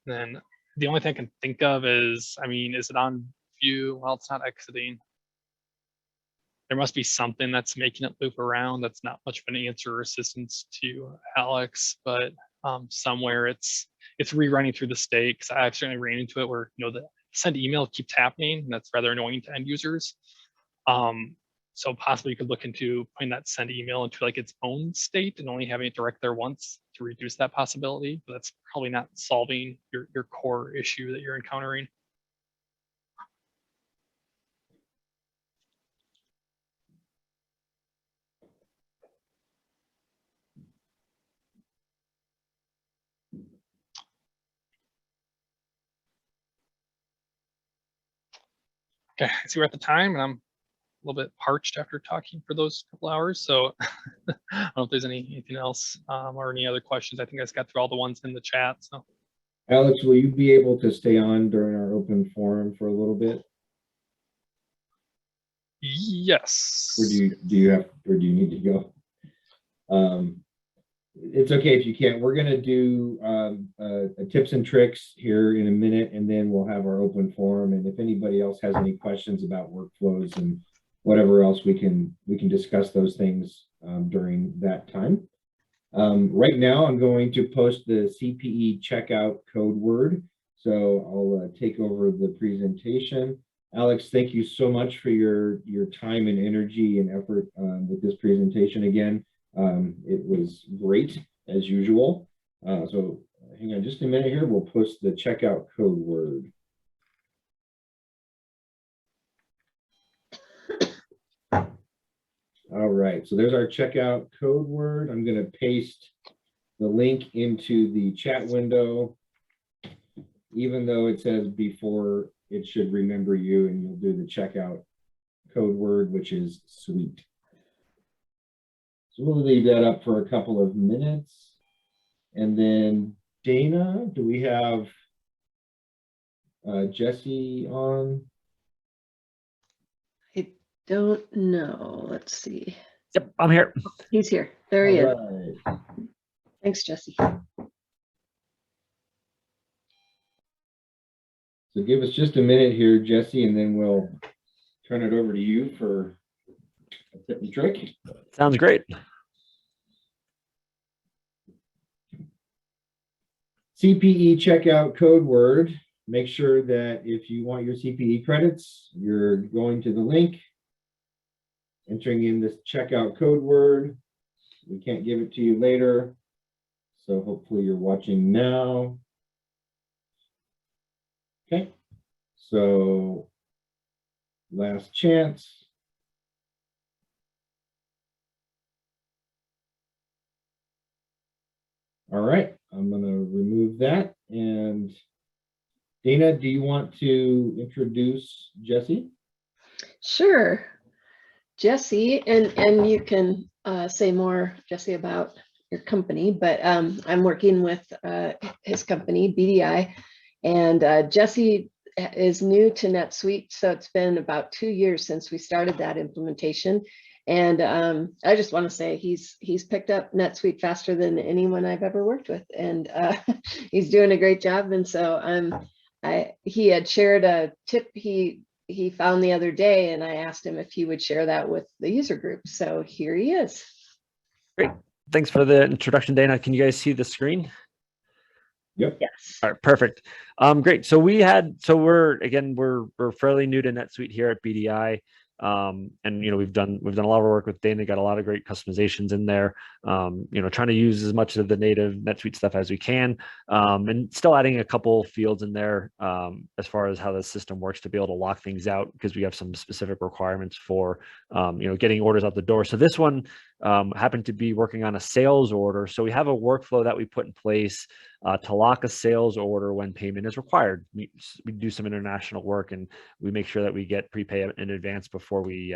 Then the only thing I can think of is, I mean, is it on view? Well, it's not exiting. There must be something that's making it loop around. That's not much of an answer or assistance to Alex, but somewhere it's rerunning through the state, because I've certainly ran into it where, you know, the send email keeps happening, and that's rather annoying to end users. So possibly you could look into putting that send email into like its own state and only having it direct there once to reduce that possibility. But that's probably not solving your core issue that you're encountering. Okay, I see we're at the time, and I'm a little bit parched after talking for those couple hours. So I don't know if there's anything else or any other questions. I think I just got through all the ones in the chat. So Alex, will you be able to stay on during our open forum for a little bit? Yes. Or do you need to go? It's okay if you can't. We're going to do tips and tricks here in a minute, and then we'll have our open forum. And if anybody else has any questions about workflows and whatever else we can discuss those things during that time. Right now, I'm going to post the CPE checkout code word. So I'll take over the presentation. Alex, thank you so much for your time and energy and effort with this presentation again. It was great as usual. So hang on just a minute here. We'll post the checkout code word. All right, so there's our checkout code word. I'm going to paste the link into the chat window. Even though it says before, it should remember you, and you'll do the checkout code word, which is sweet. So we'll leave that up for a couple of minutes. And then Dana, do we have Jesse on? I don't know. Let's see. Yep, I'm here. He's here. There he is. Right. Thanks, Jesse. So give us just a minute here, Jesse, and then we'll turn it over to you for a tip and trick. Sounds great. CPE checkout code word. Make sure that if you want your CPE credits, you're going to the link, entering in this checkout code word. We can't give it to you later, so hopefully you're watching now. Okay, so last chance. All right, I'm going to remove that. And Dana, do you want to introduce Jesse? Sure. Jesse, and you can say more, Jesse, about your company, but I'm working with his company, BDI, and Jesse is new to NetSuite, so it's been about 2 years since we started that implementation. And I just want to say he's picked up NetSuite faster than anyone I've ever worked with, and he's doing a great job. And so he had shared a tip he found the other day, and I asked him if he would share that with the user group. So here he is. Great. Thanks for the introduction, Dana. Can you guys see the screen? Yep. Yes. All right, perfect. Great. So we're fairly new to NetSuite here at BDI. And we've done a lot of work with Dana, got a lot of great customizations in there, trying to use as much of the native NetSuite stuff as we can, and still adding a couple fields in there as far as how the system works to be able to lock things out, because we have some specific requirements for getting orders out the door. So this one happened to be working on a sales order. So we have a workflow that we put in place to lock a sales order when payment is required. We do some international work, and we make sure that we get prepay in advance before we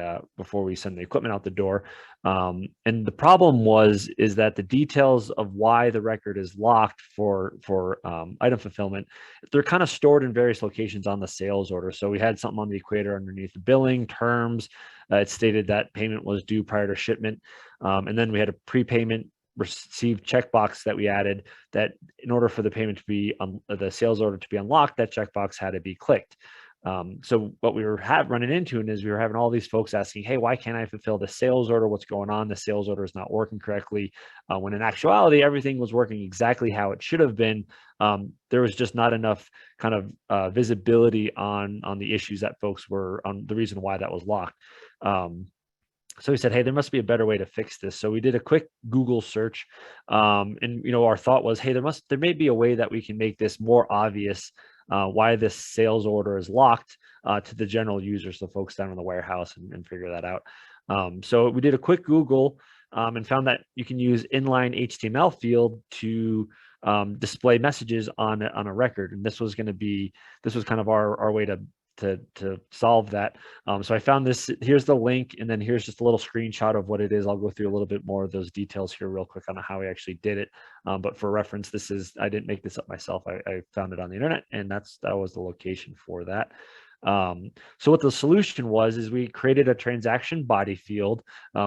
send the equipment out the door. And the problem is that the details of why the record is locked for item fulfillment, they're kind of stored in various locations on the sales order. So we had something on the equator underneath the billing terms. It stated that payment was due prior to shipment, and then we had a prepayment received checkbox that we added, that in order for the payment to be the sales order to be unlocked, that checkbox had to be clicked. So what we were running into is we were having all these folks asking, hey, why can't I fulfill the sales order? What's going on? The sales order is not working correctly. When in actuality, everything was working exactly how it should have been. There was just not enough kind of visibility on the issues that folks were on, the reason why that was locked. So we said, hey, there must be a better way to fix this. So we did a quick Google search, and our thought was, hey, there may be a way that we can make this more obvious why this sales order is locked to the general users, the folks down in the warehouse, and figure that out. So we did a quick Google and found that you can use inline HTML field to display messages on a record, and this was kind of our way to solve that. So I found this. Here's the link, and then here's just a little screenshot of what it is. I'll go through a little bit more of those details here real quick on how we actually did it. But for reference, I didn't make this up myself. I found it on the internet, and that was the location for that. So what the solution was is we created a transaction body field.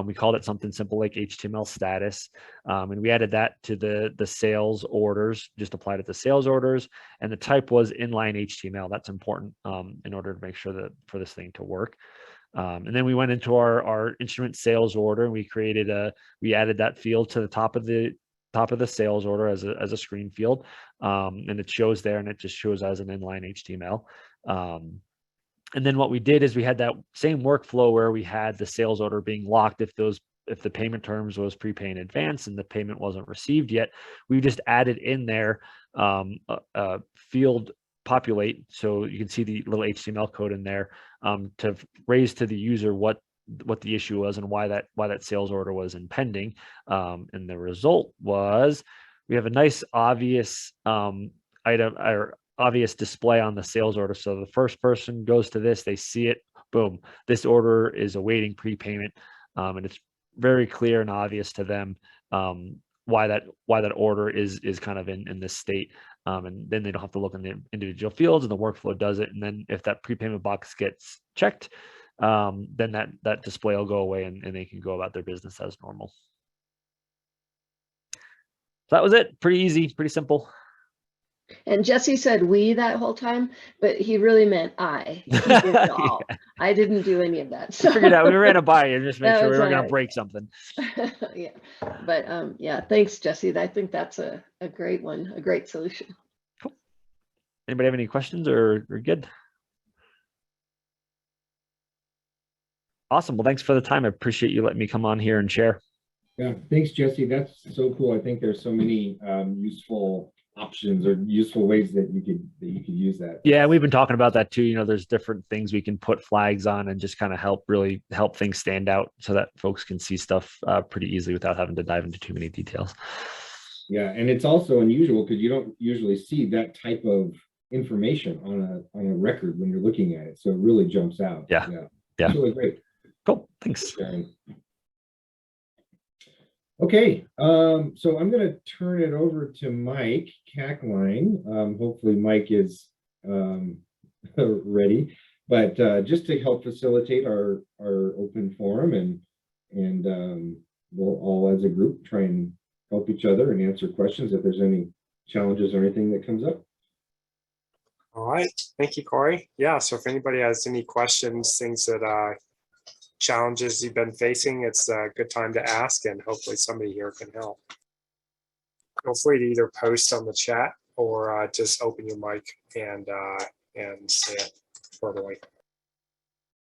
We called it something simple like HTML status, and we added that to the sales orders, just applied it to sales orders, and the type was inline HTML. That's important in order to make sure that for this thing to work. And then we went into our instrument sales order, and we added that field to the top of the sales order as a screen field, and it shows there, and it just shows as an inline HTML. And then what we did is we had that same workflow where we had the sales order being locked if the payment terms was prepay in advance and the payment wasn't received yet. We just added in there a field populate, so you can see the little HTML code in there to raise to the user what the issue was and why that sales order was impending. And the result was we have a nice obvious item or obvious display on the sales order. So the first person goes to this, they see it, boom, this order is awaiting prepayment, and it's very clear and obvious to them why that order is kind of in this state. And then they don't have to look in the individual fields, and the workflow does it. And then if that prepayment box gets checked, then that display will go away, and they can go about their business as normal. So that was it. Pretty easy, pretty simple. And Jesse said we that whole time, but he really meant I. He did it all. I didn't do any of that. So. I figured out we ran a by and just make That sure we was weren't going all to break something. Yeah, but yeah, thanks, Jesse. I think that's a great one, a great solution. Cool. Anybody have any questions or good? Awesome. Well, thanks for the time. I appreciate you letting me come on here and share. Yeah, thanks, Jesse. That's so cool. I think there's so many useful options or useful ways that you could use that. Yeah, we've been talking about that too. There's different things we can put flags on and just kind of really help things stand out so that folks can see stuff pretty easily without having to dive into too many details. Yeah, and it's also unusual because you don't usually see that type of information on a record when you're looking at it. So it really jumps out. Yeah. It's really great. Cool. Thanks. Okay, so I'm going to turn it over to Mike Cackline. Hopefully Mike is ready, but just to help facilitate our open forum, and we'll all as a group try and help each other and answer questions if there's any challenges or anything that comes up. All right, thank you, Corey. Yeah, so if anybody has any questions, things that challenges you've been facing, it's a good time to ask, and hopefully somebody here can help. Feel free to either post on the chat or just open your mic and say it verbally.